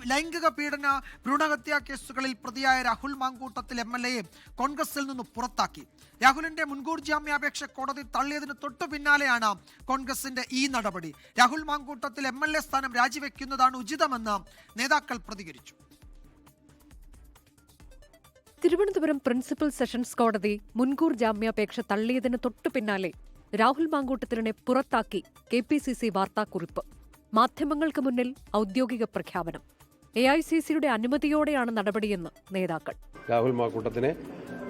ലൈംഗിക പീഡന ഭ്രൂണഹത്യാ കേസുകളിൽ പ്രതിയായ രാഹുൽ മാങ്കൂട്ടത്തിൽ MLA കോൺഗ്രസിൽ നിന്ന് പുറത്താക്കി. രാഹുലിന്റെ മുൻകൂർ ജാമ്യാപേക്ഷ കോടതി തള്ളിയതിന് തൊട്ടു പിന്നാലെയാണ് കോൺഗ്രസിന്റെ ഈ നടപടി. രാഹുൽ മാങ്കൂട്ടത്തിൽ MLA സ്ഥാനം രാജിവെക്കുന്നതാണ് ഉചിതമെന്ന് നേതാക്കൾ പ്രതികരിച്ചു. തിരുവനന്തപുരം പ്രിൻസിപ്പൽ സെഷൻസ് കോടതി മുൻകൂർ ജാമ്യാപേക്ഷ തള്ളിയതിന് തൊട്ടു പിന്നാലെ രാഹുൽ മാങ്കൂട്ടത്തിലിനെ പുറത്താക്കി KPCC വാർത്താക്കുറിപ്പ്. മാധ്യമങ്ങൾക്ക് മുന്നിൽ ഔദ്യോഗിക പ്രഖ്യാപനം. AICCയുടെ അനുമതിയോടെയാണ് നടപടിയെന്ന് നേതാക്കൾ. രാഹുൽ മാങ്കൂട്ടത്തിനെ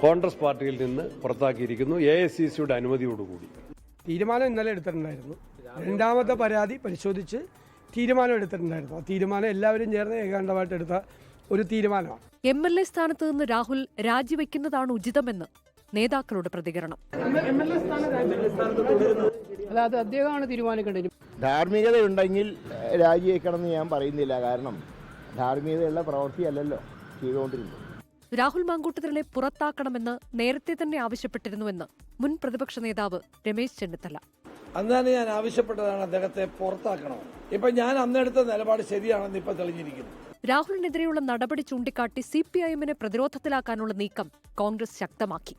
കോൺഗ്രസ് പാർട്ടിയിൽ നിന്ന് പുറത്താക്കിയിരിക്കുന്നു, AICCയുടെ അനുമതിയോടുകൂടി. തീരുമാനം ഇന്നലെ എടുത്തിട്ടുണ്ടായിരുന്നു. രണ്ടാമത്തെ പരാതി പരിശോധിച്ച് തീരുമാനം എടുത്തിട്ടുണ്ടായിരുന്നു. ആ തീരുമാനം എല്ലാവരും ചേർന്ന് ഏകാണ്ടമായിട്ട് എടുത്ത ഒരു തീരുമാനമാണ്. MLA സ്ഥാനത്ത് നിന്ന് രാഹുൽ രാജിവെക്കുന്നതാണ് ഉചിതമെന്ന് നേതാക്കളുടെ പ്രതികരണം. അല്ലാതെ അദ്ദേഹമാണ് തീരുമാനിക്കേണ്ടത്. ധാർമ്മികതയുണ്ടെങ്കിൽ രാജിവെക്കണമെന്ന് ഞാൻ പറയുന്നില്ല. കാരണം ധാർമ്മികതയുള്ള പ്രവൃത്തിയല്ലല്ലോ ചെയ്തുകൊണ്ടിരുന്നത്. രാഹുൽ മാങ്കൂട്ടത്തിലിനെ പുറത്താക്കണമെന്ന് നേരത്തെ തന്നെ ആവശ്യപ്പെട്ടിരുന്നുവെന്ന് മുൻ പ്രതിപക്ഷ നേതാവ് രമേശ് ചെന്നിത്തല. അന്നാണ് ഞാൻ ആവശ്യപ്പെട്ടതാണ് അദ്ദേഹത്തെ പുറത്താക്കണം. ഇപ്പൊ ഞാൻ അന്നെടുത്ത നിലപാട് ശരിയാണെന്ന് ഇപ്പൊ തെളിഞ്ഞിരിക്കുന്നു. രാഹുലിനെതിരെയുള്ള നടപടി ചൂണ്ടിക്കാട്ടി CPIMനെ പ്രതിരോധത്തിലാക്കാനുള്ള നീക്കം കോൺഗ്രസ് ശക്തമാക്കി.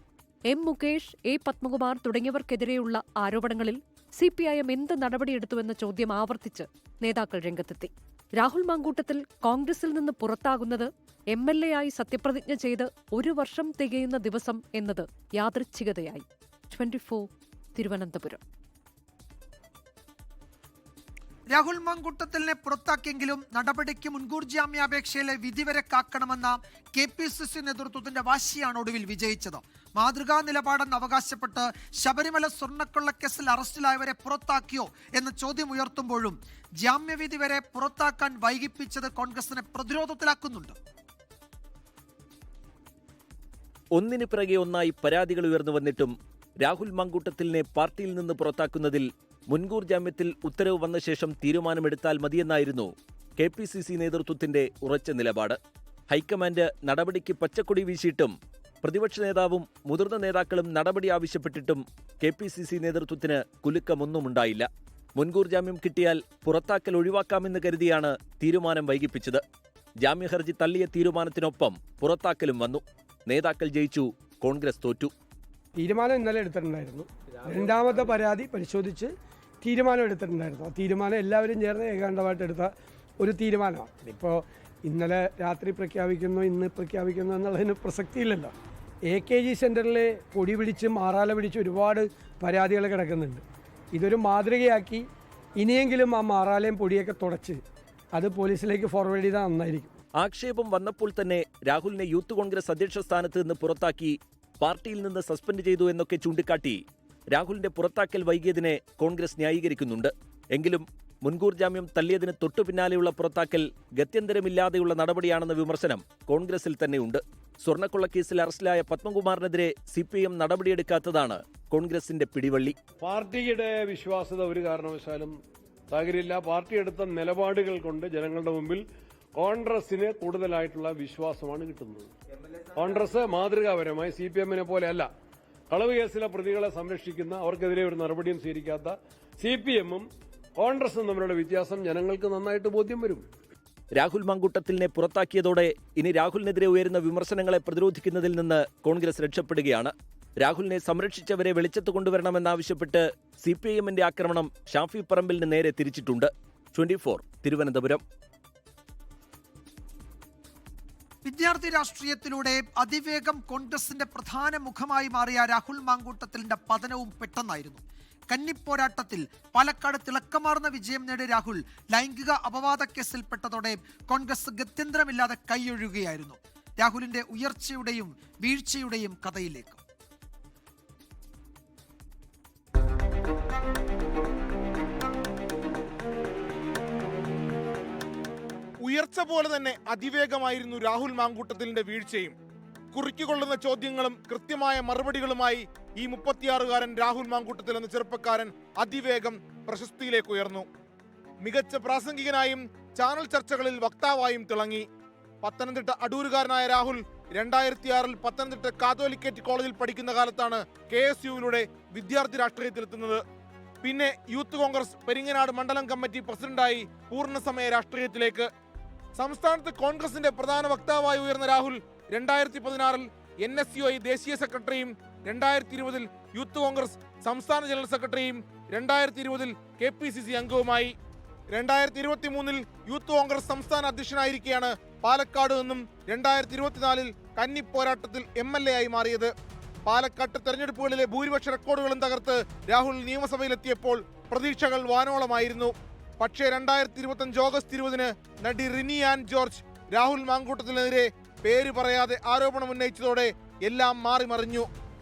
M. മുകേഷ്, A. പത്മകുമാർ തുടങ്ങിയവർക്കെതിരെയുള്ള ആരോപണങ്ങളിൽ CPIM എന്ത് നടപടിയെടുത്തുവെന്ന ചോദ്യം ആവർത്തിച്ച് നേതാക്കൾ രംഗത്തെത്തി. രാഹുൽ മാങ്കൂട്ടത്തിൽ കോൺഗ്രസിൽ നിന്ന് പുറത്താകുന്നത് MLA ആയി സത്യപ്രതിജ്ഞ ചെയ്ത് 1 വർഷം തികയുന്ന ദിവസം എന്നത് യാദൃച്ഛികതയായി. 24 തിരുവനന്തപുരം. രാഹുൽ മാങ്കൂട്ടത്തിലിനെ പുറത്താക്കിയെങ്കിലും നടപടിക്ക് മുൻകൂർ ജാമ്യാപേക്ഷയിലെ വിധി വരെ കാക്കണമെന്ന KPCC നേതൃത്വത്തിന്റെ വാശിയാണ് ഒടുവിൽ വിജയിച്ചത്. മാതൃകാ നിലപാടെന്ന് അവകാശപ്പെട്ട് ശബരിമല സ്വർണ്ണക്കൊള്ളക്കേസിൽ അറസ്റ്റിലായവരെ പുറത്താക്കിയോ എന്ന ചോദ്യം ഉയർത്തുമ്പോഴും ജാമ്യവിധി വരെ പുറത്താക്കാൻ വൈകിപ്പിച്ചത് കോൺഗ്രസിനെ പ്രതിരോധത്തിലാക്കുന്നുണ്ട്. ഒന്നിനു പിറകെ ഒന്നായി പരാതികൾ ഉയർന്നു വന്നിട്ടും രാഹുൽ മാങ്കൂട്ടത്തിലിനെ പാർട്ടിയിൽ നിന്ന് പുറത്താക്കുന്നതിൽ മുൻകൂർ ജാമ്യത്തിൽ ഉത്തരവ് വന്ന ശേഷം തീരുമാനമെടുത്താൽ മതിയെന്നായിരുന്നു KPCC നേതൃത്വത്തിന്റെ ഉറച്ച നിലപാട്. ഹൈക്കമാൻഡ് നടപടിക്ക് പച്ചക്കൊടി വീശിയിട്ടും പ്രതിപക്ഷ നേതാവും മുതിർന്ന നേതാക്കളും നടപടി ആവശ്യപ്പെട്ടിട്ടും KPCC നേതൃത്വത്തിന് കുലുക്കമൊന്നുമുണ്ടായില്ല. മുൻകൂർ ജാമ്യം കിട്ടിയാൽ പുറത്താക്കൽ ഒഴിവാക്കാമെന്ന് കരുതിയാണ് തീരുമാനം വൈകിപ്പിച്ചത്. ജാമ്യഹർജി തള്ളിയ തീരുമാനത്തിനൊപ്പം പുറത്താക്കലും വന്നു. നേതാക്കൾ ജയിച്ചു, കോൺഗ്രസ് തോറ്റു. തീരുമാനം ഇന്നലെ എടുത്തിട്ടുണ്ടായിരുന്നു. രണ്ടാമത്തെ പരാതി പരിശോധിച്ച് തീരുമാനം എടുത്തിട്ടുണ്ടായിരുന്നു. ആ തീരുമാനം എല്ലാവരും ചേർന്ന് ഏകാണ്ടമായിട്ട് എടുത്ത ഒരു തീരുമാനമാണ്. ഇപ്പോൾ ഇന്നലെ രാത്രി പ്രഖ്യാപിക്കുന്നു, ഇന്ന് പ്രഖ്യാപിക്കുന്നു എന്നുള്ളതിന് പ്രസക്തിയില്ലല്ലോ. AKG സെൻറ്ററിൽ പൊടി പിടിച്ച് മാറാല പിടിച്ച് ഒരുപാട് പരാതികൾ കിടക്കുന്നുണ്ട്. ഇതൊരു മാതൃകയാക്കി ഇനിയെങ്കിലും ആ മാറാലയും പൊടിയൊക്കെ തുടച്ച് അത് പോലീസിലേക്ക് ഫോർവേഡ് ചെയ്താൽ നന്നായിരിക്കും. ആക്ഷേപം വന്നപ്പോൾ തന്നെ രാഹുലിനെ യൂത്ത് കോൺഗ്രസ് അധ്യക്ഷ സ്ഥാനത്ത് നിന്ന് പുറത്താക്കി പാർട്ടിയിൽ നിന്ന് സസ്പെൻഡ് ചെയ്തു എന്നൊക്കെ ചൂണ്ടിക്കാട്ടി രാഹുലിന്റെ പുറത്താക്കൽ വൈകിയതിനെ കോൺഗ്രസ് ന്യായീകരിക്കുന്നുണ്ട്. എങ്കിലും മുൻകൂർ ജാമ്യം തള്ളിയതിന് തൊട്ടു പിന്നാലെയുള്ള പുറത്താക്കൽ ഗത്യന്തരമില്ലാതെയുള്ള നടപടിയാണെന്ന വിമർശനം കോൺഗ്രസിൽ തന്നെയുണ്ട്. സ്വർണ്ണക്കൊള്ളക്കേസിൽ അറസ്റ്റിലായ പത്മകുമാറിനെതിരെ CPIM നടപടിയെടുക്കാത്തതാണ് കോൺഗ്രസിന്റെ പിടിവള്ളി. പാർട്ടിയുടെ വിശ്വാസ്യത ഒരു കാരണവശാലും തകരില്ല. പാർട്ടി എടുത്ത നിലപാടുകൾ കൊണ്ട് ജനങ്ങളുടെ മുമ്പിൽ കോൺഗ്രസിന് കൂടുതലായിട്ടുള്ള വിശ്വാസമാണ് കിട്ടുന്നത്. കോൺഗ്രസ് മാതൃകാപരമായി CPIMനെ പോലെയല്ല. കളവ് കേസിലെ പ്രതികളെ സംരക്ഷിക്കുന്ന, അവർക്കെതിരെ ഒരു നടപടിയും സ്വീകരിക്കാത്ത CPIMും കോൺഗ്രസും തമ്മിലുള്ള വ്യത്യാസം ജനങ്ങൾക്ക് നന്നായിട്ട് ബോധ്യം വരും. രാഹുൽ മാങ്കൂട്ടത്തിലിനെ പുറത്താക്കിയതോടെ ഇനി രാഹുലിനെതിരെ ഉയരുന്ന വിമർശനങ്ങളെ പ്രതിരോധിക്കുന്നതിൽ നിന്ന് കോൺഗ്രസ് രക്ഷപ്പെടുകയാണ്. രാഹുലിനെ സംരക്ഷിച്ചവരെ വെളിച്ചത്ത് കൊണ്ടുവരണമെന്നാവശ്യപ്പെട്ട് CPIMന്റെ ആക്രമണം ഷാഫി പറമ്പിലിന് നേരെ തിരിച്ചിട്ടുണ്ട്. 24 തിരുവനന്തപുരം. വിദ്യാർത്ഥി രാഷ്ട്രീയത്തിലൂടെ അതിവേഗം കോൺഗ്രസിന്റെ പ്രധാന മുഖമായി മാറിയ രാഹുൽ മാങ്കൂട്ടത്തിലിന്റെ പതനവും പെട്ടെന്നായിരുന്നു. കന്നിപ്പോരാട്ടത്തിൽ പാലക്കാട് തിളക്കമാർന്ന വിജയം നേടിയ രാഹുൽ ലൈംഗിക അപവാദ കേസിൽപ്പെട്ടതോടെ കോൺഗ്രസ് ഗത്യന്തരമില്ലാതെ കൈയൊഴുകുകയായിരുന്നു. രാഹുലിന്റെ ഉയർച്ചയുടെയും വീഴ്ചയുടെയും കഥയിലേക്ക്. ഉയർച്ച പോലെ തന്നെ അതിവേഗമായിരുന്നു രാഹുൽ മാങ്കൂട്ടത്തിലിന്റെ വീഴ്ചയും. കുറിക്കുകൊള്ളുന്ന ചോദ്യങ്ങളും കൃത്യമായ മറുപടികളുമായി ഈ 36-കാരൻ രാഹുൽ മാങ്കൂട്ടത്തിൽ എന്ന ചെറുപ്പക്കാരൻ അതിവേഗം പ്രശസ്തിയിലേക്ക് ഉയർന്നു. മികച്ച പ്രാസംഗികനായും ചാനൽ ചർച്ചകളിൽ വക്താവായും തിളങ്ങി. പത്തനംതിട്ട അടൂരുകാരനായ രാഹുൽ 2006 പത്തനംതിട്ട കാത്തോലിക്കേറ്റ് കോളേജിൽ പഠിക്കുന്ന കാലത്താണ് KSUവിലൂടെ വിദ്യാർത്ഥി രാഷ്ട്രീയത്തിലെത്തുന്നത്. പിന്നെ യൂത്ത് കോൺഗ്രസ് പെരിങ്ങനാട് മണ്ഡലം കമ്മിറ്റി പ്രസിഡന്റായി പൂർണ്ണസമയ രാഷ്ട്രീയത്തിലേക്ക്. സംസ്ഥാനത്ത് കോൺഗ്രസിന്റെ പ്രധാന വക്താവായി ഉയർന്ന രാഹുൽ 2016 NSUI ദേശീയ സെക്രട്ടറിയും 2020 യൂത്ത് കോൺഗ്രസ് സംസ്ഥാന ജനറൽ സെക്രട്ടറിയും 2020 KPCC അംഗവുമായി. 2023 യൂത്ത് കോൺഗ്രസ് സംസ്ഥാന അധ്യക്ഷനായിരിക്കെയാണ് പാലക്കാട് നിന്നും 2024 കന്നി പോരാട്ടത്തിൽ MLA ആയി മാറിയത്. പാലക്കാട്ട് തെരഞ്ഞെടുപ്പുകളിലെ ഭൂരിപക്ഷ റെക്കോർഡുകളും തകർത്ത് രാഹുൽ നിയമസഭയിലെത്തിയപ്പോൾ പ്രതീക്ഷകൾ വാനോളമായിരുന്നു. പക്ഷേ 2025 ഓഗസ്റ്റ് 20 നടി റിനി ആൻ ജോർജ് രാഹുൽ മാങ്കൂട്ടത്തിനെതിരെ പേര് പറയാതെ ആരോപണം ഉന്നയിച്ചതോടെ എല്ലാം മാറിമറിഞ്ഞു.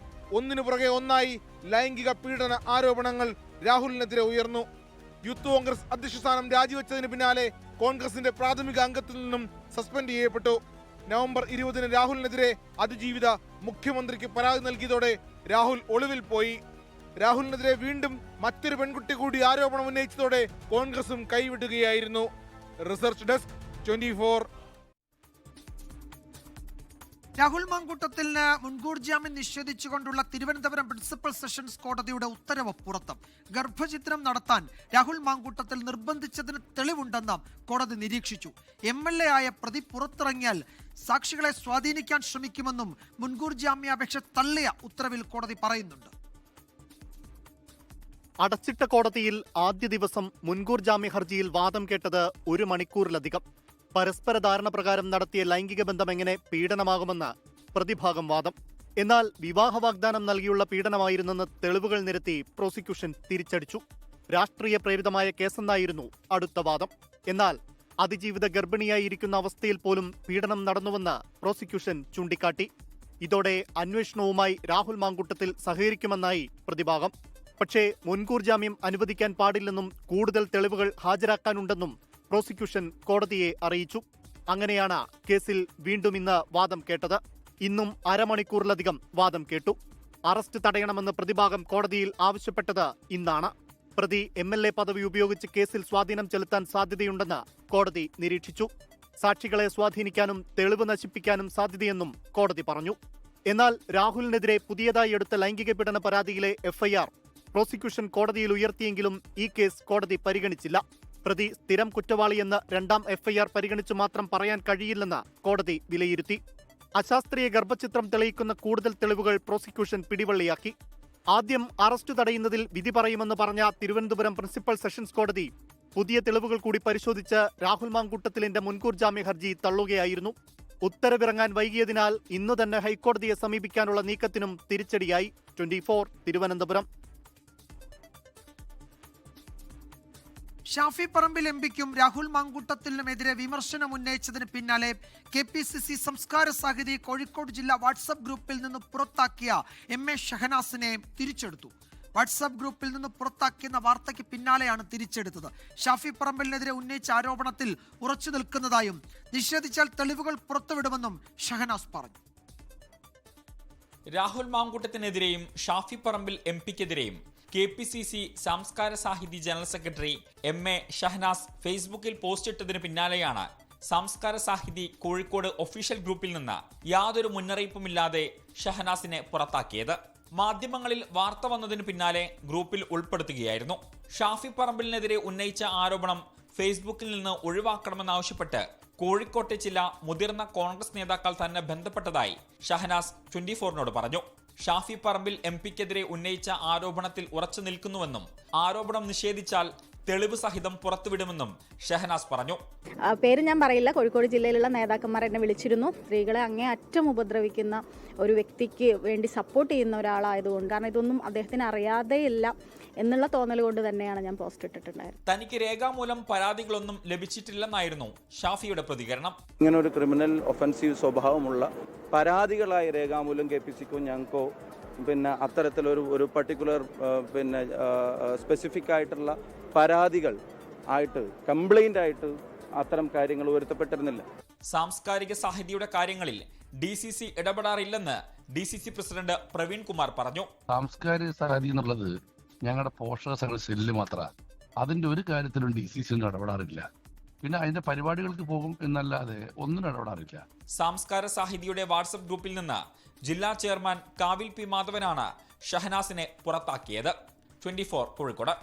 ഒന്നിനു പുറകെ ഒന്നായി ലൈംഗിക പീഡന ആരോപണങ്ങൾ രാഹുലിനെതിരെ ഉയർന്നു. യൂത്ത് കോൺഗ്രസ് അധ്യക്ഷ സ്ഥാനം രാജിവെച്ചതിന് പിന്നാലെ കോൺഗ്രസിന്റെ പ്രാഥമിക അംഗത്തിൽ നിന്നും സസ്പെൻഡ് ചെയ്യപ്പെട്ടു. നവംബർ 20 രാഹുലിനെതിരെ അതിജീവിത മുഖ്യമന്ത്രിക്ക് പരാതി നൽകിയതോടെ രാഹുൽ ഒളിവിൽ പോയി. രാഹുലിനെതിരെ വീണ്ടും മറ്റൊരു പെൺകുട്ടി കൂടി ആരോപണം ഉന്നയിച്ചതോടെ കോൺഗ്രസും കൈവിടുകയായിരുന്നു. Research desk 24. രാഹുൽ മാങ്കൂട്ടത്തിന് മുൻകൂർ ജാമ്യം നിഷേധിച്ചുകൊണ്ടുള്ള തിരുവനന്തപുരം പ്രിൻസിപ്പൽ സെഷൻസ് കോടതിയുടെ ഉത്തരവ് പുറത്ത്. ഗർഭചിത്രം നടത്താൻ രാഹുൽ മാങ്കൂട്ടത്തിൽ നിർബന്ധിച്ചതിന് തെളിവുണ്ടെന്ന് കോടതി നിരീക്ഷിച്ചു. MLA ആയ പ്രതി പുറത്തിറങ്ങിയാൽ സാക്ഷികളെ സ്വാധീനിക്കാൻ ശ്രമിക്കുമെന്നും മുൻകൂർ ജാമ്യാപേക്ഷ തള്ളിയ ഉത്തരവിൽ കോടതി പറയുന്നുണ്ട്. അടച്ചിട്ട കോടതിയിൽ ആദ്യ ദിവസം മുൻകൂർ ജാമ്യ ഹർജിയിൽ വാദം കേട്ടത് 1 മണിക്കൂറിലധികം. പരസ്പര ധാരണ പ്രകാരം നടത്തിയ ലൈംഗിക ബന്ധം എങ്ങനെ പീഡനമാകുമെന്ന് പ്രതിഭാഗം വാദം. എന്നാൽ വിവാഹ വാഗ്ദാനം നൽകിയുള്ള പീഡനമായിരുന്നെന്ന് തെളിവുകൾ നിരത്തി പ്രോസിക്യൂഷൻ തിരിച്ചടിച്ചു. രാഷ്ട്രീയ പ്രേരിതമായ കേസെന്നായിരുന്നു അടുത്ത വാദം. എന്നാൽ അതിജീവിത ഗർഭിണിയായിരിക്കുന്ന അവസ്ഥയിൽ പോലും പീഡനം നടന്നുവെന്ന് പ്രോസിക്യൂഷൻ ചൂണ്ടിക്കാട്ടി. ഇതോടെ അന്വേഷണവുമായി രാഹുൽ മാങ്കൂട്ടത്തിൽ സഹകരിക്കുമെന്നായി പ്രതിഭാഗം. പക്ഷേ മുൻകൂർ ജാമ്യം അനുവദിക്കാൻ പാടില്ലെന്നും കൂടുതൽ തെളിവുകൾ ഹാജരാക്കാനുണ്ടെന്നും പ്രോസിക്യൂഷൻ കോടതിയെ അറിയിച്ചു. അങ്ങനെയാണ് കേസിൽ വീണ്ടും ഇന്ന് വാദം കേട്ടത്. ഇന്നും അരമണിക്കൂറിലധികം വാദം കേട്ടു. അറസ്റ്റ് തടയണമെന്ന് പ്രതിഭാഗം കോടതിയിൽ ആവശ്യപ്പെട്ടത് ഇന്നാണ്. പ്രതി MLA പദവി ഉപയോഗിച്ച് കേസിൽ സ്വാധീനം ചെലുത്താൻ സാധ്യതയുണ്ടെന്ന് കോടതി നിരീക്ഷിച്ചു. സാക്ഷികളെ സ്വാധീനിക്കാനും തെളിവ് നശിപ്പിക്കാനും സാധ്യതയെന്നും കോടതി പറഞ്ഞു. എന്നാൽ രാഹുലിനെതിരെ പുതിയതായി എടുത്ത ലൈംഗിക പീഡന പരാതിയിലെ FIR പ്രോസിക്യൂഷൻ കോടതിയിൽ ഉയർത്തിയെങ്കിലും ഈ കേസ് കോടതി പരിഗണിച്ചില്ല. പ്രതി സ്ഥിരം കുറ്റവാളിയെന്ന് 2ാം FIR പരിഗണിച്ചു മാത്രം പറയാൻ കഴിയില്ലെന്ന് കോടതി വിലയിരുത്തി. അശാസ്ത്രീയ ഗർഭചിത്രം തെളിയിക്കുന്ന കൂടുതൽ തെളിവുകൾ പ്രോസിക്യൂഷൻ പിടിവള്ളിയാക്കി. ആദ്യം അറസ്റ്റ് തടയുന്നതിൽ വിധി പറയുമെന്ന് പറഞ്ഞ തിരുവനന്തപുരം പ്രിൻസിപ്പൽ സെഷൻസ് കോടതി പുതിയ തെളിവുകൾ കൂടി പരിശോധിച്ച് രാഹുൽ മാങ്കൂട്ടത്തിലിന്റെ മുൻകൂർ ജാമ്യ ഹർജി തള്ളുകയായിരുന്നു. ഉത്തരവിറങ്ങാൻ വൈകിയതിനാൽ ഇന്നു തന്നെ ഹൈക്കോടതിയെ സമീപിക്കാനുള്ള നീക്കത്തിനും തിരിച്ചടിയായി. 24 തിരുവനന്തപുരം. ഷാഫി പറമ്പിൽ MPക്കും രാഹുൽ മാങ്കൂട്ടത്തിനുമെതിരെ വിമർശനം ഉന്നയിച്ചതിന് പിന്നാലെ KPCC സംസ്കാര സാഹിതി കോഴിക്കോട് ജില്ലാ വാട്സപ്പ് ഗ്രൂപ്പിൽ നിന്ന് പുറത്താക്കിയ MA ഷഹനാസിനെ തിരിച്ചെടുത്തു. വാട്സപ്പ് ഗ്രൂപ്പിൽ നിന്ന് പുറത്താക്കിയെന്ന വാർത്തയ്ക്ക് പിന്നാലെയാണ് തിരിച്ചെടുത്തത്. ഷാഫി പറമ്പിലിനെതിരെ ഉന്നയിച്ച ആരോപണത്തിൽ ഉറച്ചു നിൽക്കുന്നതായും നിഷേധിച്ചാൽ തെളിവുകൾ പുറത്തുവിടുമെന്നും ഷഹനാസ് പറഞ്ഞു. Rahul മാങ്കൂട്ടത്തിനെതിരെയും Shafi Parambil MPക്കെതിരെയും KPCC Samskara Sahithi general secretary MA Shahnaz ഫേസ്ബുക്കിൽ പോസ്റ്റിട്ടതിന് പിന്നാലെയാണ് സംസ്കാര സാഹിതി കോഴിക്കോട് ഒഫീഷ്യൽ ഗ്രൂപ്പിൽ നിന്ന് യാതൊരു മുന്നറിയിപ്പുമില്ലാതെ ഷഹനാസിനെ പുറത്താക്കിയത്. മാധ്യമങ്ങളിൽ വാർത്ത വന്നതിന് പിന്നാലെ ഗ്രൂപ്പിൽ ഉൾപ്പെടുത്തുകയായിരുന്നു. ഷാഫി പറമ്പിലിനെതിരെ ഉന്നയിച്ച ആരോപണം ഫേസ്ബുക്കിൽ നിന്ന് ഒഴിവാക്കണമെന്നാവശ്യപ്പെട്ട് കോഴിക്കോട്ടെ ചില മുതിർന്ന കോൺഗ്രസ് നേതാക്കൾ തന്നെ ബന്ധപ്പെട്ടതായി ഷഹനാസ് 24നോട് പറഞ്ഞു. ഷാഫി പറമ്പിൽ MPക്കെതിരെ ഉന്നയിച്ച ആരോപണത്തിൽ ഉറച്ചു നിൽക്കുന്നുവെന്നും ആരോപണം നിഷേധിച്ചാൽ തെളിവ് സഹിതം പുറത്തുവിടുമെന്നും ഷഹനാസ് പറഞ്ഞു. പേര് ഞാൻ പറയില്ല. കോഴിക്കോട് ജില്ലയിലുള്ള നേതാക്കന്മാർ എന്നെ വിളിച്ചിരുന്നു. സ്ത്രീകളെ അങ്ങേയറ്റം ഉപദ്രവിക്കുന്ന ഒരു വ്യക്തിക്ക് വേണ്ടി സപ്പോർട്ട് ചെയ്യുന്ന ഒരാളായതുകൊണ്ട്, കാരണം ഇതൊന്നും അദ്ദേഹത്തിന് അറിയാതെയില്ല എന്നുള്ള തോന്നൽ കൊണ്ട് തന്നെയാണ് ഞാൻ പോസ്റ്റ് ഇട്ടിട്ടുണ്ടായിരുന്നത്. തനിക്ക് രേഖാമൂലം പരാതികളൊന്നും ലഭിച്ചിട്ടില്ലെന്നായിരുന്നു ഷാഫിയുടെ പ്രതികരണം. ഇങ്ങനെ ഒരു ക്രിമിനൽ ഒഫൻസീവ് സ്വഭാവമുള്ള പരാതികളായ രേഖാമൂലം KPCക്കോ ഞങ്ങൾക്കോ അത്തരത്തിലൊരു പർട്ടിക്കുലർ സ്പെസിഫിക് ആയിട്ടുള്ള പരാതികൾ ആയിട്ട് കംപ്ലൈന്റ് ആയിട്ട് അത്തരം കാര്യങ്ങൾ ഉയർത്തപ്പെട്ടിരുന്നില്ല. സാംസ്കാരിക സാഹിതിയുടെ കാര്യങ്ങളിൽ DCC ഇടപെടാറില്ലെന്ന് DCC president Praveen Kumar പറഞ്ഞു. സാംസ്കാരിക സാഹിതി എന്നുള്ളത് ഞങ്ങളുടെ പോഷക സംഘ സെല്ല് മാത്രമാണ്. അതിന്റെ ഒരു കാര്യത്തിലും DCC ഒന്നും ഇടപെടാറില്ല. പിന്നെ അതിന്റെ പരിപാടികൾക്ക് പോകും എന്നല്ലാതെ ഒന്നും ഇടപെടാറില്ല. സംസ്കാര സാഹിതിയുടെ വാട്സപ്പ് ഗ്രൂപ്പിൽ നിന്ന് ജില്ലാ ചെയർമാൻ കാവിൽ P മാധവനാണ് ഷഹനാസിനെ പുറത്താക്കിയത്. 24 കോഴിക്കോട്.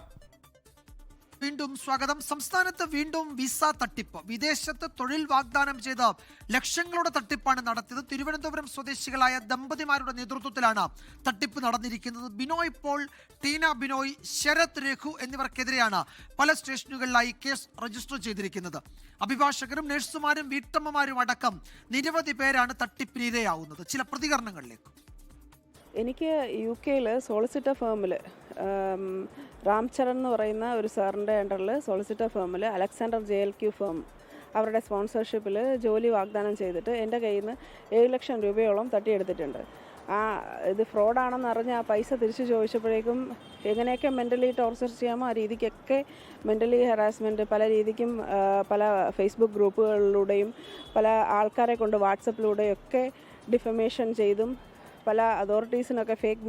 വീണ്ടും സ്വാഗതം. സംസ്ഥാനത്ത് വീണ്ടും വിസ തട്ടിപ്പ്. വിദേശത്ത് തൊഴിൽ വാഗ്ദാനം ചെയ്ത് ലക്ഷങ്ങളുടെ തട്ടിപ്പാണ് നടത്തിയത്. തിരുവനന്തപുരം സ്വദേശികളായ ദമ്പതിമാരുടെ നേതൃത്വത്തിലാണ് തട്ടിപ്പ് നടന്നിരിക്കുന്നത്. ബിനോയ് പോൾ, ടീന ബിനോയ്, ശരത് രഘു എന്നിവർക്കെതിരെയാണ് പല സ്റ്റേഷനുകളിലായി കേസ് രജിസ്റ്റർ ചെയ്തിരിക്കുന്നത്. അഭിഭാഷകരും നഴ്സുമാരും വീട്ടമ്മമാരും അടക്കം നിരവധി പേരാണ് തട്ടിപ്പിനിരയാവുന്നത്. ചില പ്രതികരണങ്ങളിലേക്ക്. എനിക്ക് UK സോളിസിറ്റർ ഫേമിൽ രാംചരൺ എന്ന് പറയുന്ന ഒരു സാറിൻ്റെ അണ്ടറിൽ സോളിസിറ്റർ ഫേമിൽ അലക്സാണ്ടർ JLQ ഫേം അവരുടെ സ്പോൺസർഷിപ്പിൽ ജോലി വാഗ്ദാനം ചെയ്തിട്ട് എൻ്റെ കയ്യിൽ നിന്ന് 7 ലക്ഷം രൂപയോളം തട്ടിയെടുത്തിട്ടുണ്ട്. ഇത് ഫ്രോഡാണെന്ന് അറിഞ്ഞ് ആ പൈസ തിരിച്ചു ചോദിച്ചപ്പോഴേക്കും എങ്ങനെയൊക്കെ മെൻ്റലി ടോർച്ചർ ചെയ്യാമോ ആ രീതിക്കൊക്കെ മെൻ്റലി ഹറാസ്മെൻറ്റ് പല രീതിക്കും പല ഫേസ്ബുക്ക് ഗ്രൂപ്പുകളിലൂടെയും പല ആൾക്കാരെ കൊണ്ട് വാട്സപ്പിലൂടെയൊക്കെ ഡിഫമേഷൻ ചെയ്തും പല അതോറിറ്റീസിനൊക്കെ ഫേക്ക്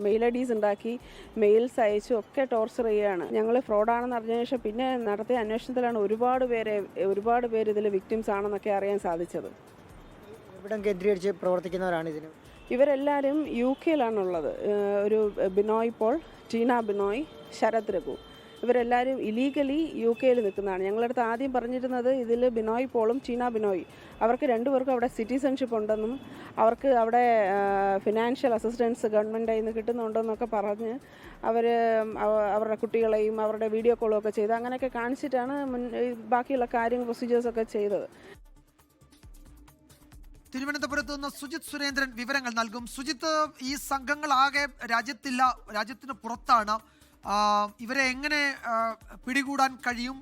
മെയിൽ IDs ഉണ്ടാക്കി മെയിൽസ് അയച്ചും ഒക്കെ ടോർച്ചർ ചെയ്യുകയാണ്. ഞങ്ങൾ ഫ്രോഡാണെന്ന് അറിഞ്ഞ ശേഷം പിന്നെ നടത്തിയ അന്വേഷണത്തിലാണ് ഒരുപാട് പേര് ഇതിൽ വിക്ടിംസ് ആണെന്നൊക്കെ അറിയാൻ സാധിച്ചത്. ഇവിടം കേന്ദ്രീകരിച്ച് പ്രവർത്തിക്കുന്നവരാണ് ഇതിന്. ഇവരെല്ലാവരും UK ഒരു ബിനോയ് പോൾ, ടീന ബിനോയ്, ശരത് രഘു ഇവരെല്ലാവരും ഇലീഗലി UK നിൽക്കുന്നതാണ്. ഞങ്ങളടുത്ത് ആദ്യം പറഞ്ഞിരുന്നത് ഇതിൽ ബിനോയ് പോളും ടീന ബിനോയ് അവർക്ക് രണ്ടുപേർക്കും അവിടെ സിറ്റിസൺഷിപ്പ് ഉണ്ടെന്നും അവർക്ക് അവിടെ ഫിനാൻഷ്യൽ അസിസ്റ്റൻസ് ഗവൺമെൻറ് കയ്യിൽ നിന്ന് കിട്ടുന്നുണ്ടെന്നൊക്കെ പറഞ്ഞ് അവരുടെ കുട്ടികളെയും അവരുടെ വീഡിയോ കോളും ഒക്കെ ചെയ്ത് അങ്ങനെയൊക്കെ കാണിച്ചിട്ടാണ് ബാക്കിയുള്ള കാര്യങ്ങൾ പ്രൊസീജിയേഴ്സൊക്കെ ചെയ്തത്. തിരുവനന്തപുരത്ത് നിന്ന് സുജിത് സുരേന്ദ്രൻ വിവരങ്ങൾ നൽകും. സുജിത്ത്, ഈ സംഘങ്ങൾ ആകെ രാജ്യത്തിന് പുറത്താണ്. ഇവരെ എങ്ങനെ പിടികൂടാൻ കഴിയും?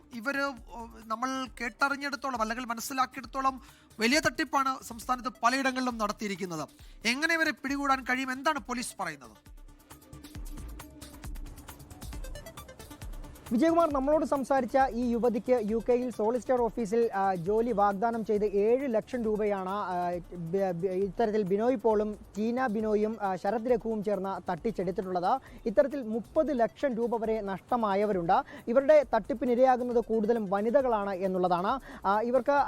നമ്മൾ കേട്ടറിഞ്ഞെടുത്തോളം അല്ലെങ്കിൽ മനസ്സിലാക്കിയെടുത്തോളം വലിയ തട്ടിപ്പാണ് സംസ്ഥാനത്ത് പലയിടങ്ങളിലും നടത്തിയിരിക്കുന്നത്. എങ്ങനെ ഇവരെ പിടികൂടാൻ കഴിയും? എന്താണ് പോലീസ് പറയുന്നത്? വിജയകുമാർ, നമ്മളോട് സംസാരിച്ച ഈ യുവതിക്ക് UK സോളിസിറ്റർ ഓഫീസിൽ ജോലി വാഗ്ദാനം ചെയ്ത് 7 ലക്ഷം രൂപയാണ് ഇത്തരത്തിൽ ബിനോയ് പോളും ടീന ബിനോയും ശരത് രഘുവും ചേർന്ന് തട്ടിച്ചെടുത്തിട്ടുള്ളത്. ഇത്തരത്തിൽ 30 ലക്ഷം രൂപ വരെ നഷ്ടമായവരുണ്ട്. ഇവരുടെ തട്ടിപ്പിനിരയാകുന്നത് കൂടുതലും വനിതകളാണ് എന്നുള്ളതാണ്. ഇവർക്ക്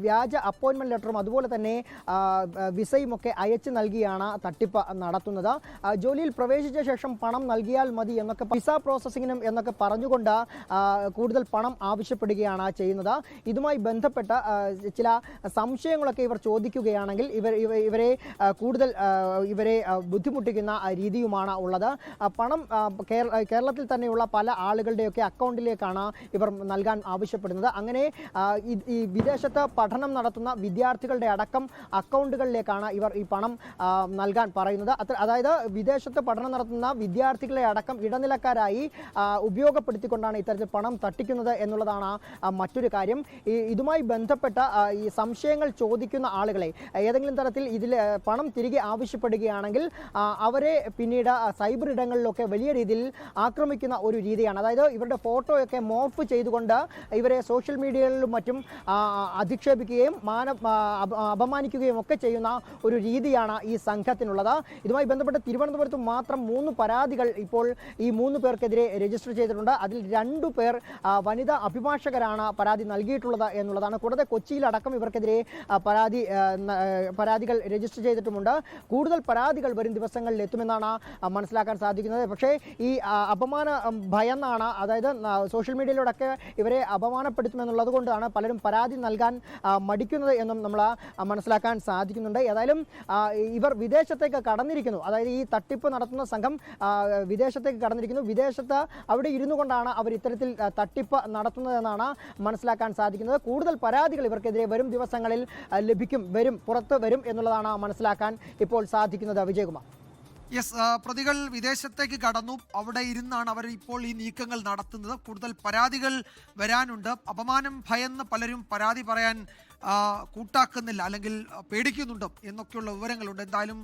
വ്യാജ അപ്പോയിൻമെൻറ്റ് ലെറ്ററും അതുപോലെ തന്നെ വിസയും ഒക്കെ അയച്ചു നൽകിയാണ് തട്ടിപ്പ് നടത്തുന്നത്. ജോലിയിൽ പ്രവേശിച്ച ശേഷം പണം നൽകിയാൽ മതി എന്നൊക്കെ വിസ പ്രോസസ്സിങ്ങിനും എന്നൊക്കെ പറഞ്ഞുകൊണ്ട് കൂടുതൽ പണം ആവശ്യപ്പെടുകയാണ് ചെയ്യുന്നത്. ഇതുമായി ബന്ധപ്പെട്ട ചില സംശയങ്ങളൊക്കെ ഇവർ ചോദിക്കുകയാണെങ്കിൽ ഇവരെ ബുദ്ധിമുട്ടിക്കുന്ന രീതിയുമാണ് ഉള്ളത്. പണം കേരളത്തിൽ തന്നെയുള്ള പല ആളുകളുടെയൊക്കെ അക്കൗണ്ടിലേക്കാണ് ഇവർ നൽകാൻ ആവശ്യപ്പെടുന്നത്. അങ്ങനെ ഈ വിദേശത്ത് പഠനം നടത്തുന്ന വിദ്യാർത്ഥികളുടെ അടക്കം അക്കൗണ്ടുകളിലേക്കാണ് ഇവർ ഈ പണം നൽകാൻ പറയുന്നത്. അതായത് വിദേശത്ത് പഠനം നടത്തുന്ന വിദ്യാർത്ഥികളെ അടക്കം ഇടനിലക്കാരായി ഉപയോഗപ്പെടുത്തിക്കൊണ്ടാണ് ഇത്തരത്തിൽ പണം തട്ടിക്കുന്നത് എന്നുള്ളതാണ് മറ്റൊരു കാര്യം. ഇതുമായി ബന്ധപ്പെട്ട ഈ സംശയങ്ങൾ ചോദിക്കുന്ന ആളുകളെ ഏതെങ്കിലും തരത്തിൽ ഇതിൽ പണം തിരികെ ആവശ്യപ്പെടുകയാണെങ്കിൽ അവരെ പിന്നീട് സൈബർ ഇടങ്ങളിലൊക്കെ വലിയ രീതിയിൽ ആക്രമിക്കുന്ന ഒരു രീതിയാണ്. അതായത് ഇവരുടെ ഫോട്ടോയൊക്കെ മോർഫ് ചെയ്തുകൊണ്ട് ഇവരെ സോഷ്യൽ മീഡിയകളിലും മറ്റും അധിക്ഷേപിക്കുകയും അപമാനിക്കുകയും ഒക്കെ ചെയ്യുന്ന ഒരു രീതിയാണ് ഈ സംഘത്തിനുള്ളത്. ഇതുമായി ബന്ധപ്പെട്ട് തിരുവനന്തപുരത്ത് മാത്രം 3 പരാതികൾ ഇപ്പോൾ ഈ 3 പേർക്കെതിരെ രജിസ്റ്റർ ചെയ്തിട്ടുണ്ട്. അതിൽ 2 പേർ വനിതാ അഭിഭാഷകരാണ് പരാതി നൽകിയിട്ടുള്ളത് എന്നുള്ളതാണ്. കൂടാതെ കൊച്ചിയിലടക്കം ഇവർക്കെതിരെ പരാതികൾ രജിസ്റ്റർ ചെയ്തിട്ടുമുണ്ട്. കൂടുതൽ പരാതികൾ വരും ദിവസങ്ങളിൽ എത്തുമെന്നാണ് മനസ്സിലാക്കാൻ സാധിക്കുന്നത്. പക്ഷേ ഈ അപമാന ഭയന്നാണ്, അതായത് സോഷ്യൽ മീഡിയയിലൂടെയൊക്കെ ഇവരെ അപമാനപ്പെടുത്തുമെന്നുള്ളത് കൊണ്ടാണ് പലരും പരാതി നൽകാൻ മടിക്കുന്നത് എന്നും നമ്മൾ മനസ്സിലാക്കാൻ സാധിക്കുന്നുണ്ട്. ഏതായാലും ഇവർ വിദേശത്തേക്ക് കടന്നിരിക്കുന്നു. അതായത് ഈ തട്ടിപ്പ് നടത്തുന്ന സംഘം വിദേശത്തേക്ക് കടന്നിരിക്കുന്നു. വിദേശത്ത് അവിടെ ഇരുന്നു കൊണ്ടാണ് അവർ ഇത്തരത്തിൽ തട്ടിപ്പ് നടത്തുന്നതെന്നാണ് മനസ്സിലാക്കാൻ സാധിക്കുന്നത്. കൂടുതൽ പരാതികൾ ഇവർക്കെതിരെ വരും ദിവസങ്ങളിൽ പുറത്ത് വരും എന്നുള്ളതാണ് മനസ്സിലാക്കാൻ ഇപ്പോൾ സാധിക്കുന്നത്. വിജയകുമാർ. പ്രതികൾ വിദേശത്തേക്ക് കടന്നു. അവിടെ ഇരുന്നാണ് അവർ ഇപ്പോൾ ഈ നീക്കങ്ങൾ നടത്തുന്നത്. കൂടുതൽ പരാതികൾ വരാനുണ്ട്. അപമാനം ഭയന്ന് പലരും പരാതി പറയാൻ കൂട്ടാക്കുന്നില്ല, അല്ലെങ്കിൽ പേടിക്കുന്നുണ്ട് എന്നൊക്കെയുള്ള വിവരങ്ങളുണ്ട്. എന്തായാലും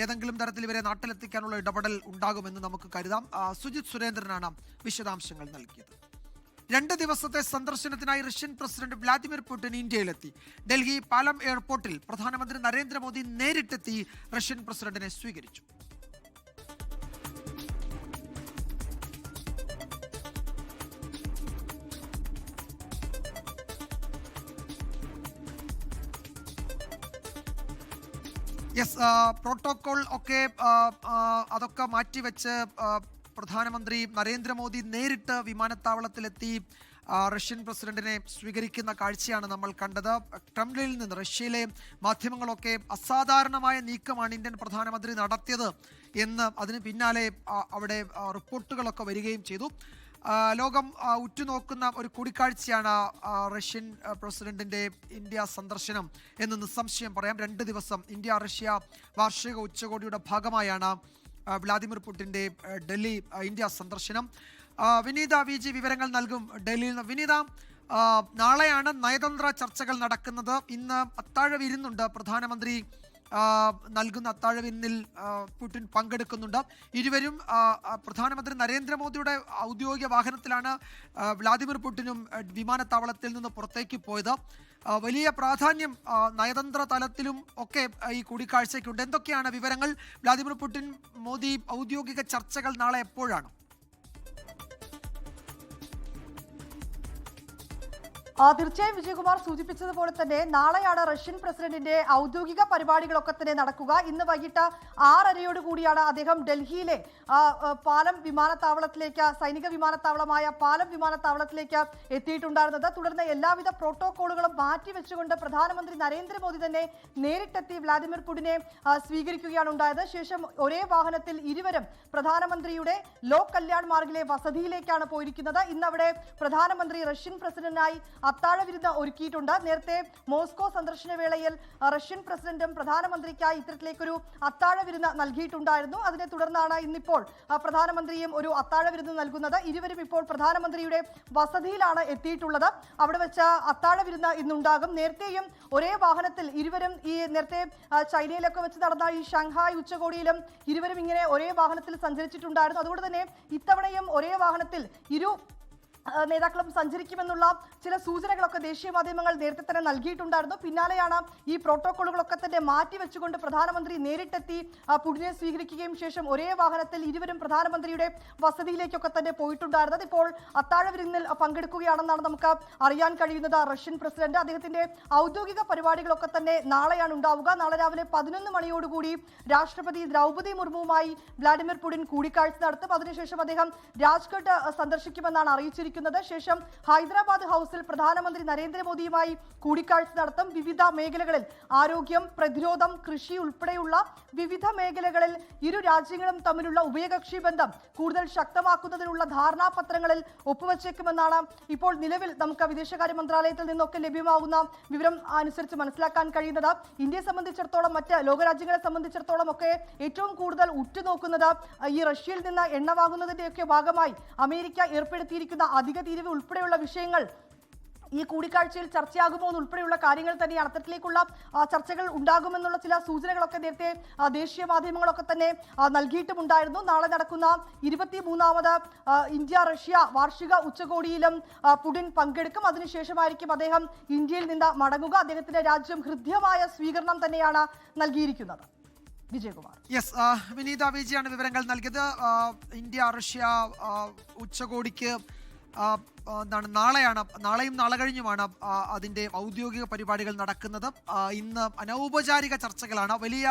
ഏതെങ്കിലും തരത്തിൽ ഇവരെ നാട്ടിലെത്തിക്കാനുള്ള ഇടപെടൽ ഉണ്ടാകുമെന്ന് നമുക്ക് കരുതാം. സുജിത് സുരേന്ദ്രനാണ് വിശദാംശങ്ങൾ നൽകിയത്. 2 ദിവസത്തെ സന്ദർശനത്തിനായി റഷ്യൻ പ്രസിഡന്റ് വ്ളാദിമിർ പുടിൻ ഇന്ത്യയിലെത്തി. ഡൽഹി പാലം എയർപോർട്ടിൽ പ്രധാനമന്ത്രി നരേന്ദ്രമോദി നേരിട്ടെത്തി റഷ്യൻ പ്രസിഡന്റിനെ സ്വീകരിച്ചു. പ്രോട്ടോകോൾ ഒക്കെ അതൊക്കെ മാറ്റിവെച്ച് പ്രധാനമന്ത്രി നരേന്ദ്രമോദി നേരിട്ട് വിമാനത്താവളത്തിലെത്തി റഷ്യൻ പ്രസിഡന്റിനെ സ്വീകരിക്കുന്ന കാഴ്ചയാണ് നമ്മൾ കണ്ടത്. ക്രെംലിനിൽ നിന്ന് റഷ്യയിലെ മാധ്യമങ്ങളൊക്കെ അസാധാരണമായ നീക്കമാണ് ഇന്ത്യൻ പ്രധാനമന്ത്രി നടത്തിയത് എന്ന് അതിന് പിന്നാലെ അവിടെ റിപ്പോർട്ടുകളൊക്കെ വരികയും ചെയ്തു. ലോകം ഉറ്റുനോക്കുന്ന ഒരു കൂടിക്കാഴ്ചയാണ് റഷ്യൻ പ്രസിഡന്റിന്റെ ഇന്ത്യ സന്ദർശനം എന്ന് നിസ്സംശയം പറയാം. 2 ദിവസം ഇന്ത്യ റഷ്യ വാർഷിക ഉച്ചകോടിയുടെ ഭാഗമായാണ് വ്ളാദിമിർ പുടിന്റെ ഡൽഹി ഇന്ത്യ സന്ദർശനം. വിനീത VG വിവരങ്ങൾ നൽകും ഡൽഹിയിൽ നിന്ന്. വിനീത, നാളെയാണ് നയതന്ത്ര ചർച്ചകൾ നടക്കുന്നത്. ഇന്ന് അത്താഴ വിരുന്നുണ്ട്. പ്രധാനമന്ത്രി നൽകുന്ന അത്താഴ വിരുന്നിൽ പുടിൻ പങ്കെടുക്കുന്നുണ്ട്. ഇരുവരും പ്രധാനമന്ത്രി നരേന്ദ്രമോദിയുടെ ഔദ്യോഗിക വാഹനത്തിലാണ് വ്ളാദിമിർ പുടിനും വിമാനത്താവളത്തിൽ നിന്ന് പുറത്തേക്ക് പോയത്. വലിയ പ്രാധാന്യം നയതന്ത്ര തലത്തിലും ഒക്കെ ഈ കൂടിക്കാഴ്ചയ്ക്കുണ്ട്. എന്തൊക്കെയാണ് വിവരങ്ങൾ? വ്ളാദിമിർ പുടിൻ മോദി ഔദ്യോഗിക ചർച്ചകൾ നാളെ എപ്പോഴാണ്? തീർച്ചയായും വിജയകുമാർ സൂചിപ്പിച്ചതുപോലെ തന്നെ നാളെയാണ് റഷ്യൻ പ്രസിഡന്റിന്റെ ഔദ്യോഗിക പരിപാടികളൊക്കെ തന്നെ നടക്കുക. ഇന്ന് വൈകിട്ട് 6:30 കൂടിയാണ് അദ്ദേഹം ഡൽഹിയിലെ പാലം വിമാനത്താവളത്തിലേക്ക്, സൈനിക വിമാനത്താവളമായ പാലം വിമാനത്താവളത്തിലേക്ക് എത്തിയിട്ടുണ്ടായിരുന്നത്. തുടർന്ന് എല്ലാവിധ പ്രോട്ടോകോളുകളും മാറ്റിവെച്ചുകൊണ്ട് പ്രധാനമന്ത്രി നരേന്ദ്രമോദി തന്നെ നേരിട്ടെത്തി വ്ളാദിമിർ പുടിനെ സ്വീകരിക്കുകയാണ് ഉണ്ടായത്. ശേഷം ഒരേ വാഹനത്തിൽ ഇരുവരും പ്രധാനമന്ത്രിയുടെ ലോക് കല്യാൺ മാർഗിലെ വസതിയിലേക്കാണ് പോയിരിക്കുന്നത്. ഇന്നവിടെ പ്രധാനമന്ത്രി റഷ്യൻ പ്രസിഡന്റിനായി അത്താഴ വിരുന്ന് ഒരുക്കിയിട്ടുണ്ട്. നേരത്തെ മോസ്കോ സന്ദർശന വേളയിൽ റഷ്യൻ പ്രസിഡന്റും പ്രധാനമന്ത്രിക്കായി ഇത്തരത്തിലേക്കൊരു അത്താഴ വിരുന്ന് നൽകിയിട്ടുണ്ടായിരുന്നു. അതിനെ തുടർന്നാണ് ഇന്നിപ്പോൾ പ്രധാനമന്ത്രിയും ഒരു അത്താഴ വിരുന്ന് നൽകുന്നത്. ഇരുവരും ഇപ്പോൾ പ്രധാനമന്ത്രിയുടെ വസതിയിലാണ് എത്തിയിട്ടുള്ളത്. അവിടെ വെച്ച് അത്താഴ വിരുന്ന് ഇന്നുണ്ടാകും. നേരത്തെയും ഒരേ വാഹനത്തിൽ ഇരുവരും ഈ നേരത്തെ ചൈനയിലൊക്കെ വെച്ച് നടന്ന ഈ ഷാങ്ഹായ് ഉച്ചകോടിയിലും ഇരുവരും ഇങ്ങനെ ഒരേ വാഹനത്തിൽ സഞ്ചരിച്ചിട്ടുണ്ടായിരുന്നു. അതുകൊണ്ട് തന്നെ ഇത്തവണയും ഒരേ വാഹനത്തിൽ ഇരു നേതാക്കളും സഞ്ചരിക്കുമെന്നുള്ള ചില സൂചനകളൊക്കെ ദേശീയ മാധ്യമങ്ങൾ നേരത്തെ തന്നെ നൽകിയിട്ടുണ്ടായിരുന്നു. പിന്നാലെയാണ് ഈ പ്രോട്ടോകോളുകളൊക്കെ തന്നെ മാറ്റിവെച്ചുകൊണ്ട് പ്രധാനമന്ത്രി നേരിട്ടെത്തി പുടിനെ സ്വീകരിക്കുകയും ശേഷം ഒരേ വാഹനത്തിൽ ഇരുവരും പ്രധാനമന്ത്രിയുടെ വസതിയിലേക്കൊക്കെ തന്നെ പോയിട്ടുണ്ടായിരുന്നത്. ഇപ്പോൾ അത്താഴ വിരുന്നിൽ പങ്കെടുക്കുകയാണെന്നാണ് നമുക്ക് അറിയാൻ കഴിയുന്നത്. റഷ്യൻ പ്രസിഡന്റ് അദ്ദേഹത്തിന്റെ ഔദ്യോഗിക പരിപാടികളൊക്കെ തന്നെ നാളെയാണ് ഉണ്ടാവുക. നാളെ രാവിലെ 11 മണിയോടുകൂടി രാഷ്ട്രപതി ദ്രൗപദി മുർമുവുമായി വ്ളാദിമിർ പുടിൻ കൂടിക്കാഴ്ച നടത്തും. അതിനുശേഷം അദ്ദേഹം രാജ്ഘട്ട് സന്ദർശിക്കുമെന്നാണ് അറിയിച്ചിരിക്കുന്നത്. ശേഷം ഹൈദരാബാദ് ഹൗസിൽ പ്രധാനമന്ത്രി നരേന്ദ്രമോദിയുമായി കൂടിക്കാഴ്ച നടത്തും. വിവിധ മേഖലകളിൽ ആരോഗ്യം, പ്രതിരോധം, കൃഷി ഉൾപ്പെടെയുള്ള വിവിധ മേഖലകളിൽ ഇരു രാജ്യങ്ങളും തമ്മിലുള്ള ഉഭയകക്ഷി ബന്ധം കൂടുതൽ ശക്തമാക്കുന്നതിനുള്ള ധാരണാപത്രങ്ങളിൽ ഒപ്പുവച്ചേക്കുമെന്നാണ് ഇപ്പോൾ നിലവിൽ നമുക്ക് വിദേശകാര്യ മന്ത്രാലയത്തിൽ നിന്നൊക്കെ ലഭ്യമാകുന്ന വിവരം അനുസരിച്ച് മനസ്സിലാക്കാൻ കഴിയുന്നത്. ഇന്ത്യയെ സംബന്ധിച്ചിടത്തോളം, മറ്റ് ലോകരാജ്യങ്ങളെ സംബന്ധിച്ചിടത്തോളം ഒക്കെ ഏറ്റവും കൂടുതൽ ഉറ്റുനോക്കുന്നത് ഈ റഷ്യയിൽ നിന്ന് എണ്ണ വാങ്ങുന്നതിന്റെയൊക്കെ ഭാഗമായി അമേരിക്ക ഏർപ്പെടുത്തിയിരിക്കുന്ന അധിക തീരുവ ഉൾപ്പെടെയുള്ള വിഷയങ്ങൾ ഈ കൂടിക്കാഴ്ചയിൽ ചർച്ചയാകുമോ ഉൾപ്പെടെയുള്ള കാര്യങ്ങൾ തന്നെയാണ്. അത്തരത്തിലേക്കുള്ള ചർച്ചകൾ ഉണ്ടാകുമെന്നുള്ള ചില സൂചനകളൊക്കെ നേരത്തെ ദേശീയ മാധ്യമങ്ങളൊക്കെ തന്നെ നൽകിയിട്ടുമുണ്ടായിരുന്നു. നാളെ നടക്കുന്ന 23ാമത് ഇന്ത്യ റഷ്യ വാർഷിക ഉച്ചകോടിയിലും പുടിൻ പങ്കെടുക്കും. അതിനുശേഷമായിരിക്കും അദ്ദേഹം ഇന്ത്യയിൽ നിന്ന് മടങ്ങുക. അദ്ദേഹത്തിന്റെ രാജ്യം ഹൃദ്യമായ സ്വീകരണം തന്നെയാണ് നൽകിയിരിക്കുന്നത്. വിജയകുമാർ. യെസ്, വിനീത VG ആണ് വിവരങ്ങൾ നൽകിയത്. ഇന്ത്യ റഷ്യ ഉച്ചകോടിക്ക് നാളെയും നാളെ കഴിഞ്ഞുമാണ് അതിൻ്റെ ഔദ്യോഗിക പരിപാടികൾ നടക്കുന്നത്. ഇന്ന് അനൗപചാരിക ചർച്ചകളാണ്. വലിയ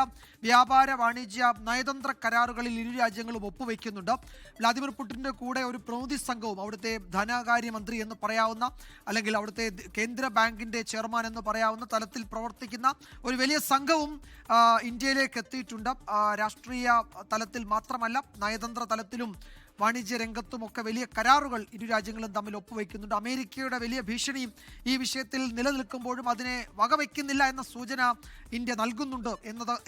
വ്യാപാര, വാണിജ്യ, നയതന്ത്ര കരാറുകളിൽ ഇരു രാജ്യങ്ങളും ഒപ്പുവെക്കുന്നുണ്ട്. വ്ളാദിമിർ പുടിൻ്റെ കൂടെ ഒരു പ്രതിനിധി സംഘവും, അവിടുത്തെ ധനകാര്യമന്ത്രി എന്ന് പറയാവുന്ന, അല്ലെങ്കിൽ അവിടുത്തെ കേന്ദ്ര ബാങ്കിൻ്റെ ചെയർമാൻ എന്ന് പറയാവുന്ന തലത്തിൽ പ്രവർത്തിക്കുന്ന ഒരു വലിയ സംഘവും ഇന്ത്യയിലേക്ക് എത്തിയിട്ടുണ്ട്. രാഷ്ട്രീയ തലത്തിൽ മാത്രമല്ല, നയതന്ത്ര തലത്തിലും വാണിജ്യ രംഗത്തുമൊക്കെ വലിയ കരാറുകൾ ഇരു രാജ്യങ്ങളും തമ്മിൽ ഒപ്പുവെക്കുന്നുണ്ട്. അമേരിക്കയുടെ വലിയ ഭീഷണിയും ഈ വിഷയത്തിൽ നിലനിൽക്കുമ്പോഴും അതിനെ വകവയ്ക്കുന്നില്ല എന്ന സൂചന ഇന്ത്യ നൽകുന്നുണ്ട്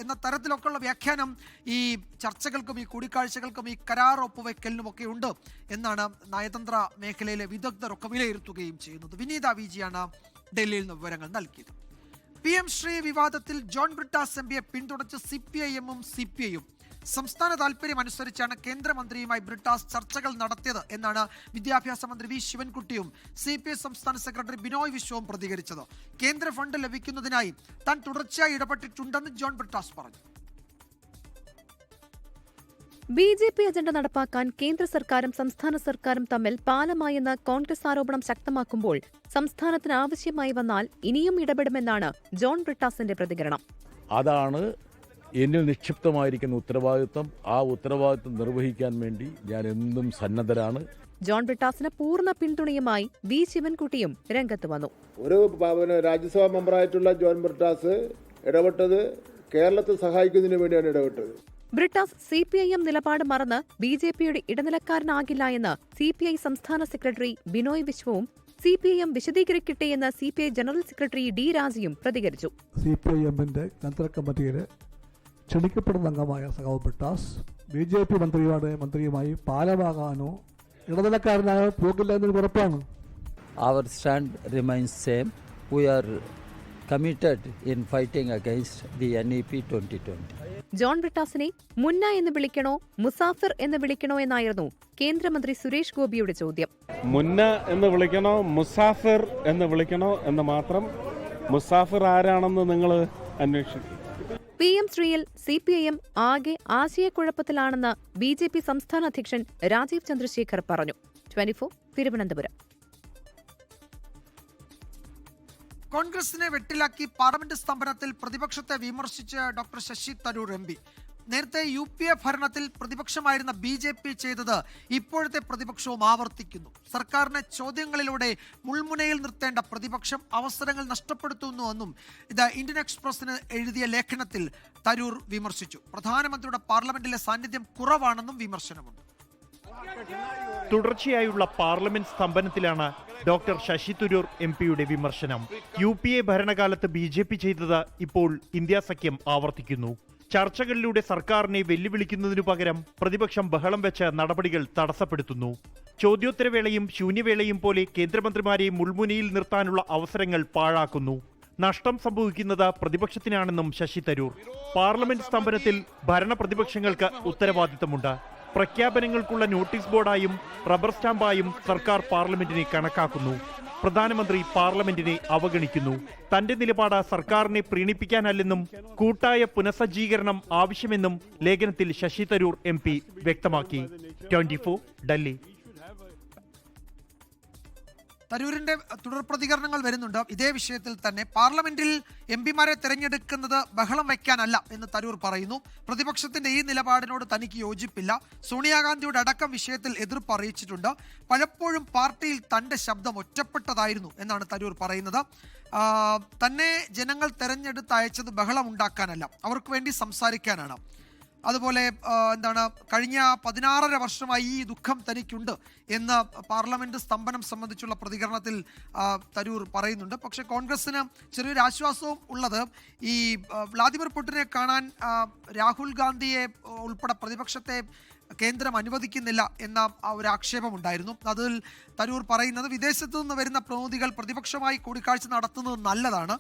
എന്ന തരത്തിലൊക്കെയുള്ള വ്യാഖ്യാനം ഈ ചർച്ചകൾക്കും ഈ കൂടിക്കാഴ്ചകൾക്കും ഈ കരാർ ഒപ്പുവെക്കലിനുമൊക്കെ ഉണ്ട് എന്നാണ് നയതന്ത്ര മേഖലയിലെ വിദഗ്ധരൊക്കെ വിലയിരുത്തുകയും ചെയ്യുന്നത്. വിനീത VG ആണ് ഡൽഹിയിൽ നിന്ന് വിവരങ്ങൾ നൽകിയത്. PM ശ്രീ വിവാദത്തിൽ ജോൺ ബ്രിട്ടാസ് MPയെ പിന്തുണച്ച് CPIM-ഉം CPI-യും സംസ്ഥാന താൽപര്യം അനുസരിച്ചാണ് കേന്ദ്രമന്ത്രിയുമായി ബ്രിട്ടാസ് ചർച്ചകൾ നടത്തിയത് എന്നാണ് വിദ്യാഭ്യാസ മന്ത്രി V ശിവൻകുട്ടിയും CPI സംസ്ഥാന സെക്രട്ടറി ബിനോയ് വിശ്വവും പ്രതികരിച്ചത്. കേന്ദ്ര ഫണ്ട് ലഭിക്കുന്നതിനായി താൻ തുടർച്ചയായി ഇടപെട്ടിട്ടുണ്ടെന്ന് ജോൺ ബ്രിട്ടാസ് പറഞ്ഞു. BJP അജണ്ട നടപ്പാക്കാൻ കേന്ദ്ര സർക്കാരും സംസ്ഥാന സർക്കാരും തമ്മിൽ പാലമായെന്ന് കോൺഗ്രസ് ആരോപണം ശക്തമാക്കുമ്പോൾ സംസ്ഥാനത്തിന് ആവശ്യമായി വന്നാൽ ഇനിയും ഇടപെടുമെന്നാണ് ജോൺ ബ്രിട്ടാസിന്റെ പ്രതികരണം. അതാണ് എന്നിൽ നിക്ഷിപ്തമായിരിക്കുന്ന ഉത്തരവാദിത്വം, ആ ഉത്തരവാദിത്വം നിർവഹിക്കാൻ വേണ്ടി ഞാൻ എന്നും സന്നദ്ധരാണ്. ജോൺ ബ്രിട്ടാസിന് പൂർണ്ണ പിന്തുണയുമായി വി ശിവൻകുട്ടിയും രംഗത്ത് വന്നു. ഒരു രാജ്യസഭാ മെമ്പറായിട്ടുള്ള ജോൺ ബ്രിട്ടാസ് ഇടപെട്ടത് കേരളത്തെ സഹായിക്കുന്നതിന് വേണ്ടിയാണ് ഇടപെട്ടത്. ബ്രിട്ടാസ് CPIM നിലപാട് മറന്ന് BJPയുടെ ഇടനിലക്കാരനാകില്ല എന്ന് CPI സംസ്ഥാന സെക്രട്ടറി ബിനോയ് വിശ്വവും CPIM വിശദീകരിക്കട്ടെ എന്ന് CPI ജനറൽ സെക്രട്ടറി D രാജയും പ്രതികരിച്ചു. CPIMന്റെ കേന്ദ്ര കമ്മിറ്റിയിലെ ക്ഷണിക്കപ്പെടുന്ന അംഗമായ സഖാവ് ബ്രിട്ടാസ് BJP മന്ത്രിയുമായി പാലമാകാനോ ഇടനിലക്കാരനായോ പോകില്ല എന്നൊരു ഉറപ്പാണ്. Our stand remains same. We are committed in fighting against the NEP 2020. John ബ്രിട്ടാസിനെ മുന്ന എന്ന് വിളിക്കണോ മുസാഫിർ എന്ന് വിളിക്കണോ എന്നായിരുന്നു കേന്ദ്രമന്ത്രി സുരേഷ് ഗോപിയുടെ ചോദ്യം. മുന്ന എന്ന് വിളിക്കണോ മുസാഫിർ എന്ന് വിളിക്കണോ എന്ന് മാത്രം. മുസാഫിർ ആരാണെന്ന് നിങ്ങൾ അന്വേഷിക്കും. PM ശ്രീയിൽ CPIM ആകെ ആശയക്കുഴപ്പത്തിലാണെന്ന് BJP സംസ്ഥാന അധ്യക്ഷൻ രാജീവ് ചന്ദ്രശേഖർ പറഞ്ഞു. 24 തിരുവനന്തപുരം. കോൺഗ്രസിനെ വെട്ടിലാക്കി പാർലമെന്റ് സ്തംഭനത്തിൽ പ്രതിപക്ഷത്തെ വിമർശിച്ച് ഡോക്ടർ ശശി തരൂർ MP. നേരത്തെ UPA ഭരണത്തിൽ പ്രതിപക്ഷമായിരുന്ന BJP ചെയ്തത് ഇപ്പോഴത്തെ പ്രതിപക്ഷവും ആവർത്തിക്കുന്നു. സർക്കാരിനെ ചോദ്യങ്ങളിലൂടെ മുൾമുനയിൽ നിർത്തേണ്ട പ്രതിപക്ഷം അവസരങ്ങൾ നഷ്ടപ്പെടുത്തുന്നുവെന്നും ഇത് ഇന്ത്യൻ എക്സ്പ്രസിന് എഴുതിയ ലേഖനത്തിൽ തരൂർ വിമർശിച്ചു. പ്രധാനമന്ത്രിയുടെ പാർലമെന്റിലെ സാന്നിധ്യം കുറവാണെന്നും വിമർശനമുണ്ട്. തുടർച്ചയായുള്ള പാർലമെന്റ് സ്തംഭനത്തിലാണ് ഡോക്ടർ ശശി തരൂർ MPയുടെ വിമർശനം. UPA ഭരണകാലത്ത് BJP ചെയ്തത് ഇപ്പോൾ ഇന്ത്യ സഖ്യം ആവർത്തിക്കുന്നു. ചർച്ചകളിലൂടെ സർക്കാരിനെ വെല്ലുവിളിക്കുന്നതിനു പകരം പ്രതിപക്ഷം ബഹളം വെച്ച് നടപടികൾ തടസ്സപ്പെടുത്തുന്നു. ചോദ്യോത്തരവേളയും ശൂന്യവേളയും പോലെ കേന്ദ്രമന്ത്രിമാരെ മുൾമുനയിൽ നിർത്താനുള്ള അവസരങ്ങൾ പാഴാക്കുന്നു. നഷ്ടം സംഭവിക്കുന്നത് പ്രതിപക്ഷത്തിനാണെന്നും ശശി തരൂർ. പാർലമെന്റ് സ്തംഭനത്തിൽ ഭരണ പ്രതിപക്ഷങ്ങൾക്ക് ഉത്തരവാദിത്തമുണ്ട്. പ്രഖ്യാപനങ്ങൾക്കുള്ള നോട്ടീസ് ബോർഡായും റബ്ബർ സ്റ്റാമ്പായും സർക്കാർ പാർലമെന്റിനെ കണക്കാക്കുന്നു. പ്രധാനമന്ത്രി പാർലമെന്റിനെ അവഗണിക്കുന്നു. തന്റെ നിലപാട് സർക്കാരിനെ പ്രീണിപ്പിക്കാനല്ലെന്നും കൂട്ടായ പുനഃസജ്ജീകരണം ആവശ്യമെന്നും ലേഖനത്തിൽ ശശി തരൂർ MP വ്യക്തമാക്കി. 24 ഡൽഹി. തരൂരിന്റെ തുടർ പ്രതികരണങ്ങൾ വരുന്നുണ്ട്. ഇതേ വിഷയത്തിൽ തന്നെ പാർലമെന്റിൽ MPമാരെ തെരഞ്ഞെടുക്കുന്നത് ബഹളം വയ്ക്കാനല്ല എന്ന് തരൂർ പറയുന്നു. പ്രതിപക്ഷത്തിന്റെ ഈ നിലപാടിനോട് തനിക്ക് യോജിപ്പില്ല. സോണിയാഗാന്ധിയുടെ അടക്കം വിഷയത്തിൽ എതിർപ്പ് അറിയിച്ചിട്ടുണ്ട്. പലപ്പോഴും പാർട്ടിയിൽ തന്റെ ശബ്ദം ഒറ്റപ്പെട്ടതായിരുന്നു എന്നാണ് തരൂർ പറയുന്നത്. തന്നെ ജനങ്ങൾ തെരഞ്ഞെടുത്ത് അയച്ചത് ബഹളം ഉണ്ടാക്കാനല്ല, അവർക്ക് വേണ്ടി സംസാരിക്കാനാണ്. അതുപോലെ കഴിഞ്ഞ 16.5 വർഷമായി ഈ ദുഃഖം തനിക്കുണ്ട് എന്ന് പാർലമെന്റ് സ്തംഭനം സംബന്ധിച്ചുള്ള പ്രതികരണത്തിൽ തരൂർ പറയുന്നുണ്ട്. പക്ഷേ കോൺഗ്രസിന് ചെറിയൊരു ആശ്വാസവും ഉള്ളത് ഈ വ്ളാദിമിർ പുടിനെ കാണാൻ രാഹുൽ ഗാന്ധിയെ ഉൾപ്പെടെ പ്രതിപക്ഷത്തെ കേന്ദ്രം അനുവദിക്കുന്നില്ല എന്ന ഒരു ആക്ഷേപമുണ്ടായിരുന്നു. അതിൽ തരൂർ പറയുന്നത് വിദേശത്തു നിന്ന് വരുന്ന പ്രതിനിധികൾ പ്രതിപക്ഷമായി കൂടിക്കാഴ്ച നടത്തുന്നത് നല്ലതാണ്,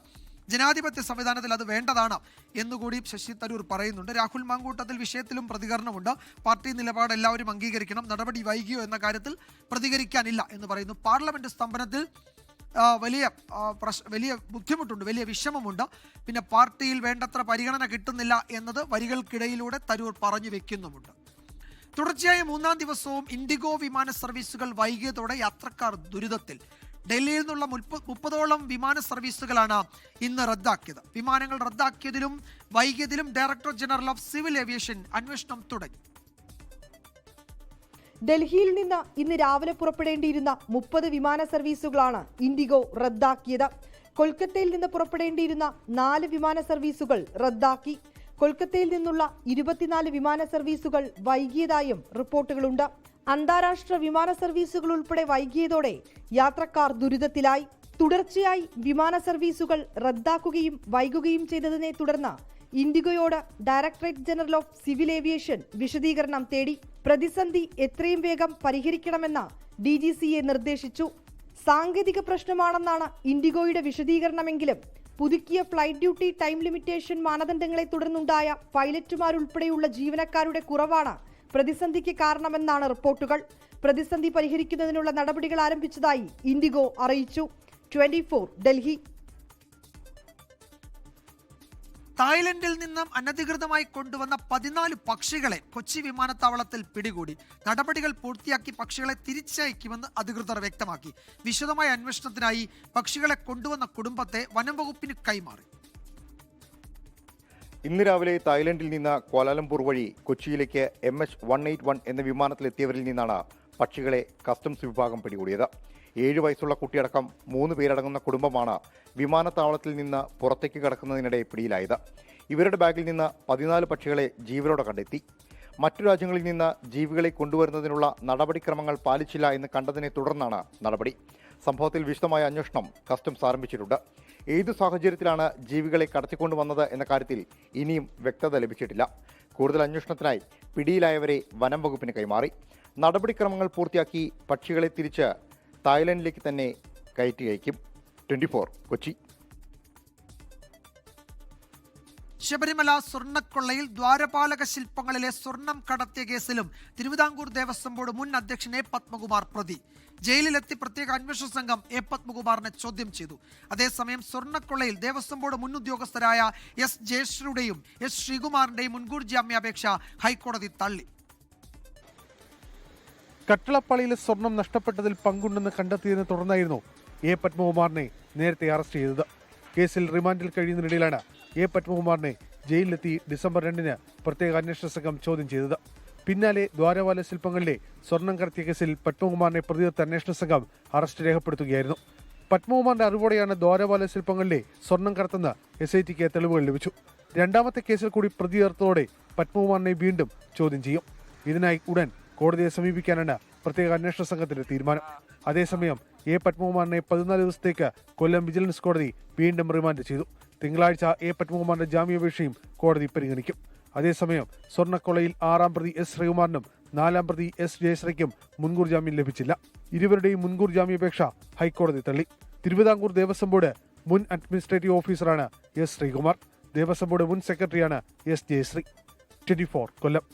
ജനാധിപത്യ സംവിധാനത്തിൽ അത് വേണ്ടതാണ് എന്നുകൂടി ശശി തരൂർ പറയുന്നുണ്ട്. രാഹുൽ മാങ്കൂട്ടത്തിൽ വിഷയത്തിലും പ്രതികരണമുണ്ട്. പാർട്ടി നിലപാട് എല്ലാവരും അംഗീകരിക്കണം, നടപടി വൈകിയോ എന്ന കാര്യത്തിൽ പ്രതികരിക്കാനില്ല എന്ന് പറയുന്നു. പാർലമെന്റ് സ്തംഭനത്തിൽ വലിയ ബുദ്ധിമുട്ടുണ്ട്, വലിയ വിഷമമുണ്ട്. പിന്നെ പാർട്ടിയിൽ വേണ്ടത്ര പരിഗണന കിട്ടുന്നില്ല എന്നത് വരികൾക്കിടയിലൂടെ തരൂർ പറഞ്ഞു വെക്കുന്നുമുണ്ട്. തുടർച്ചയായ 3-ാം ദിവസവും ഇൻഡിഗോ വിമാന സർവീസുകൾ വൈകിയതോടെ യാത്രക്കാർ ദുരിതത്തിൽ. ഡൽഹിയിൽ നിന്നുള്ള 30ഓളം വിമാന സർവീസുകളാണ് ഇന്ന് റദ്ദാക്കിയത്. വിമാനങ്ങൾ റദ്ദാക്കിയതിലും വൈകിയതിലും director general of civil aviation അന്വേഷണം തുടങ്ങി. ഡൽഹിയിൽ നിന്ന് ഇന്ന് രാവിലെ പുറപ്പെടേണ്ടിയിരുന്ന 30 വിമാന സർവീസുകളാണ് ഇൻഡിഗോ റദ്ദാക്കിയത്. കൊൽക്കത്തയിൽ നിന്ന് പുറപ്പെടേണ്ടിയിരുന്ന 4 വിമാന സർവീസുകൾ റദ്ദാക്കി. കൊൽക്കത്തയിൽ നിന്നുള്ള 24 വിമാന സർവീസുകൾ വൈകിയതായും റിപ്പോർട്ടുകളുണ്ട്. അന്താരാഷ്ട്ര വിമാന സർവീസുകൾ ഉൾപ്പെടെ വൈകിയതോടെ യാത്രക്കാർ ദുരിതത്തിലായി. തുടർച്ചയായി വിമാന സർവീസുകൾ റദ്ദാക്കുകയും വൈകുകയും ചെയ്തതിനെ തുടർന്ന് ഇൻഡിഗോയോട് directorate general of civil aviation വിശദീകരണം തേടി. പ്രതിസന്ധി എത്രയും വേഗം പരിഹരിക്കണമെന്ന് DGCA നിർദ്ദേശിച്ചു. സാങ്കേതിക പ്രശ്നമാണെന്നാണ് ഇൻഡിഗോയുടെ വിശദീകരണമെങ്കിലും പുതുക്കിയ ഫ്ലൈറ്റ് ഡ്യൂട്ടി ടൈം ലിമിറ്റേഷൻ മാനദണ്ഡങ്ങളെ തുടർന്നുണ്ടായ പൈലറ്റുമാരുൾപ്പെടെയുള്ള ജീവനക്കാരുടെ കുറവാണ് പ്രതിസന്ധിക്ക് കാരണമെന്നാണ് റിപ്പോർട്ടുകൾ. പ്രതിസന്ധി പരിഹരിക്കുന്നതിനുള്ള നടപടികൾ ആരംഭിച്ചതായി ഇൻഡിഗോ അറിയിച്ചു. 24 ഡൽഹി. തായ്ലൻഡിൽ നിന്നും അനധികൃതമായി കൊണ്ടുവന്ന 14 പക്ഷികളെ കൊച്ചി വിമാനത്താവളത്തിൽ പിടികൂടി. നടപടികൾ പൂർത്തിയാക്കി പക്ഷികളെ തിരിച്ചയക്കുമെന്ന് അധികൃതർ വ്യക്തമാക്കി. വിശദമായ അന്വേഷണത്തിനായി പക്ഷികളെ കൊണ്ടുവന്ന കുടുംബത്തെ വനം വകുപ്പിന് കൈമാറി. ഇന്ന് രാവിലെ തായ്ലൻഡിൽ നിന്ന് ക്വാലാലംപൂർ വഴി കൊച്ചിയിലേക്ക് MH181 എന്ന വിമാനത്തിലെത്തിയവരിൽ നിന്നാണ് പക്ഷികളെ കസ്റ്റംസ് വിഭാഗം പിടികൂടിയത്. 7 വയസ്സുള്ള കുട്ടിയടക്കം 3 പേരടങ്ങുന്ന കുടുംബമാണ് വിമാനത്താവളത്തിൽ നിന്ന് പുറത്തേക്ക് കടക്കുന്നതിനിടെ പിടിയിലായത്. ഇവരുടെ ബാഗിൽ നിന്ന് 14 പക്ഷികളെ ജീവനോടെ കണ്ടെത്തി. മറ്റു രാജ്യങ്ങളിൽ നിന്ന് ജീവികളെ കൊണ്ടുവരുന്നതിനുള്ള നടപടിക്രമങ്ങൾ പാലിച്ചില്ല എന്ന് കണ്ടതിനെ തുടർന്നാണ് നടപടി. സംഭവത്തിൽ വിശദമായ അന്വേഷണം കസ്റ്റംസ് ആരംഭിച്ചിട്ടുണ്ട്. ഏതു സാഹചര്യത്തിലാണ് ജീവികളെ കടത്തിക്കൊണ്ടുവന്നത് എന്ന കാര്യത്തിൽ ഇനിയും വ്യക്തത ലഭിച്ചിട്ടില്ല. കൂടുതൽ അന്വേഷണത്തിനായി പിടിയിലായവരെ വനം വകുപ്പിന് കൈമാറി. നടപടിക്രമങ്ങൾ പൂർത്തിയാക്കി പക്ഷികളെ തിരിച്ച് തായ്ലൻഡിലേക്ക് തന്നെ കയറ്റി അയക്കും. 24 കൊച്ചി. ശബരിമല സ്വർണ്ണക്കൊള്ളയിൽ ദ്വാരപാലക ശില്പങ്ങളിലെ സ്വർണം കടത്തിയ കേസിലും തിരുവിതാംകൂർ ദേവസ്വം ബോർഡ് മുൻ അധ്യക്ഷൻ എ പത്മകുമാർ പ്രതി. ജയിലിലെത്തി പ്രത്യേക അന്വേഷണ സംഘം എ പത്മകുമാറിനെ ചോദ്യം ചെയ്തു. അതേസമയം സ്വർണ്ണക്കൊള്ളയിൽ ദേവസ്വം ബോർഡ് മുൻ ഉദ്യോഗസ്ഥരായ എസ് ജയശ്രീയുടെയും എസ് ശ്രീകുമാറിന്റെയും മുൻകൂർ ജാമ്യാപേക്ഷ ഹൈക്കോടതി തള്ളി. കട്ടളപ്പാളിയിലെ സ്വർണം നഷ്ടപ്പെട്ടതിൽ പങ്കുണ്ടെന്ന് കണ്ടെത്തിയതിനെ തുടർന്നായിരുന്നു എ പത്മകുമാറിനെ നേരത്തെ അറസ്റ്റ് ചെയ്തത്. കേസിൽ റിമാൻഡിൽ കഴിയുന്നതിനിടയിലാണ് എ പത്മകുമാറിനെ ജയിലിലെത്തി ഡിസംബർ 2-ന് പ്രത്യേക അന്വേഷണ സംഘം ചോദ്യം ചെയ്തത്. പിന്നാലെ ദ്വാരപാല ശില്പങ്ങളിലെ സ്വർണം കടത്തിയ കേസിൽ പത്മകുമാറിനെ പ്രതിയെടുത്ത അന്വേഷണ സംഘം അറസ്റ്റ് രേഖപ്പെടുത്തുകയായിരുന്നു. പത്മകുമാറിന്റെ അറിവോടെയാണ് ദ്വാരപാല ശില്പങ്ങളിലെ സ്വർണം കടത്തുന്ന SITക്ക് തെളിവുകൾ ലഭിച്ചു. രണ്ടാമത്തെ കേസിൽ കൂടി പ്രതിയേർത്തോടെ പത്മകുമാറിനെ വീണ്ടും ചോദ്യം ചെയ്യും. ഇതിനായി ഉടൻ കോടതിയെ സമീപിക്കാനാണ് പ്രത്യേക അന്വേഷണ സംഘത്തിന്റെ തീരുമാനം. അതേസമയം എ പത്മകുമാറിനെ 14 ദിവസത്തേക്ക് കൊല്ലം വിജിലൻസ് കോടതി വീണ്ടും റിമാൻഡ് ചെയ്തു. തിങ്കളാഴ്ച എ പത്മകുമാറിന്റെ ജാമ്യാപേക്ഷയും കോടതി പരിഗണിക്കും. അതേസമയം സ്വർണ്ണക്കൊള്ളയിൽ 6-ാം പ്രതി എസ് ശ്രീകുമാറിനും 4-ാം പ്രതി എസ് ജയശ്രീക്കും മുൻകൂർ ജാമ്യം ലഭിച്ചില്ല. ഇരുവരുടെയും മുൻകൂർ ജാമ്യാപേക്ഷ ഹൈക്കോടതി തള്ളി. തിരുവിതാംകൂർ ദേവസ്വം ബോർഡ് മുൻ അഡ്മിനിസ്ട്രേറ്റീവ് ഓഫീസറാണ് എസ് ശ്രീകുമാർ. ദേവസ്വം ബോർഡ് മുൻ സെക്രട്ടറിയാണ് എസ് ജയശ്രീ. 24 കൊല്ലം.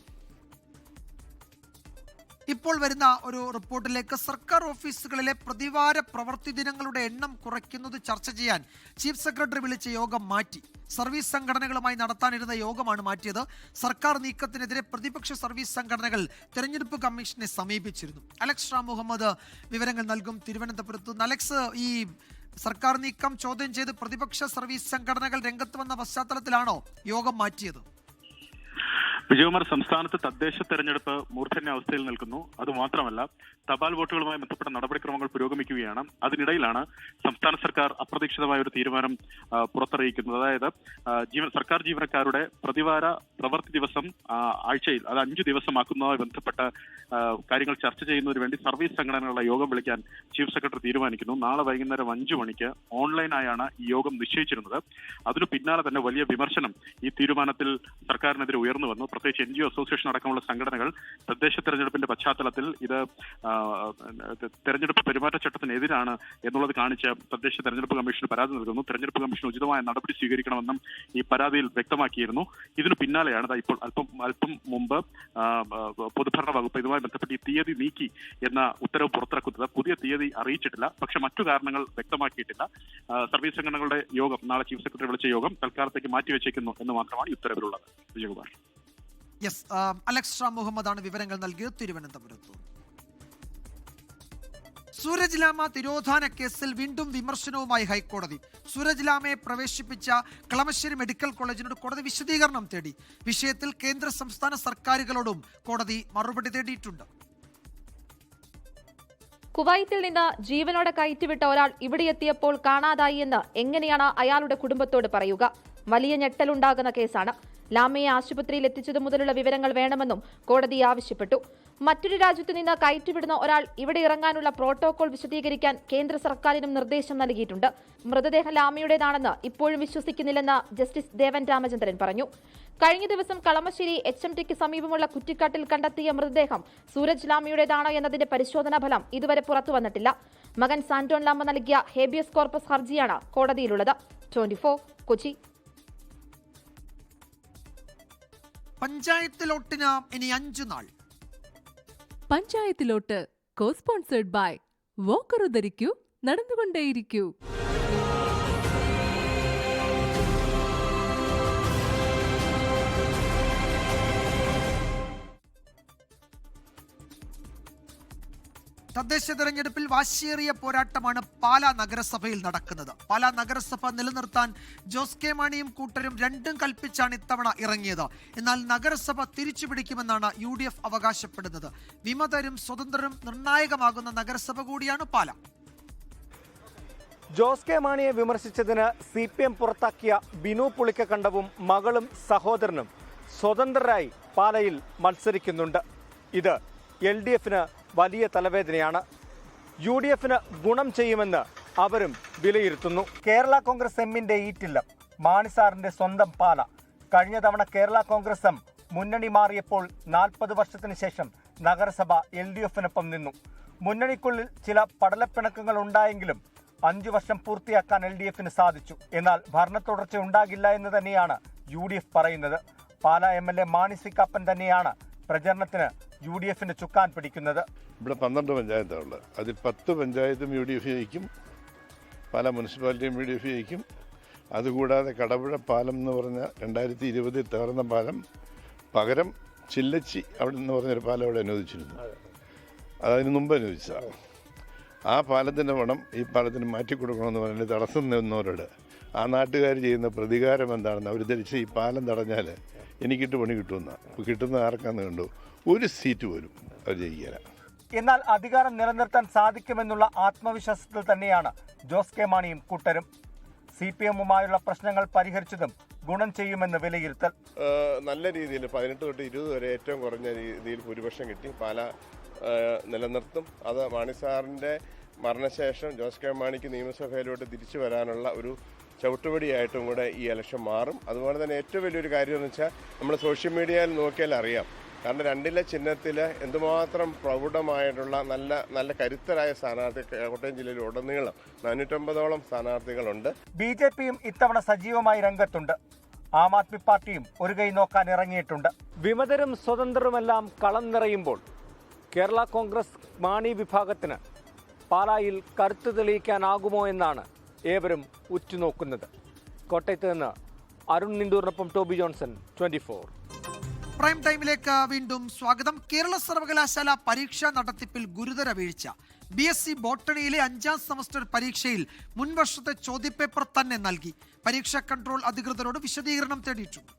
ഇപ്പോൾ വരുന്ന ഒരു റിപ്പോർട്ടിലേക്ക്. സർക്കാർ ഓഫീസുകളിലെ പ്രതിവാര പ്രവൃത്തി ദിനങ്ങളുടെ എണ്ണം കുറയ്ക്കുന്നത് ചർച്ച ചെയ്യാൻ ചീഫ് സെക്രട്ടറി വിളിച്ച യോഗം മാറ്റി. സർവീസ് സംഘടനകളുമായി നടത്താനിരുന്ന യോഗമാണ് മാറ്റിയത്. സർക്കാർ നീക്കത്തിനെതിരെ പ്രതിപക്ഷ സർവീസ് സംഘടനകൾ തെരഞ്ഞെടുപ്പ് കമ്മീഷനെ സമീപിച്ചിരുന്നു. അലക്സ് റാം മുഹമ്മദ് വിവരങ്ങൾ നൽകും തിരുവനന്തപുരത്ത്. അലക്സ്, ഈ സർക്കാർ നീക്കം ചോദ്യം ചെയ്ത് പ്രതിപക്ഷ സർവീസ് സംഘടനകൾ രംഗത്ത് വന്ന പശ്ചാത്തലത്തിലാണോ യോഗം മാറ്റിയത്? വിജയകുമാർ, സംസ്ഥാനത്ത് തദ്ദേശ തെരഞ്ഞെടുപ്പ് മൂർധന്യ അവസ്ഥയിൽ നിൽക്കുന്നു. അതുമാത്രമല്ല, തപാൽ വോട്ടുകളുമായി ബന്ധപ്പെട്ട നടപടിക്രമങ്ങൾ പുരോഗമിക്കുകയാണ്. അതിനിടയിലാണ് സംസ്ഥാന സർക്കാർ അപ്രതീക്ഷിതമായ ഒരു തീരുമാനം പുറത്തിറക്കിക്കുന്നത്. അതായത് സർക്കാർ ജീവനക്കാരുടെ പ്രതിവാര പ്രവൃത്തി ദിവസം ആഴ്ചയിൽ അത് 5 ദിവസമാക്കുന്നതുമായി ബന്ധപ്പെട്ട കാര്യങ്ങൾ ചർച്ച ചെയ്യുന്നതിന് വേണ്ടി സർവീസ് സംഘടനകളുടെ യോഗം വിളിക്കാൻ ചീഫ് സെക്രട്ടറി തീരുമാനിക്കുന്നു. നാളെ വൈകുന്നേരം 5 മണിക്ക് ഓൺലൈനായാണ് ഈ യോഗം നിശ്ചയിച്ചിരുന്നത്. അതിനു പിന്നാലെ തന്നെ വലിയ വിമർശനം ഈ തീരുമാനത്തിൽ സർക്കാരിനെതിരെ ഉയർന്നു വന്നു. പ്രത്യേകിച്ച് NGO അസോസിയേഷൻ അടക്കമുള്ള സംഘടനകൾ തദ്ദേശ തെരഞ്ഞെടുപ്പിന്റെ പശ്ചാത്തലത്തിൽ ഇത് തെരഞ്ഞെടുപ്പ് പെരുമാറ്റച്ചട്ടത്തിനെതിരാണ് എന്നുള്ളത് കാണിച്ച് തദ്ദേശ തെരഞ്ഞെടുപ്പ് കമ്മീഷന് പരാതി നൽകുന്നു. തെരഞ്ഞെടുപ്പ് കമ്മീഷൻ ഉചിതമായ നടപടി സ്വീകരിക്കണമെന്നും ഈ പരാതിയിൽ വ്യക്തമാക്കിയിരുന്നു. ഇതിനു പിന്നാലെയാണ് ഇപ്പോൾ അല്പം മുമ്പ് പൊതുഭരണ വകുപ്പ് ഇതുമായി ബന്ധപ്പെട്ട് ഈ തീയതി നീക്കി എന്ന ഉത്തരവ് പുറത്തിറക്കുന്നത്. പുതിയ തീയതി അറിയിച്ചിട്ടില്ല, പക്ഷെ മറ്റു കാരണങ്ങൾ വ്യക്തമാക്കിയിട്ടില്ല. സർവീസ് സംഘടനകളുടെ യോഗം നാളെ ചീഫ് സെക്രട്ടറി വിളിച്ച യോഗം തൽക്കാലത്തേക്ക് മാറ്റിവെച്ചേക്കുന്നു എന്ന് മാത്രമാണ് ഈ ഉത്തരവിലുള്ളത്. വിജയകുമാർ. യെസ്, അലക്സ് റാം മുഹമ്മദാണ് വിവരങ്ങൾ നൽകിയത് തിരുവനന്തപുരത്ത്. സൂരജ് ലാമ തിരോധാന കേസിൽ വീണ്ടും വിമർശനവുമായി ഹൈക്കോടതി. സൂരജ് ലാമയെ പ്രവേശിപ്പിച്ച കളമശ്ശേരി മെഡിക്കൽ കോളേജിനോട് കോടതി വിശദീകരണം തേടി. വിഷയത്തിൽ കേന്ദ്ര സംസ്ഥാന സർക്കാരുകളോടും കോടതി മറുപടി തേടിയിട്ടുണ്ട്. കുവൈത്തിൽ നിന്ന് ജീവനോടെ കയറ്റിവിട്ട ഒരാൾ ഇവിടെ എത്തിയപ്പോൾ കാണാതായി എന്ന് എങ്ങനെയാണ് അയാളുടെ കുടുംബത്തോട് പറയുക? വലിയ ഞെട്ടലുണ്ടാകുന്ന കേസാണ്. ലാമയെ ആശുപത്രിയിൽ എത്തിച്ചതു മുതലുള്ള വിവരങ്ങൾ വേണമെന്നും കോടതി ആവശ്യപ്പെട്ടു. മറ്റൊരു രാജ്യത്തു നിന്ന് കയറ്റിവിടുന്ന ഒരാൾ ഇവിടെ ഇറങ്ങാനുള്ള പ്രോട്ടോകോൾ വിശദീകരിക്കാൻ കേന്ദ്ര സർക്കാരിനും നിർദ്ദേശം നൽകിയിട്ടുണ്ട്. മൃതദേഹം ലാമയുടേതാണെന്ന് ഇപ്പോഴും വിശ്വസിക്കുന്നില്ലെന്ന് ജസ്റ്റിസ് ദേവൻ രാമചന്ദ്രൻ പറഞ്ഞു. കഴിഞ്ഞ ദിവസം കളമശ്ശേരി HMTക്ക് സമീപമുള്ള കുറ്റിക്കാട്ടിൽ കണ്ടെത്തിയ മൃതദേഹം സൂരജ് ലാമയുടേതാണോ എന്നതിന്റെ പരിശോധനാ ഫലം ഇതുവരെ പുറത്തുവന്നിട്ടില്ല. മകൻ സാന്റോൺ ലാമ നൽകിയ ഹേബിയസ് കോർപ്പസ് ഹർജിയാണ് കോടതിയിലുള്ളത്. 24 കൊച്ചി. പഞ്ചായത്തിലോട്ടിന് ഇനി 5 നാൾ. പഞ്ചായത്തിലോട്ട് കോ-സ്പോൺസേഡ് ബൈ വോക്കർ ധരിക്കൂ, നടന്നുകൊണ്ടേയിരിക്കൂ. തദ്ദേശ തെരഞ്ഞെടുപ്പിൽ വാശിയേറിയ പോരാട്ടമാണ് പാലാ നഗരസഭയിൽ നടക്കുന്നത്. പാലാ നഗരസഭ നിലനിർത്താൻ ജോസ് കെ മാണിയും കൂട്ടരും രണ്ടും കൽപ്പിച്ചാണ് ഇത്തവണ ഇറങ്ങിയത്. എന്നാൽ നഗരസഭ തിരിച്ചുപിടിക്കുമെന്നാണ് UDF അവകാശപ്പെടുന്നത്. വിമതരും സ്വതന്ത്രരും നിർണായകമാകുന്ന നഗരസഭ കൂടിയാണ് പാലാ. ജോസ് കെ മാണിയെ വിമർശിച്ചതിന് CPM പുറത്താക്കിയ ബിനു പുളിക്കക്കണ്ടവും മകളും സഹോദരനും സ്വതന്ത്രരായി പാലയിൽ മത്സരിക്കുന്നുണ്ട്. ഇത് LDFന് വലിയ തലവേദനയാണ്. UDFന് ഗുണം ചെയ്യുമെന്ന് അവരും വിലയിരുത്തുന്നു. കേരള കോൺഗ്രസ് എമ്മിന്റെ ഈറ്റില്ലം മാണിസാറിന്റെ സ്വന്തം പാല. കഴിഞ്ഞ തവണ കേരള കോൺഗ്രസ് എം മുന്നണി മാറിയപ്പോൾ 40 വർഷത്തിന് ശേഷം നഗരസഭ LDFനൊപ്പം നിന്നു. മുന്നണിക്കുള്ളിൽ ചില പടലപ്പിണക്കങ്ങൾ ഉണ്ടായെങ്കിലും 5 വർഷം പൂർത്തിയാക്കാൻ LDFന് സാധിച്ചു. എന്നാൽ ഭരണ തുടർച്ച ഉണ്ടാകില്ല എന്ന് തന്നെയാണ് UDF പറയുന്നത്. പാലാ MLA മാണി സി കാപ്പൻ തന്നെയാണ് പ്രചരണത്തിന് UDFന് ചുക്കാൻ പിടിക്കുന്നത്. ഇവിടെ 12 പഞ്ചായത്തുള്ളത്. അതിൽ 10 പഞ്ചായത്തും UDF ജയിക്കും, പാലാ മുനിസിപ്പാലിറ്റിയും UDF ജയിക്കും. അതുകൂടാതെ കടപുഴ പാലം എന്ന് പറഞ്ഞ 2020 തകർന്ന പാലം പകരം ചില്ലച്ചി അവിടെ നിന്ന് പറഞ്ഞൊരു പാലം അവിടെ അനുവദിച്ചിരുന്നു. അതിന് മുമ്പ് അനുവദിച്ചതാണ്. ആ പാലത്തിൻ്റെ പണം ഈ പാലത്തിന് മാറ്റിക്കൊടുക്കണമെന്ന് പറഞ്ഞാൽ തടസ്സം നിന്നവരോട് ആ നാട്ടുകാർ ചെയ്യുന്ന പ്രതികാരം എന്താണെന്ന് അവർ ധരിച്ച് ഈ പാലം തടഞ്ഞാൽ എനിക്കിട്ട് പണി കിട്ടുമെന്നാണ്. ഇപ്പോൾ കിട്ടുന്ന ആർക്കാന്ന് കണ്ടു, ഒരു സീറ്റ് പോലും അവർ ജയിക്കില്ല. എന്നാൽ അധികാരം നിലനിർത്താൻ സാധിക്കുമെന്നുള്ള ആത്മവിശ്വാസത്തിൽ തന്നെയാണ് ജോസ് കെ മാണിയും കൂട്ടരും. CPMുമായുള്ള പ്രശ്നങ്ങൾ പരിഹരിച്ചതും ഗുണം ചെയ്യുമെന്ന് വിലയിരുത്തൽ. നല്ല രീതിയിൽ 18 തൊട്ട് 20 വരെ ഏറ്റവും കുറഞ്ഞ രീതിയിൽ ഭൂരിപക്ഷം കിട്ടി. പാല നിലനിർത്തും. അത് മാണി സാറിൻ്റെ മരണശേഷം ജോസ് കെ മാണിക്ക് നിയമസഭയിലോട്ട് തിരിച്ചു വരാനുള്ള ഒരു ചവിട്ടുപടിയായിട്ടും കൂടെ ഈ ഇലക്ഷൻ മാറും. അതുപോലെ തന്നെ ഏറ്റവും വലിയൊരു കാര്യം എന്ന് വെച്ചാൽ നമ്മൾ സോഷ്യൽ മീഡിയയിൽ നോക്കിയാൽ അറിയാം. കാരണം 2 ചിഹ്നത്തിൽ എന്തുമാത്രം പ്രൗഢമായിട്ടുള്ള നല്ല കരുത്തരായ സ്ഥാനാർത്ഥി കോട്ടയം ജില്ലയിൽ ഉടനീളം 450ഓളം സ്ഥാനാർത്ഥികളുണ്ട്. BJPയും ഇത്തവണ സജീവമായി രംഗത്തുണ്ട്. ആം ആദ്മി പാർട്ടിയും ഒരു കൈ നോക്കാൻ ഇറങ്ങിയിട്ടുണ്ട്. വിമതരും സ്വതന്ത്രരുമെല്ലാം കളം നിറയുമ്പോൾ കേരള കോൺഗ്രസ് മാണി വിഭാഗത്തിന് പാലായിൽ കരുത്ത് തെളിയിക്കാനാകുമോ എന്നാണ് ഏവരും ഉറ്റുനോക്കുന്നത്. കോട്ടയത്ത് നിന്ന് അരുൺ നിണ്ടൂറിനൊപ്പം ടോബി ജോൺസൺ, 24. പ്രൈം ടൈമിലേക്ക് വീണ്ടും സ്വാഗതം. കേരള സർവകലാശാല പരീക്ഷാ നടത്തിപ്പിൽ ഗുരുതര വീഴ്ച. BSc ബോട്ടണിയിലെ 5ാം സെമസ്റ്റർ പരീക്ഷയിൽ മുൻവർഷത്തെ ചോദ്യപേപ്പർ തന്നെ നൽകി. പരീക്ഷാ കൺട്രോൾ അധികൃതരോട് വിശദീകരണം തേടിയിട്ടുണ്ട്.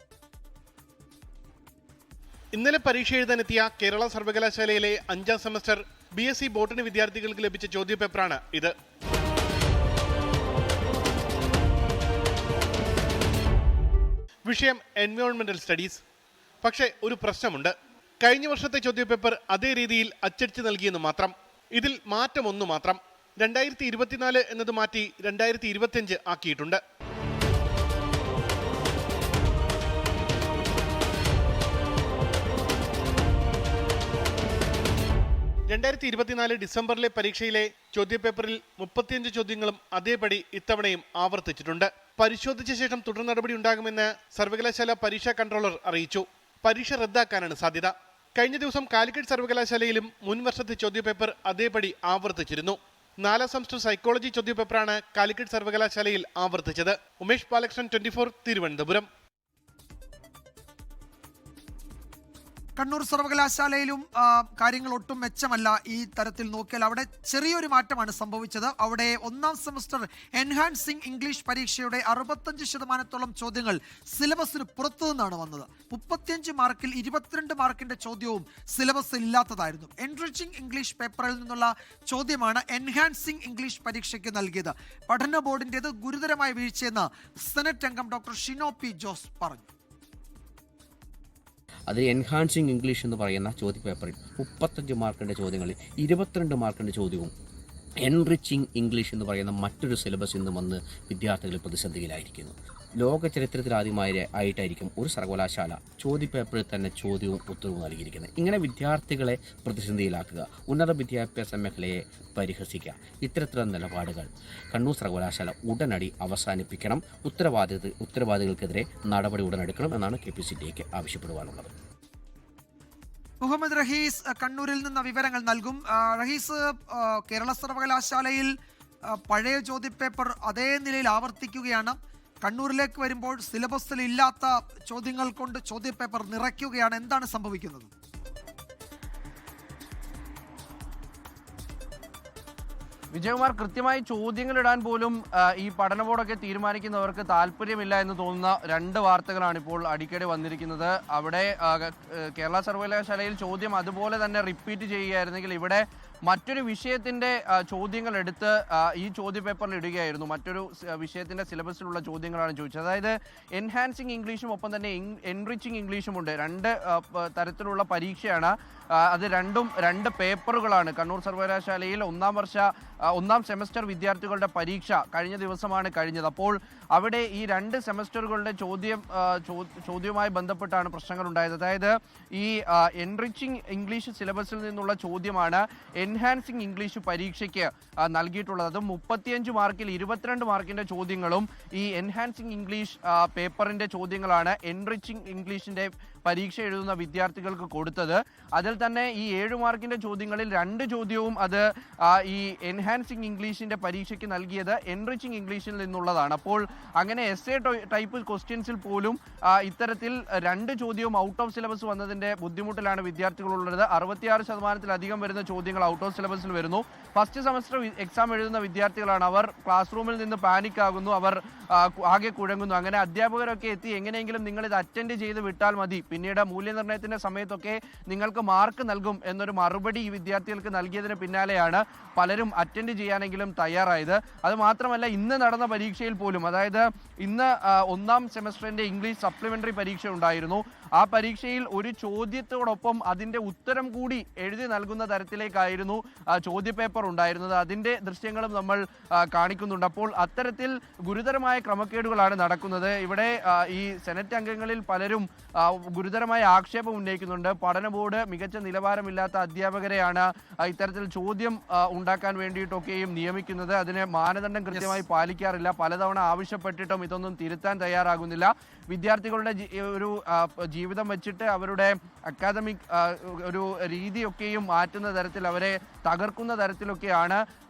ഇന്നലെ പരീക്ഷ എഴുതാനെത്തിയ കേരള സർവകലാശാലയിലെ 5ാം സെമസ്റ്റർ BSc ബോട്ടണി വിദ്യാർത്ഥികൾക്ക് ലഭിച്ച ചോദ്യപേപ്പറാണ് ഇത്. വിഷയം എൻവയോൺമെന്റൽ സ്റ്റഡീസ്. പക്ഷേ ഒരു പ്രശ്നമുണ്ട്. കഴിഞ്ഞ വർഷത്തെ ചോദ്യപേപ്പർ അതേ രീതിയിൽ അച്ചടിച്ച് നൽകിയെന്ന് മാത്രം. ഇതിൽ മാറ്റം മാത്രം. 2024 എന്നത് മാറ്റി 2025 ആക്കിയിട്ടുണ്ട്. ഡിസംബറിലെ പരീക്ഷയിലെ ചോദ്യപേപ്പറിൽ 35 ചോദ്യങ്ങളും അതേപടി ഇത്തവണയും ആവർത്തിച്ചിട്ടുണ്ട്. പരിശോധിച്ച ശേഷം തുടർ നടപടി ഉണ്ടാകുമെന്ന് സർവകലാശാല പരീക്ഷാ കൺട്രോളർ അറിയിച്ചു. പരീക്ഷ റദ്ദാക്കാനാണ് സാധ്യത. കഴിഞ്ഞ ദിവസം കാലിക്കറ്റ് സർവകലാശാലയിലും മുൻവർഷത്തെ ചോദ്യപേപ്പർ അതേപടി ആവർത്തിച്ചിരുന്നു. 4ാം സെമസ്റ്റർ സൈക്കോളജി ചോദ്യപേപ്പറാണ് കാലിക്കറ്റ് സർവകലാശാലയിൽ ആവർത്തിച്ചത്. ഉമേഷ് ബാലകൃഷ്ണൻ, 24, തിരുവനന്തപുരം. കണ്ണൂർ സർവകലാശാലയിലും കാര്യങ്ങൾ ഒട്ടും മെച്ചമല്ല. ഈ തരത്തിൽ നോക്കിയാൽ അവിടെ ചെറിയൊരു മാറ്റമാണ് സംഭവിച്ചത്. അവിടെ 1ാം സെമസ്റ്റർ എൻഹാൻസിംഗ് ഇംഗ്ലീഷ് പരീക്ഷയുടെ 65% ചോദ്യങ്ങൾ സിലബസിന് പുറത്തു നിന്നാണ് വന്നത്. 35 മാർക്കിൽ 22 മാർക്കിന്റെ ചോദ്യവും സിലബസിൽ ഇല്ലാത്തതായിരുന്നു. എൻറിച്ചിങ് ഇംഗ്ലീഷ് പേപ്പറിൽ നിന്നുള്ള ചോദ്യമാണ് എൻഹാൻസിംഗ് ഇംഗ്ലീഷ് പരീക്ഷയ്ക്ക് നൽകിയത്. പഠന ബോർഡിൻ്റേത് ഗുരുതരമായ വീഴ്ചയെന്ന് സെനറ്റ് അംഗം ഡോക്ടർ ഷിനോ പി ജോസ് പറഞ്ഞു. അത് എൻഹാൻസിങ് ഇംഗ്ലീഷ് എന്ന് പറയുന്ന ചോദ്യപേപ്പറിൽ 35 മാർക്കിൻ്റെ ചോദ്യങ്ങളിൽ 22 മാർക്കിൻ്റെ ചോദ്യവും എൻറിച്ചിങ് ഇംഗ്ലീഷ് എന്ന് പറയുന്ന മറ്റൊരു സിലബസ് ഇന്ന് വന്ന് വിദ്യാർത്ഥികൾ പ്രതിസന്ധിയിലായിരിക്കുന്നു. ലോക ചരിത്രത്തിലാദ്യമായിട്ടായിരിക്കും ഒരു സർവകലാശാല ചോദ്യപേപ്പറിൽ തന്നെ ചോദ്യവും ഉത്തരവും നൽകിയിരിക്കുന്നത്. ഇങ്ങനെ വിദ്യാർത്ഥികളെ പ്രതിസന്ധിയിലാക്കുക, ഉന്നത വിദ്യാഭ്യാസ മേഖലയെ പരിഹസിക്കുക, ഇത്തരത്തിലുള്ള നിലപാടുകൾ കണ്ണൂർ സർവകലാശാല ഉടനടി അവസാനിപ്പിക്കണം. ഉത്തരവാദികൾക്കെതിരെ നടപടി ഉടനെടുക്കണം എന്നാണ് KPCTക്ക് ആവശ്യപ്പെടുവാനുള്ളത്. മുഹമ്മദ് റഹീസ് കണ്ണൂരിൽ നിന്ന് വിവരങ്ങൾ നൽകും. റഹീസ്, കേരള സർവകലാശാലയിൽ പഴയ ചോദ്യപേപ്പർ അതേ നിലയിൽ ആവർത്തിക്കുകയാണ്. കണ്ണൂരിലേക്ക് വരുമ്പോൾ സിലബസിൽ ഇല്ലാത്ത ചോദ്യങ്ങൾ കൊണ്ട് ചോദ്യപേപ്പർ നിറയ്ക്കുകയാണ്. എന്താണ് സംഭവിക്കുന്നത്? വിജയകുമാർ, കൃത്യമായി ചോദ്യങ്ങൾ ഇടാൻ പോലും ഈ പഠന ബോർഡൊക്കെ തീരുമാനിക്കുന്നവർക്ക് താല്പര്യമില്ല എന്ന് തോന്നുന്ന 2 വാർത്തകളാണ് ഇപ്പോൾ അടിക്കടി വന്നിരിക്കുന്നത്. അവിടെ കേരള സർവകലാശാലയിൽ ചോദ്യം അതുപോലെ തന്നെ റിപ്പീറ്റ് ചെയ്യുകയായിരുന്നെങ്കിൽ ഇവിടെ മറ്റൊരു വിഷയത്തിന്റെ ചോദ്യങ്ങൾ എടുത്ത് ഈ ചോദ്യപേപ്പറിൽ ഇടുകയായിരുന്നു. മറ്റൊരു വിഷയത്തിന്റെ സിലബസിലുള്ള ചോദ്യങ്ങളാണ് ചോദിച്ചത്. അതായത് എൻഹാൻസിങ് ഇംഗ്ലീഷും ഒപ്പം തന്നെ എൻറിച്ചിങ് ഇംഗ്ലീഷും ഉണ്ട്. 2 തരത്തിലുള്ള പരീക്ഷയാണ്. അത് രണ്ടും 2 പേപ്പറുകളാണ്. കണ്ണൂർ സർവകലാശാലയിൽ ഒന്നാം സെമസ്റ്റർ വിദ്യാർത്ഥികളുടെ പരീക്ഷ കഴിഞ്ഞ ദിവസമാണ് കഴിഞ്ഞത്. അപ്പോൾ അവിടെ ഈ 2 സെമസ്റ്ററുകളുടെ ചോദ്യവുമായി ബന്ധപ്പെട്ടാണ് പ്രശ്നങ്ങൾ ഉണ്ടായത്. അതായത് ഈ എൻറിച്ചിങ് ഇംഗ്ലീഷ് സിലബസിൽ നിന്നുള്ള ചോദ്യമാണ് എൻഹാൻസിങ് ഇംഗ്ലീഷ് പരീക്ഷയ്ക്ക് നൽകിയിട്ടുള്ളത്. അതും 35 മാർക്കിൽ 22 മാർക്കിന്റെ ചോദ്യങ്ങളും ഈ എൻഹാൻസിങ് ഇംഗ്ലീഷ് പേപ്പറിന്റെ ചോദ്യങ്ങളാണ് എൻറിച്ചിങ് ഇംഗ്ലീഷിന്റെ പരീക്ഷ എഴുതുന്ന വിദ്യാർത്ഥികൾക്ക് കൊടുത്തത്. അതിൽ തന്നെ ഈ 7 മാർക്കിന്റെ ചോദ്യങ്ങളിൽ 2 ചോദ്യവും അത് ഈ എൻഹാൻസിങ് ഇംഗ്ലീഷിന്റെ പരീക്ഷയ്ക്ക് നൽകിയത് എൻറിച്ചിങ് ഇംഗ്ലീഷിൽ നിന്നുള്ളതാണ്. അപ്പോൾ അങ്ങനെ എസ്എ ടൈപ്പ് ക്വസ്റ്റ്യൻസിൽ പോലും ഇത്തരത്തിൽ 2 ചോദ്യവും ഔട്ട് ഓഫ് സിലബസ് വന്നതിന്റെ ബുദ്ധിമുട്ടിലാണ് വിദ്യാർത്ഥികളുള്ളത്. 66% വരുന്ന ചോദ്യങ്ങൾ ഔട്ട് ഓഫ് സിലബസിൽ വരുന്നു. ഫസ്റ്റ് സെമസ്റ്റർ എക്സാം എഴുതുന്ന വിദ്യാർത്ഥികളാണ്. അവർ ക്ലാസ് റൂമിൽ നിന്ന് പാനിക് ആകുന്നു, അവർ ആകെ കുഴങ്ങുന്നു. അങ്ങനെ അധ്യാപകരൊക്കെ എത്തി എങ്ങനെയെങ്കിലും നിങ്ങൾ ഇത് അറ്റൻഡ് ചെയ്ത് വിട്ടാൽ മതി, പിന്നീട് മൂല്യനിർണ്ണയത്തിന്റെ സമയത്തൊക്കെ നിങ്ങൾക്ക് മാർക്ക് നൽകും എന്നൊരു മറുപടി ഈ വിദ്യാർത്ഥികൾക്ക് നൽകിയതിന് പിന്നാലെയാണ് പലരും അറ്റൻഡ് ചെയ്യാനെങ്കിലും തയ്യാറായത്. അത് മാത്രമല്ല, ഇന്ന് നടന്ന പരീക്ഷയിൽ പോലും, അതായത് ഇന്ന് 1ാം സെമസ്റ്ററിന്റെ ഇംഗ്ലീഷ് സപ്ലിമെന്ററി പരീക്ഷ ഉണ്ടായിരുന്നു. ആ പരീക്ഷയിൽ ഒരു ചോദ്യത്തോടൊപ്പം അതിന്റെ ഉത്തരം കൂടി എഴുതി നൽകുന്ന തരത്തിലേക്കായിരുന്നു ചോദ്യപേപ്പർ ഉണ്ടായിരുന്നത്. അതിന്റെ ദൃശ്യങ്ങളും നമ്മൾ കാണിക്കുന്നുണ്ട്. അപ്പോൾ അത്തരത്തിൽ ഗുരുതരമായ ക്രമക്കേടുകളാണ് നടക്കുന്നത്. ഇവിടെ ഈ സെനറ്റ് അംഗങ്ങളിൽ പലരും ഗുരുതരമായ ആക്ഷേപം ഉന്നയിക്കുന്നുണ്ട്. പഠന ബോർഡ് മികച്ച നിലവാരമില്ലാത്ത അധ്യാപകരെയാണ് ഇത്തരത്തിൽ ചോദ്യം ഉണ്ടാക്കാൻ വേണ്ടിയിട്ടൊക്കെയും നിയമിക്കുന്നത്. അതിന് മാനദണ്ഡം കൃത്യമായി പാലിക്കാറില്ല. പലതവണ ആവശ്യപ്പെട്ടിട്ടും ഇതൊന്നും തിരുത്താൻ തയ്യാറാകുന്നില്ല. വിദ്യാർത്ഥികളുടെ ഒരു ജീവിതം വെച്ചിട്ട് അവരുടെ അക്കാദമിക് ഒരു രീതിയൊക്കെയും മാറ്റുന്ന തരത്തിൽ, അവരെ തകർക്കുന്ന തരത്തിലൊക്കെയാണ്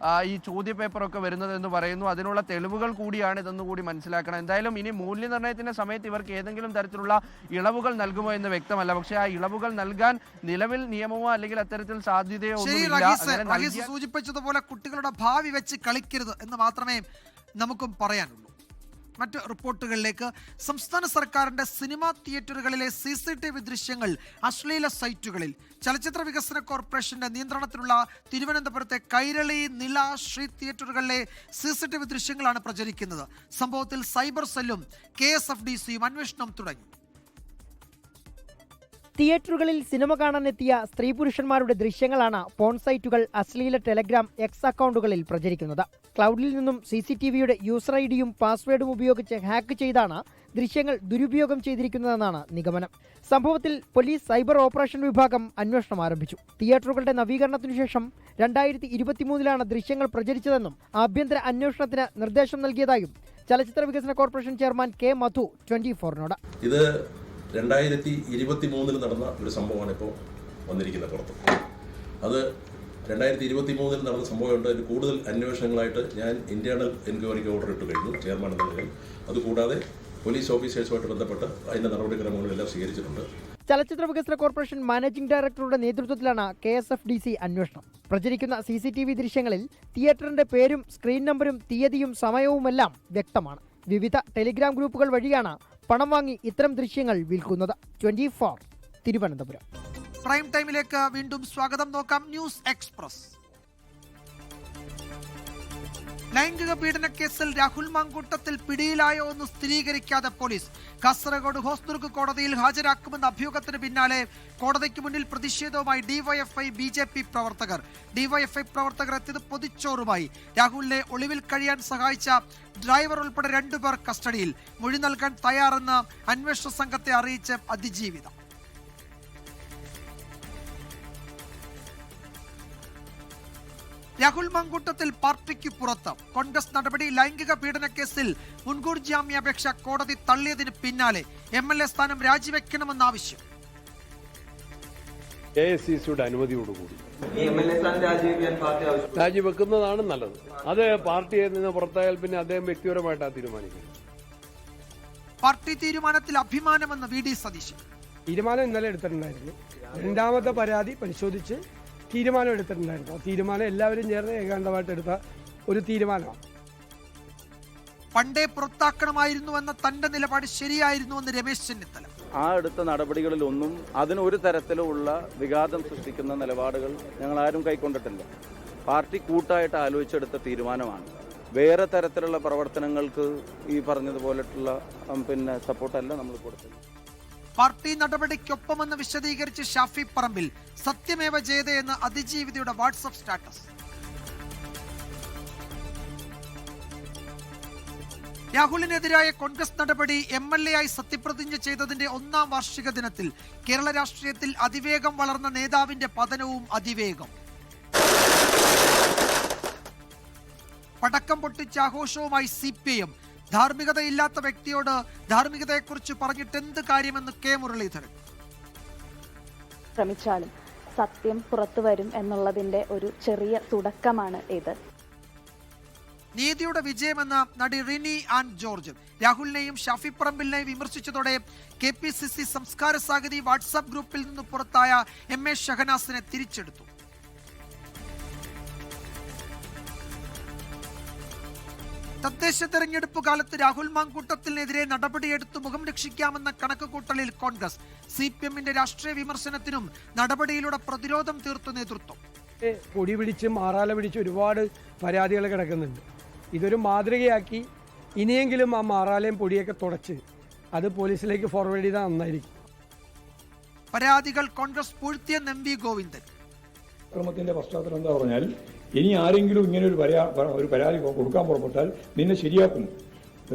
ഈ ചോദ്യപേപ്പറൊക്കെ വരുന്നതെന്ന് പറയുന്നു. അതിനുള്ള തെളിവുകൾ കൂടിയാണ് ഇതെന്ന് കൂടി മനസ്സിലാക്കണം. എന്തായാലും ഇനി മൂല്യനിർണ്ണയത്തിന്റെ സമയത്ത് ഇവർക്ക് ഏതെങ്കിലും തരത്തിലുള്ള ഇളവുകൾ നൽകുമോ എന്ന് വ്യക്തമല്ല. പക്ഷേ ആ ഇളവുകൾ നൽകാൻ നിലവിൽ നിയമമോ അല്ലെങ്കിൽ അത്തരത്തിൽ സാധ്യതയോ ഒന്നുമില്ല. സൂചിപ്പിച്ചതുപോലെ കുട്ടികളുടെ ഭാവി വെച്ച് കളിക്കരുത് എന്ന് മാത്രമേ നമുക്കും പറയാനുള്ളൂ. മറ്റ് റിപ്പോർട്ടുകളിലേക്ക്. സംസ്ഥാന സർക്കാരിന്റെ സിനിമാ തിയേറ്ററുകളിലെ CCTV ദൃശ്യങ്ങൾ അശ്ലീല സൈറ്റുകളിൽ. ചലച്ചിത്ര വികസന കോർപ്പറേഷന്റെ നിയന്ത്രണത്തിലുള്ള തിരുവനന്തപുരത്തെ കൈരളി, നില, ശ്രീ തിയേറ്ററുകളിലെ CCTV ദൃശ്യങ്ങളാണ് പ്രചരിക്കുന്നത്. സംഭവത്തിൽ സൈബർ സെല്ലും KSFDCയും അന്വേഷണം തുടങ്ങി. തിയേറ്ററുകളിൽ സിനിമ കാണാനെത്തിയ സ്ത്രീ പുരുഷന്മാരുടെ ദൃശ്യങ്ങളാണ് പോൺ സൈറ്റുകൾ, അശ്ലീല ടെലഗ്രാം, എക്സ് അക്കൗണ്ടുകളിൽ പ്രചരിക്കുന്നത്. ക്ലൗഡിൽ നിന്നും CCTVയുടെ യൂസർ ഐഡിയും പാസ്വേഡും ഉപയോഗിച്ച് ഹാക്ക് ചെയ്താണ് ദൃശ്യങ്ങൾ ദുരുപയോഗം ചെയ്തിരിക്കുന്നതെന്നാണ് നിഗമനം. സംഭവത്തിൽ പോലീസ് സൈബർ ഓപ്പറേഷൻ വിഭാഗം അന്വേഷണം ആരംഭിച്ചു. തിയേറ്ററുകളുടെ നവീകരണത്തിനു ശേഷം 2023 ദൃശ്യങ്ങൾ പ്രചരിച്ചതെന്നും ആഭ്യന്തര അന്വേഷണത്തിന് നിർദ്ദേശം നൽകിയതായും ചലച്ചിത്ര വികസന കോർപ്പറേഷൻ ചെയർമാൻ K. മധു 24നോട്. ഇത് 2023 നടന്ന ഒരു സംഭവമാണ് ഇപ്പോൾ വന്നിരിക്കുന്നത് പുറത്ത്. അത് 2023 നടന്ന സംഭവമുണ്ട്. അതിൽ കൂടുതൽ അന്വേഷണങ്ങളായിട്ട് ഞാൻ ഇന്റേണൽ എൻക്വയറിക്ക് ഓർഡർ ഇട്ട് കഴിഞ്ഞു, ചെയർമാൻ എന്ന നിലയിൽ. അതുകൂടാതെ പോലീസ് ഓഫീസേഴ്സുമായിട്ട് ബന്ധപ്പെട്ട് അതിൻ്റെ നടപടിക്രമങ്ങളെല്ലാം സ്വീകരിച്ചിട്ടുണ്ട്. ചലച്ചിത്ര വികസന കോർപ്പറേഷൻ മാനേജിംഗ് ഡയറക്ടറുടെ നേതൃത്വത്തിലാണ് KSFDC അന്വേഷണം. പ്രചരിക്കുന്ന CCTV ദൃശ്യങ്ങളിൽ തിയേറ്ററിന്റെ പേരും സ്ക്രീൻ നമ്പരും തീയതിയും സമയവുമെല്ലാം വ്യക്തമാണ്. വിവിധ ടെലിഗ്രാം ഗ്രൂപ്പുകൾ വഴിയാണ് പണം വാങ്ങി ഇത്തരം ദൃശ്യങ്ങൾ വിൽക്കുന്നത്. 24 തിരുവനന്തപുരം. പ്രൈം ടൈമിലേക്ക് വീണ്ടും സ്വാഗതം. നോക്കാം ന്യൂസ് എക്സ്പ്രസ്. ലൈംഗിക പീഡന കേസിൽ രാഹുൽ മാങ്കൂട്ടത്തിൽ പിടിയിലായോ എന്ന് സ്ഥിരീകരിക്കാതെ പോലീസ്. കാസർഗോഡ് ഹോസ്ദുർഗ് കോടതിയിൽ ഹാജരാക്കുമെന്ന അഭ്യൂഹത്തിന് പിന്നാലെ കോടതിക്ക് മുന്നിൽ പ്രതിഷേധവുമായി DYFI BJP പ്രവർത്തകർ. DYFI പ്രവർത്തകർ എത്തിയത് പൊതിച്ചോറുമായി. രാഹുലിനെ ഒളിവിൽ കഴിയാൻ സഹായിച്ച ഡ്രൈവർ ഉൾപ്പെടെ 2 പേർ കസ്റ്റഡിയിൽ. മൊഴി നൽകാൻ തയ്യാറെന്ന് അന്വേഷണ സംഘത്തെ അറിയിച്ച അതിജീവിത. രാഹുൽ മാങ്കൂട്ടത്തിൽ പാർട്ടിക്ക് പുറത്ത്. കോൺഗ്രസ് നടപടി. ലൈംഗിക പീഡന കേസിൽ മുൻകൂർ ജാമ്യാപേക്ഷ കോടതി തള്ളിയതിന് പിന്നാലെ MLA സ്ഥാനം രാജിവെക്കണമെന്ന ആവശ്യം. AICCയുടെ അനുമതിയോടുകൂടി രാജിവെക്കുന്നതാണ് നല്ലത്. അത് പാർട്ടിയിൽ നിന്ന് പുറത്തായാൽ പിന്നെ അദ്ദേഹം വ്യക്തിപരമായിട്ടാണ് തീരുമാനിക്കുന്നത്. പാർട്ടി തീരുമാനത്തിൽ അഭിമാനമെന്ന് VD സതീശൻ. തീരുമാനം ഇന്നലെ എടുത്തിട്ടുണ്ടായിരുന്നു. 2ാമത്തെ പരാതി പരിശോധിച്ച് തീരുമാനം എടുത്തിട്ടുണ്ടായിരുന്നു. ആ തീരുമാനം എല്ലാവരും ചേർന്ന് ഏകാന്തമായിട്ട് എടുത്ത ഒരു തീരുമാനമാണ്. പണ്ടേ പുറത്താക്കണമായിരുന്നുവെന്ന തന്റെ നിലപാട് ശരിയായിരുന്നുവെന്ന് രമേശ് ചെന്നിത്തല. ആ എടുത്ത നടപടികളിലൊന്നും അതിന് ഒരു തരത്തിലുള്ള വിഘാതം സൃഷ്ടിക്കുന്ന നിലപാടുകൾ ഞങ്ങൾ ആരും കൈക്കൊണ്ടിട്ടില്ല. പാർട്ടി കൂട്ടായിട്ട് ആലോചിച്ചെടുത്ത തീരുമാനമാണ്. വേറെ തരത്തിലുള്ള പ്രവർത്തനങ്ങൾക്ക് ഈ പറഞ്ഞതുപോലെയുള്ള സപ്പോർട്ടല്ല നമ്മൾ കൊടുത്തത്. പാർട്ടി നടപടിക്കൊപ്പമെന്ന് വിശദീകരിച്ച് ഷാഫി പറമ്പിൽ. സത്യമേവ ജയതേ എന്ന അതിജീവിതയുടെ വാട്സ്ആപ്പ് സ്റ്റാറ്റസ്. രാഹുലിനെതിരായ കോൺഗ്രസ് നടപടി MLA ആയി സത്യപ്രതിജ്ഞ ചെയ്തതിന്റെ 1ാം വാർഷിക ദിനത്തിൽ കേരള രാഷ്ട്രീയത്തിൽ അതിവേഗം വളർന്ന നേതാവിന്റെ പതനവും അതിവേഗം. പടക്കം പൊട്ടിച്ച ആഘോഷവുമായി CPIM. ധാർമ്മികതയില്ലാത്ത വ്യക്തിയോട് ധാർമ്മികതയെക്കുറിച്ച് പറഞ്ഞിട്ട് എന്ത് കാര്യമെന്ന് കെ മുരളീധരൻ. ശ്രമിച്ചാലും സത്യം പുറത്തു വരും എന്നുള്ളതിന്റെ ഒരു ചെറിയ തുടക്കമാണ് ഇത്. നീതിയുടെ വിജയമെന്ന നടി റിനി ആൻഡ് ജോർജ് രാഹുലിനെയും ഷാഫി പറമ്പിലിനെയും വിമർശിച്ചതോടെ KPCC സംസ്കാര സാഹിതി വാട്സാപ്പ് ഗ്രൂപ്പിൽ നിന്ന് പുറത്തായ MA ഷഹനാസിനെ തിരിച്ചെടുത്തു. തദ്ദേശ തെരഞ്ഞെടുപ്പ് കാലത്ത് രാഹുൽ മാങ്കൂട്ടത്തിനെതിരെ നടപടിയെടുത്ത് മുഖം രക്ഷിക്കാമെന്ന കണക്കുകൂട്ടലിൽ കോൺഗ്രസ്. CPMന്റെ രാഷ്ട്രീയ വിമർശനത്തിനും നടപടിയിലൂടെ പ്രതിരോധം തീർത്തു നേതൃത്വം. പൊടി പിടിച്ചും മാറാല പിടിച്ചും ഒരുപാട് പരാതികൾ കിടക്കുന്നുണ്ട്. ഇതൊരു മാതൃകയാക്കി ഇനിയെങ്കിലും ആ മാറാലയും പൊടിയൊക്കെ തുടച്ച് അത് പോലീസിലേക്ക് ഫോർവേഡ് ചെയ്താൽ നന്നായിരിക്കും. പരാതികൾ കോൺഗ്രസ് പൂഴ്ത്തിയെന്ന് MV ഗോവിന്ദൻ. ക്രമത്തിന്റെ പശ്ചാത്തലം എന്താ പറഞ്ഞാൽ, ഇനി ആരെങ്കിലും ഇങ്ങനെ ഒരു പരാതി കൊടുക്കാൻ പുറപ്പെട്ടാൽ നിന്നെ ശരിയാക്കും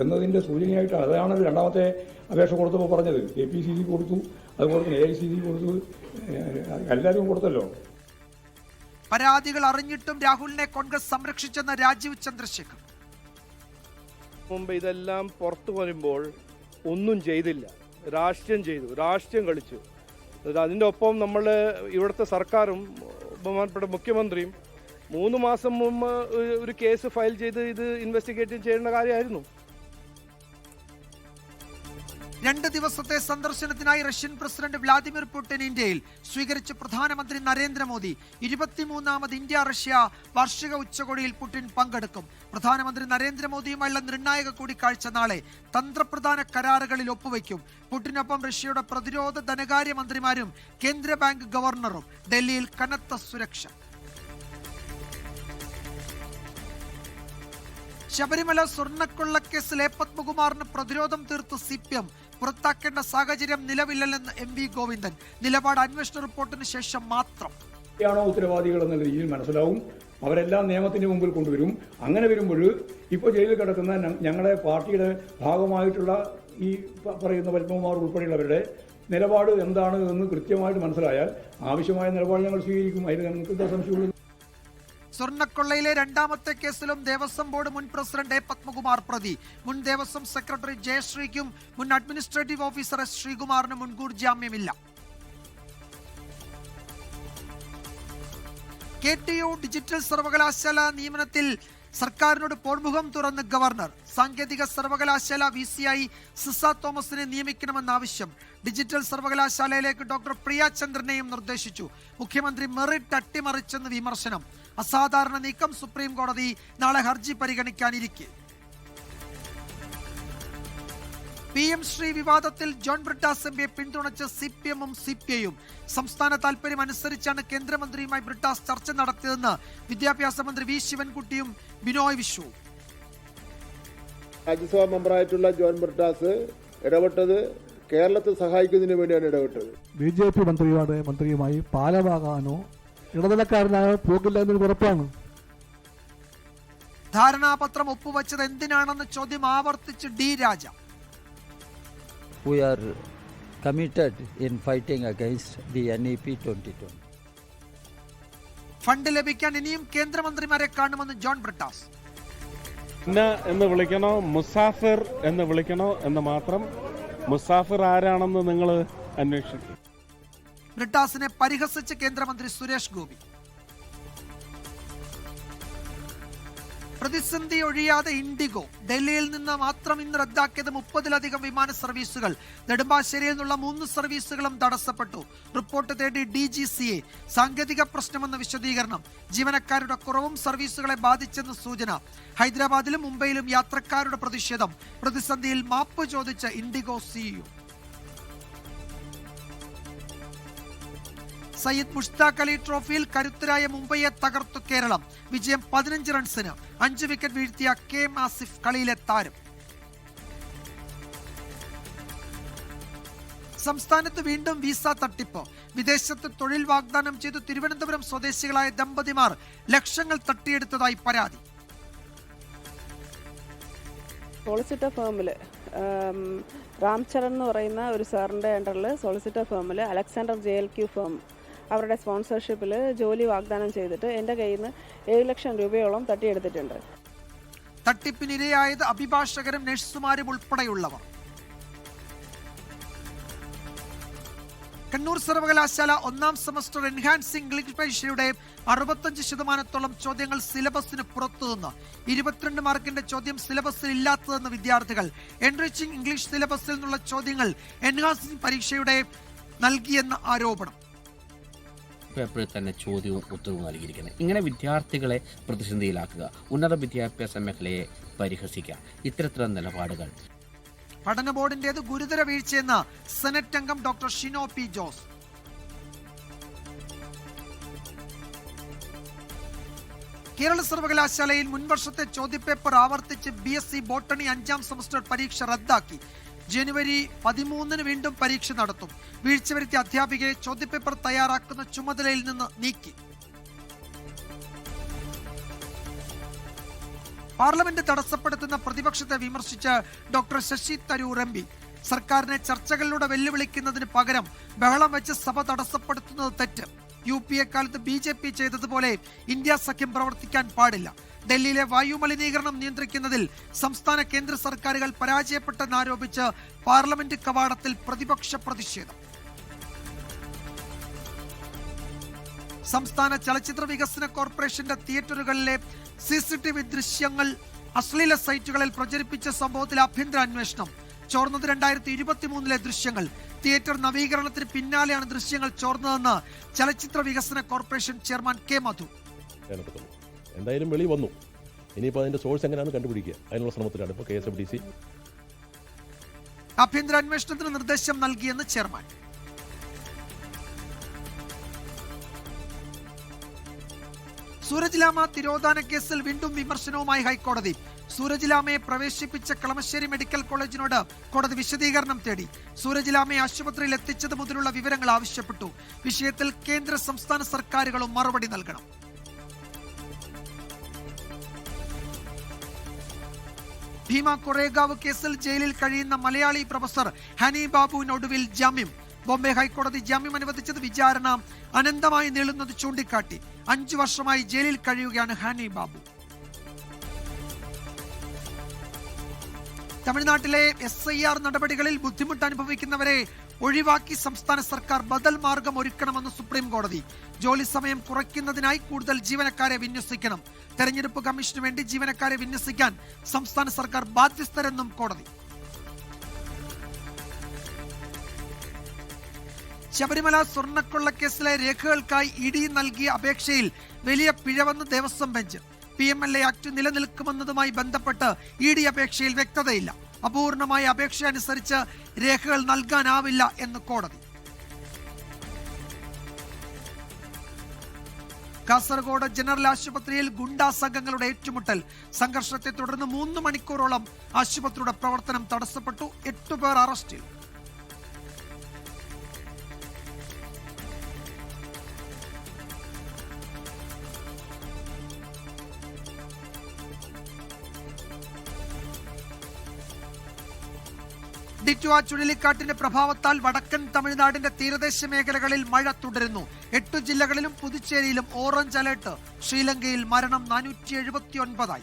എന്നതിന്റെ സൂചനയായിട്ടാണ്. അതാണ് രണ്ടാമത്തെ അപേക്ഷ കൊടുത്തപ്പോൾ പറഞ്ഞത്. KPCC കൊടുത്തു, അതുപോലെ തന്നെ AICC കൊടുത്തു, എല്ലാവരും കൊടുത്തല്ലോ. പരാതികൾ അറിഞ്ഞിട്ടും രാഹുലിനെ കോൺഗ്രസ് സംരക്ഷിച്ചെന്ന രാജീവ് ചന്ദ്രശേഖർ. മുമ്പ് ഇതെല്ലാം പുറത്തു വരുമ്പോൾ ഒന്നും ചെയ്തില്ല, രാഷ്ട്രീയം ചെയ്തു, രാഷ്ട്രീയം കളിച്ചു. അതിൻ്റെ ഒപ്പം നമ്മൾ ഇവിടുത്തെ സർക്കാരും ബഹുമാനപ്പെട്ട മുഖ്യമന്ത്രിയും 3 മാസം മുമ്പ് ഒരു കേസ് ഫയൽ ചെയ്ത് ഇത് ഇൻവെസ്റ്റിഗേറ്റ് ചെയ്യേണ്ട കാര്യമായിരുന്നു. 2 ദിവസത്തെ സന്ദർശനത്തിനായി റഷ്യൻ പ്രസിഡന്റ് വ്ളാദിമിർ പുടിൻ ഇന്ത്യയിൽ. സ്വീകരിച്ച് പ്രധാനമന്ത്രി നരേന്ദ്രമോദി. 23ാമത് ഇന്ത്യ റഷ്യ വാർഷിക ഉച്ചകോടിയിൽ പുടിൻ പങ്കെടുക്കും. പ്രധാനമന്ത്രി നരേന്ദ്രമോദിയുമായുള്ള നിർണായക കൂടിക്കാഴ്ച നാളെ. തന്ത്രപ്രധാന കരാറുകളിൽ ഒപ്പുവയ്ക്കും. പുടിനൊപ്പം റഷ്യയുടെ പ്രതിരോധ ധനകാര്യ മന്ത്രിമാരും കേന്ദ്ര ബാങ്ക് ഗവർണറും. ഡൽഹിയിൽ കനത്ത സുരക്ഷ. ശബരിമല സ്വർണ്ണക്കൊള്ളക്കേസിൽ A പത്മകുമാറിന് പ്രതിരോധം തീർത്ത് CPM. പുറത്താക്കേണ്ട സാഹചര്യം നിലവില്ലെന്ന് MV ഗോവിന്ദൻ. നിലപാട് അന്വേഷണ റിപ്പോർട്ടിന് ശേഷം മാത്രം. ാണോ ഉത്തരവാദികൾ എന്നുള്ള രീതിയിൽ മനസ്സിലാവും. അവരെല്ലാം നിയമത്തിന്റെ മുമ്പിൽ കൊണ്ടുവരും. അങ്ങനെ വരുമ്പോൾ ഇപ്പോൾ ജയിലിൽ കിടക്കുന്ന ഞങ്ങളുടെ പാർട്ടിയുടെ ഭാഗമായിട്ടുള്ള ഈ പറയുന്ന പത്മകുമാർ ഉൾപ്പെടെയുള്ളവരുടെ നിലപാട് എന്താണ് എന്ന് കൃത്യമായിട്ട് മനസ്സിലായാൽ ആവശ്യമായ നിലപാട് ഞങ്ങൾ സ്വീകരിക്കും. അതിന് ഞങ്ങൾക്ക് എന്താ സംശയമുള്ളത്? സ്വർണ്ണക്കൊള്ളയിലെ 2ാമത്തെ കേസിലും ദേവസ്വം ബോർഡ് മുൻ പ്രസിഡന്റ് A പത്മകുമാർ പ്രതി. മുൻ ദേവസ്വം സെക്രട്ടറി ജയശ്രീക്കും മുൻ അഡ്മിനിസ്ട്രേറ്റീവ് ഓഫീസർ S ശ്രീകുമാറിന് മുൻകൂർ ജാമ്യമില്ല. KTU ഡിജിറ്റൽ സർവകലാശാല നിയമനത്തിൽ സർക്കാരിനോട് പോർമുഖം തുറന്ന് ഗവർണർ. സാങ്കേതിക സർവകലാശാല VC സിസ തോമസിനെ നിയമിക്കണമെന്ന ആവശ്യം. ഡിജിറ്റൽ സർവകലാശാലയിലേക്ക് ഡോക്ടർ പ്രിയ ചന്ദ്രനെയും നിർദ്ദേശിച്ചു. മുഖ്യമന്ത്രി മെറിറ്റ് അട്ടിമറിച്ചെന്ന് വിമർശനം. അസാധാരണ നീക്കം. സുപ്രീം കോടതി നാളെ ഹർജി പരിഗണിക്കാനിരിക്കെ. PM ശ്രീ വിവാദത്തിൽ ജോൺ ബ്രിട്ടാസ് MPയെ പിന്തുണച്ച് CPMഉം CPIയും. സംസ്ഥാന താൽപര്യം അനുസരിച്ചാണ് കേന്ദ്രമന്ത്രിയുമായി ബ്രിട്ടാസ് ചർച്ച നടത്തിയതെന്ന് വിദ്യാഭ്യാസ മന്ത്രി V ശിവൻകുട്ടിയും ബിനോയ് വിശ്വവും. രാജ്യസഭാ മെമ്പറായിട്ടുള്ള ജോൺ ബ്രിട്ടാസ് ഇടപെട്ടത് കേരളത്തെ സഹായിക്കുന്നതിന് വേണ്ടിയാണ് ഇടപെട്ടത്. BJP മന്ത്രിയുമായി പാലമാകാനോ ഇടനിലക്കാരനായോ പോകില്ല എന്നൊരു ഉറപ്പാണ്. ധാരണാപത്രം ഒപ്പുവെച്ചത് എന്തിനാണെന്ന ചോദ്യം ആവർത്തിച്ച് D Raja. We are committed in fighting against the NEP 2020. Fund ലഭിക്കാൻ ഇനിയും കേന്ദ്രമന്ത്രിമാരെ കാണുമെന്ന് ജോൺ ബ്രിട്ടാസ്. എന്ന് വിളിക്കണോ മുസാഫിർ എന്ന് വിളിക്കണോ എന്ന് മാത്രം. മുസാഫിർ ആരാണെന്ന് നിങ്ങൾ അന്വേഷിക്കും. ബ്രിട്ടാസിനെ പരിഹസിച്ച് കേന്ദ്രമന്ത്രി സുരേഷ് ഗോപി. പ്രതിസന്ധി ഒഴിയാതെ ഇൻഡിഗോ. ഡൽഹിയിൽ നിന്ന് മാത്രം ഇന്ന് റദ്ദാക്കിയത് 30-ലധികം വിമാന സർവീസുകൾ. നെടുമ്പാശ്ശേരിയിൽ നിന്നുള്ള 3 സർവീസുകളും തടസ്സപ്പെട്ടു. റിപ്പോർട്ട് തേടി DGCA. സാങ്കേതിക പ്രശ്നമെന്ന വിശദീകരണം. ജീവനക്കാരുടെ കുറവും സർവീസുകളെ ബാധിച്ചെന്ന് സൂചന. ഹൈദരാബാദിലും മുംബൈയിലും യാത്രക്കാരുടെ പ്രതിഷേധം. പ്രതിസന്ധിയിൽ മാപ്പ് ചോദിച്ച ഇൻഡിഗോ CEO. സയ്യിദ് മുഷ്താഖ് അലി ട്രോഫിയിൽ കരുത്തരായ മുംബൈയെ തകർത്തു കേരളം. വിജയം 15 റൺസിന്. 5 വിക്കറ്റ് വീഴ്ത്തിയ KM ആസിഫ് കളിയിലെ താരം. സംസ്ഥാനത്ത് വീണ്ടും വിസ തട്ടിപ്പ്. വിദേശത്ത് തൊഴിൽ വാഗ്ദാനം ചെയ്തു തിരുവനന്തപുരം സ്വദേശികളായ ദമ്പതിമാർ ലക്ഷങ്ങൾ തട്ടിയെടുത്തതായി പരാതി. സോളിസിറ്റർ ഫേമിൽ രാംചരൺ എന്ന് പറയുന്ന ഒരു സാറിൻ്റെ അണ്ടറിൽ സോളിസിറ്റർ ഫേമിൽ അലക്സാണ്ടർ JLQ ഫേം അവരുടെ സ്പോൺസർഷിപ്പിൽ ജോലി വാഗ്ദാനം ചെയ്തിട്ട് എൻ്റെ കയ്യിൽ നിന്ന് 7 ലക്ഷം രൂപയോളം തട്ടിയെടുത്തിട്ടുണ്ട്. തട്ടിപ്പിനിരയായത് അഭിഭാഷകരും നഴ്സുമാരും ഉൾപ്പെടെയുള്ളവർ. കണ്ണൂർ സർവകലാശാല 1ാം സെമസ്റ്റർ എൻഹാൻസ് ഇംഗ്ലീഷ് പരീക്ഷയുടെ 65% ചോദ്യങ്ങൾ സിലബസിന് പുറത്തുനിന്ന്. 22 മാർക്കിന്റെ ചോദ്യം സിലബസിൽ ഇല്ലാത്തതെന്ന് വിദ്യാർത്ഥികൾ. എൻറിച്ചിങ് ഇംഗ്ലീഷ് സിലബസിൽ നിന്നുള്ള ചോദ്യങ്ങൾ എൻഹാൻസിംഗ് പരീക്ഷയുടെ നൽകിയെന്ന ആരോപണം. പേപ്പറിൽ തന്നെ ചോദ്യവും ഉത്തരവും നൽകിയിരിക്കുന്നത്. ഇങ്ങനെ വിദ്യാർത്ഥികളെ പ്രതിസന്ധിയിലാക്കുക, ഉന്നത വിദ്യാഭ്യാസ മേഖലയെ പരിഹസിക്കുക, ഇത്തരത്തിലുള്ള നിലപാടുകൾ. പഠന ബോർഡിന്റേത് ഗുരുതര വീഴ്ചയെന്ന് സെനറ്റ് അംഗം ഡോക്ടർ ഷിനോ P. ജോസ്. കേരള സർവകലാശാലയിൽ മുൻവർഷത്തെ ചോദ്യപേപ്പർ ആവർത്തിച്ച് BSc ബോട്ടണി 5ാം സെമസ്റ്റർ പരീക്ഷ റദ്ദാക്കി. ജനുവരി 13 വീണ്ടും പരീക്ഷ നടത്തും. വീഴ്ച വരുത്തിയ അധ്യാപികയെ ചോദ്യപേപ്പർ തയ്യാറാക്കുന്ന ചുമതലയിൽ നിന്ന് നീക്കി. പാർലമെന്റ് തടസ്സപ്പെടുത്തുന്ന പ്രതിപക്ഷത്തെ വിമർശിച്ച് ഡോക്ടർ ശശി തരൂർ MP. സർക്കാരിനെ ചർച്ചകളിലൂടെ വെല്ലുവിളിക്കുന്നതിന് പകരം ബഹളം വെച്ച് സഭ തടസ്സപ്പെടുത്തുന്നത് തെറ്റ്. UPA കാലത്ത് BJP ചെയ്തതുപോലെ ഇന്ത്യ സഖ്യം പ്രവർത്തിക്കാൻ പാടില്ല. ഡൽഹിയിലെ വായു മലിനീകരണം നിയന്ത്രിക്കുന്നതിൽ സംസ്ഥാന കേന്ദ്ര സർക്കാരുകൾ പരാജയപ്പെട്ടെന്നാരോപിച്ച് പാർലമെന്റ് കവാടത്തിൽ പ്രതിപക്ഷ പ്രതിഷേധം. സംസ്ഥാന ചലച്ചിത്ര വികസന കോർപ്പറേഷന്റെ തിയേറ്ററുകളിലെ CCTV ദൃശ്യങ്ങൾ അശ്ലീല സൈറ്റുകളിൽ പ്രചരിപ്പിച്ച സംഭവത്തിൽ ആഭ്യന്തര അന്വേഷണം. ചോർന്നത് 2023 ദൃശ്യങ്ങൾ. തിയേറ്റർ നവീകരണത്തിന് പിന്നാലെയാണ് ദൃശ്യങ്ങൾ ചോർന്നതെന്ന് ചലച്ചിത്ര വികസന കോർപ്പറേഷൻ ചെയർമാൻ K. മധു. എന്തായാലും വെളി വന്നു. ഇനിയിപ്പോൾ അതിന്റെ സോഴ്സ് എങ്ങനെയാണ് കണ്ടുപിടിക്കുക, അതിനുള്ള ശ്രമത്തിലാണ് ഇപ്പോൾ KSFDC. ആഭ്യന്തര അന്വേഷണത്തിന് നിർദ്ദേശം നൽകിയെന്ന് ചെയർമാൻ. സൂരജ് ലാമ തിരോധാന കേസിൽ വീണ്ടും വിമർശനവുമായി ഹൈക്കോടതി. സൂരജ് ലാമയെ പ്രവേശിപ്പിച്ച കളമശ്ശേരി മെഡിക്കൽ കോളേജിനോട് കോടതി വിശദീകരണം തേടി. സൂരജ് ലാമയെ ആശുപത്രിയിൽ എത്തിച്ചത് മുതലുള്ള വിവരങ്ങൾ ആവശ്യപ്പെട്ടു. വിഷയത്തിൽ കേന്ദ്ര സംസ്ഥാന സർക്കാരുകളും മറുപടി നൽകണം. ഭീമ കൊറേഗാവ് കേസിൽ ജയിലിൽ കഴിയുന്ന മലയാളി പ്രൊഫസർ ഹനി ബാബുവിനൊടുവിൽ ജാമ്യം. ബോംബെ ഹൈക്കോടതി ജാമ്യം അനുവദിച്ചത് വിചാരണ അനന്തമായി നീളുന്നത് ചൂണ്ടിക്കാട്ടി. 5 വർഷമായി ജയിലിൽ കഴിയുകയാണ് ഹനി ബാബു. തമിഴ്നാട്ടിലെ SIR നടപടികളിൽ ബുദ്ധിമുട്ട് അനുഭവിക്കുന്നവരെ ഒഴിവാക്കി സംസ്ഥാന സർക്കാർ ബദൽ മാർഗം ഒരുക്കണമെന്ന് സുപ്രീം കോടതി. ജോലി സമയം കുറയ്ക്കുന്നതിനായി കൂടുതൽ ജീവനക്കാരെ വിന്യസിക്കണം. തെരഞ്ഞെടുപ്പ് കമ്മീഷന് വേണ്ടി ജീവനക്കാരെ വിന്യസിക്കാൻ സംസ്ഥാന സർക്കാർ ബാധ്യസ്ഥരെന്നും കോടതി. ശബരിമല സ്വർണ്ണക്കൊള്ളക്കേസിലെ രേഖകൾക്കായി ED നൽകിയ അപേക്ഷയിൽ വലിയ പിഴവെന്ന് ദേവസ്വം ബെഞ്ച്. PMLA ആക്ട് നിലനിൽക്കുമെന്നതുമായി ബന്ധപ്പെട്ട് ED അപേക്ഷയിൽ വ്യക്തതയില്ല. അപൂർണമായ അപേക്ഷ അനുസരിച്ച് രേഖകൾ നൽകാനാവില്ല എന്ന് കോടതി. കാസർഗോഡ് ജനറൽ ആശുപത്രിയിൽ ഗുണ്ടാ സംഘങ്ങളുടെ ഏറ്റുമുട്ടൽ. സംഘർഷത്തെ തുടർന്ന് 3 മണിക്കൂറോളം ആശുപത്രിയുടെ പ്രവർത്തനം തടസ്സപ്പെട്ടു. 8 പേർ അറസ്റ്റിൽ. ഡിറ്റുവ ചുഴലിക്കാറ്റിന്റെ പ്രഭാവത്താൽ വടക്കൻ തമിഴ്നാടിന്റെ തീരദേശ മേഖലകളിൽ മഴ തുടരുന്നു. 8 ജില്ലകളിലും പുതുച്ചേരിയിലും ഓറഞ്ച് അലർട്ട്. ശ്രീലങ്കയിൽ മരണം 479.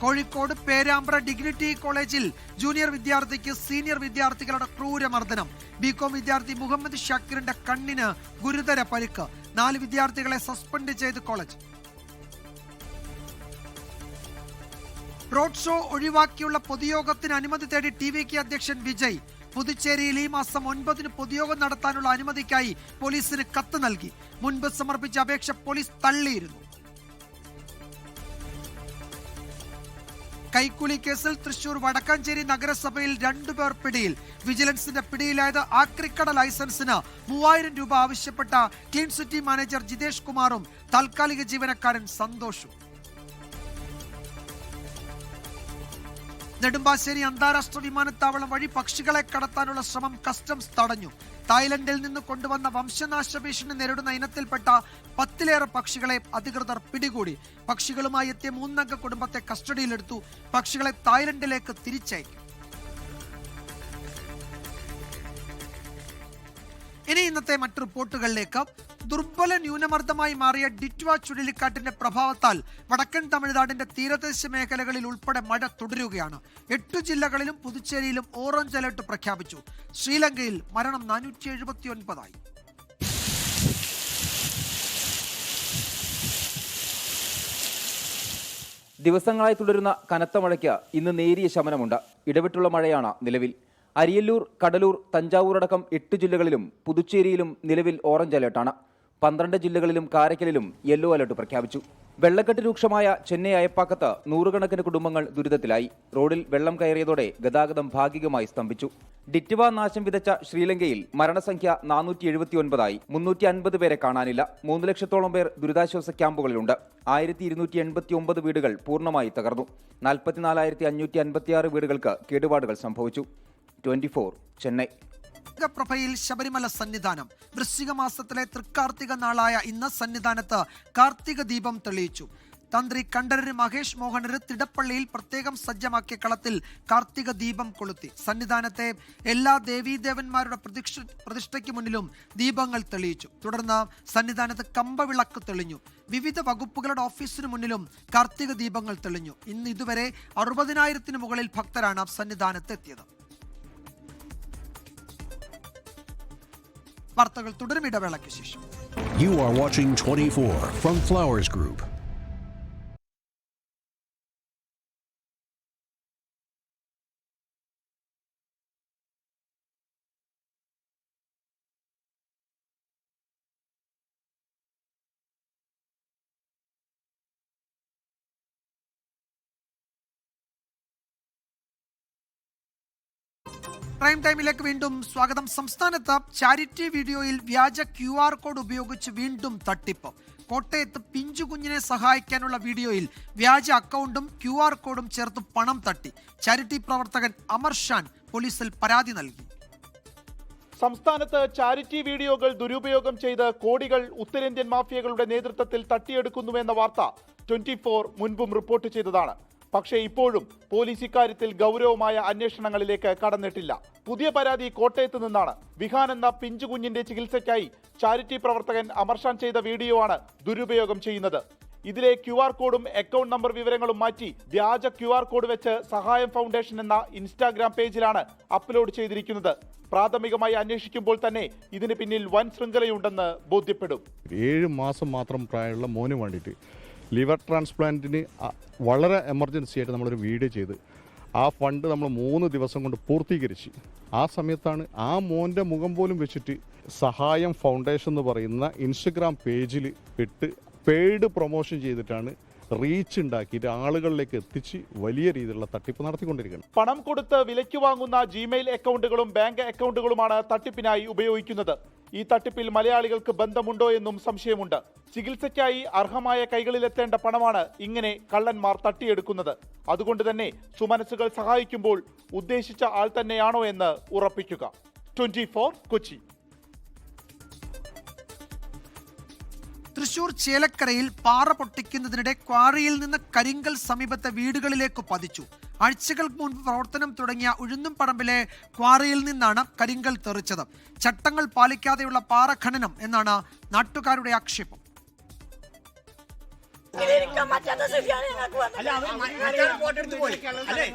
കോഴിക്കോട് പേരാമ്പ്ര ഡിഗ്നിറ്റി കോളേജിൽ ജൂനിയർ വിദ്യാർത്ഥിക്ക് സീനിയർ വിദ്യാർത്ഥികളുടെ ക്രൂരമർദ്ദനം. ബികോം വിദ്യാർത്ഥി മുഹമ്മദ് ഷാക്കിറിന്റെ കണ്ണിന് ഗുരുതര പരിക്ക്. 4 വിദ്യാർത്ഥികളെ സസ്പെൻഡ് ചെയ്ത് കോളേജ്. റോഡ് ഷോ ഒഴിവാക്കിയുള്ള പൊതുയോഗത്തിന് അനുമതി തേടി TVK അധ്യക്ഷൻ വിജയ്. പുതുച്ചേരിയിൽ ഈ മാസം 9 പൊതുയോഗം നടത്താനുള്ള അനുമതിക്കായി പോലീസിന് കത്ത് നൽകി. മുൻപ് സമർപ്പിച്ച അപേക്ഷ പോലീസ് തള്ളിയിരുന്നു. കൈക്കൂലി കേസിൽ തൃശൂർ വടക്കാഞ്ചേരി നഗരസഭയിൽ 2 പേർ പിടിയിൽ. വിജിലൻസിന്റെ പിടിയിലായത് ആക്രിക്കട ലൈസൻസിന് 3000 രൂപ ആവശ്യപ്പെട്ട ക്ലീൻ സിറ്റി മാനേജർ ജിതേഷ് കുമാറും താൽക്കാലിക ജീവനക്കാരൻ സന്തോഷും. നെടുമ്പാശ്ശേരി അന്താരാഷ്ട്ര വിമാനത്താവളം വഴി പക്ഷികളെ കടത്താനുള്ള ശ്രമം കസ്റ്റംസ് തടഞ്ഞു. തായ്ലൻഡിൽ നിന്ന് കൊണ്ടുവന്ന വംശനാശ ഭീഷണി നേരിടുന്ന ഇനത്തിൽപ്പെട്ട 10ലേറെ പക്ഷികളെ അധികൃതർ പിടികൂടി. പക്ഷികളുമായി എത്തിയ 3 അംഗ കുടുംബത്തെ കസ്റ്റഡിയിലെടുത്തു. പക്ഷികളെ തായ്ലൻഡിലേക്ക് തിരിച്ചയക്കും. ഇനി ഇന്നത്തെ മറ്റു റിപ്പോർട്ടുകളിലേക്ക്. ദുർബല ന്യൂനമർദ്ദമായി മാറിയ ഡിറ്റ്വ ചുഴലിക്കാറ്റിന്റെ പ്രഭാവത്താൽ വടക്കൻ തമിഴ്നാടിന്റെ തീരദേശ മേഖലകളിൽ ഉൾപ്പെടെ മഴ തുടരുകയാണ്. 8 ജില്ലകളിലും പുതുച്ചേരിയിലും ഓറഞ്ച് അലർട്ട് പ്രഖ്യാപിച്ചു. ശ്രീലങ്കയിൽ മരണം 479 ദിവസങ്ങളായി തുടരുന്ന കനത്ത മഴയ്ക്ക് ഇന്ന് നേരിയ ശമനമുണ്ട്. ഇടവിട്ടുള്ള മഴയാണ് നിലവിൽ. അരിയല്ലൂർ, കടലൂർ, തഞ്ചാവൂർ അടക്കം 8 ജില്ലകളിലും പുതുച്ചേരിയിലും നിലവിൽ ഓറഞ്ച് അലർട്ടാണ്. 12 ജില്ലകളിലും കാരയ്ക്കലിലും യെല്ലോ അലർട്ട് പ്രഖ്യാപിച്ചു. വെള്ളക്കെട്ട് രൂക്ഷമായ ചെന്നൈ അയപ്പാക്കത്ത് 100 കണക്കിന് കുടുംബങ്ങൾ ദുരിതത്തിലായി. റോഡിൽ വെള്ളം കയറിയതോടെ ഗതാഗതം ഭാഗികമായി സ്തംഭിച്ചു. ഡിറ്റ്വ നാശം വിതച്ച ശ്രീലങ്കയിൽ മരണസംഖ്യ 479 350 പേരെ കാണാനില്ല. 3 ലക്ഷത്തോളം പേർ ദുരിതാശ്വാസ ക്യാമ്പുകളിലുണ്ട്. 1289 വീടുകൾ പൂർണ്ണമായി തകർന്നു. 44,556 വീടുകൾക്ക് കേടുപാടുകൾ സംഭവിച്ചു. 24 ചെന്നൈ. പ്രഭയിൽ ശബരിമല സന്നിധാനം. വൃശ്ചിക മാസത്തിലെ തൃക്കാർത്തിക നാളായ ഇന്ന് സന്നിധാനത്ത് കാർത്തിക ദീപം തെളിയിച്ചു. തന്ത്രി കണ്ഠരര് മഹേഷ് മോഹനര് തിടപ്പള്ളിയിൽ പ്രത്യേകം സജ്ജമാക്കിയ കളത്തിൽ കാർത്തിക ദീപം കൊളുത്തി. സന്നിധാനത്തെ എല്ലാ ദേവീദേവന്മാരുടെ പ്രതിഷ്ഠയ്ക്ക് മുന്നിലും ദീപങ്ങൾ തെളിയിച്ചു. തുടർന്ന് സന്നിധാനത്ത് കമ്പവിളക്ക് തെളിഞ്ഞു. വിവിധ വകുപ്പുകളുടെ ഓഫീസിന് മുന്നിലും കാർത്തിക ദീപങ്ങൾ തെളിഞ്ഞു. ഇന്ന് ഇതുവരെ 60,000-ന് മുകളിൽ ഭക്തരാണ് സന്നിധാനത്ത് എത്തിയത്. വാർത്തകൾ തുടരും ഇടവേളയ്ക്ക് ശേഷം. You are watching 24 from Flowers Group. Prime ടൈമിലേക്ക് വീണ്ടും സ്വാഗതം. സംസ്ഥാനത്ത് ചാരിറ്റി വീഡിയോയിൽ വ്യാജ QR കോഡ് ഉപയോഗിച്ച് വീണ്ടും തട്ടിപ്പ്. കോട്ടയത്ത് പിഞ്ചുകുഞ്ഞിനെ സഹായിക്കാനുള്ള വീഡിയോയിൽ വ്യാജ അക്കൗണ്ടും QR കോഡും ചേർത്ത് പണം തട്ടി. ചാരിറ്റി പ്രവർത്തകൻ അമർ ഷാൻ പോലീസിൽ പരാതി നൽകി. സംസ്ഥാനത്ത് ചാരിറ്റി വീഡിയോകൾ ദുരുപയോഗം ചെയ്ത് കോടികൾ ഉത്തരേന്ത്യൻ മാഫിയകളുടെ നേതൃത്വത്തിൽ തട്ടിയെടുക്കുന്നുവെന്ന വാർത്ത 24 മുൻപും റിപ്പോർട്ട് ചെയ്തതാണ്. പക്ഷേ ഇപ്പോഴും പോലീസ് ഇക്കാര്യത്തിൽ ഗൗരവമായ അന്വേഷണങ്ങളിലേക്ക് കടന്നിട്ടില്ല. പുതിയ പരാതി കോട്ടയത്ത് നിന്നാണ്. വിഹാൻ എന്ന പിഞ്ചുകുഞ്ഞിന്റെ ചികിത്സയ്ക്കായി ചാരിറ്റി പ്രവർത്തകൻ അമർഷാൻ ചെയ്ത വീഡിയോ ആണ് ദുരുപയോഗം ചെയ്യുന്നത്. ഇതിലെ QR കോഡും അക്കൗണ്ട് നമ്പർ വിവരങ്ങളും മാറ്റി വ്യാജ QR കോഡ് വെച്ച് സഹായം ഫൗണ്ടേഷൻ എന്ന ഇൻസ്റ്റാഗ്രാം പേജിലാണ് അപ്ലോഡ് ചെയ്തിരിക്കുന്നത്. പ്രാഥമികമായി അന്വേഷിക്കുമ്പോൾ തന്നെ ഇതിന് പിന്നിൽ വൻ ശൃംഖലയുണ്ടെന്ന് ബോധ്യപ്പെടും. 7 മാസം മാത്രം പ്രായമുള്ള മോന് വേണ്ടിയിട്ട് ലിവർ ട്രാൻസ്പ്ലാന്റിന് വളരെ എമർജൻസി ആയിട്ട് നമ്മളൊരു വീഡിയോ ചെയ്ത് ആ ഫണ്ട് നമ്മൾ 3 ദിവസം കൊണ്ട് പൂർത്തീകരിച്ച് ആ സമയത്താണ് ആ മോൻ്റെ മുഖം പോലും വെച്ചിട്ട് സഹായം ഫൗണ്ടേഷൻ എന്ന് പറയുന്ന ഇൻസ്റ്റഗ്രാം പേജിൽ ഇട്ട് പെയ്ഡ് പ്രൊമോഷൻ ചെയ്തിട്ടാണ് റീച്ച് ഉണ്ടാക്കിയിട്ട് ആളുകളിലേക്ക് എത്തിച്ച് വലിയ രീതിയിലുള്ള തട്ടിപ്പ് നടത്തിക്കൊണ്ടിരിക്കുന്നത്. പണം കൊടുത്ത് വിലയ്ക്ക് വാങ്ങുന്ന ജിമെയിൽ അക്കൗണ്ടുകളും ബാങ്ക് അക്കൗണ്ടുകളുമാണ് തട്ടിപ്പിനായി ഉപയോഗിക്കുന്നത്. ഈ തട്ടിപ്പിൽ മലയാളികൾക്ക് ബന്ധമുണ്ടോ എന്നും സംശയമുണ്ട്. ചികിത്സയ്ക്കായി അർഹമായ കൈകളിലെത്തേണ്ട പണമാണ് ഇങ്ങനെ കള്ളന്മാർ തട്ടിയെടുക്കുന്നത്. അതുകൊണ്ട് തന്നെ സുമനസ്സുകൾ സഹായിക്കുമ്പോൾ ഉദ്ദേശിച്ച ആൾ തന്നെയാണോ എന്ന് ഉറപ്പിക്കുക. 24 കൊച്ചി. തൃശൂർ ചേലക്കരയിൽ പാറ പൊട്ടിക്കുന്നതിനിടെ ക്വാറിയിൽ നിന്ന് കരിങ്കൽ സമീപത്തെ വീടുകളിലേക്ക് പതിച്ചു. ആഴ്ചകൾക്ക് മുൻപ് പ്രവർത്തനം തുടങ്ങിയ ഉഴുന്നുംപറമ്പിലെ ക്വാറിയിൽ നിന്നാണ് കരിങ്കൽ തെറിച്ചത്. ചട്ടങ്ങൾ പാലിക്കാതെയുള്ള പാറ ഖനനം എന്നാണ് നാട്ടുകാരുടെ ആക്ഷേപം.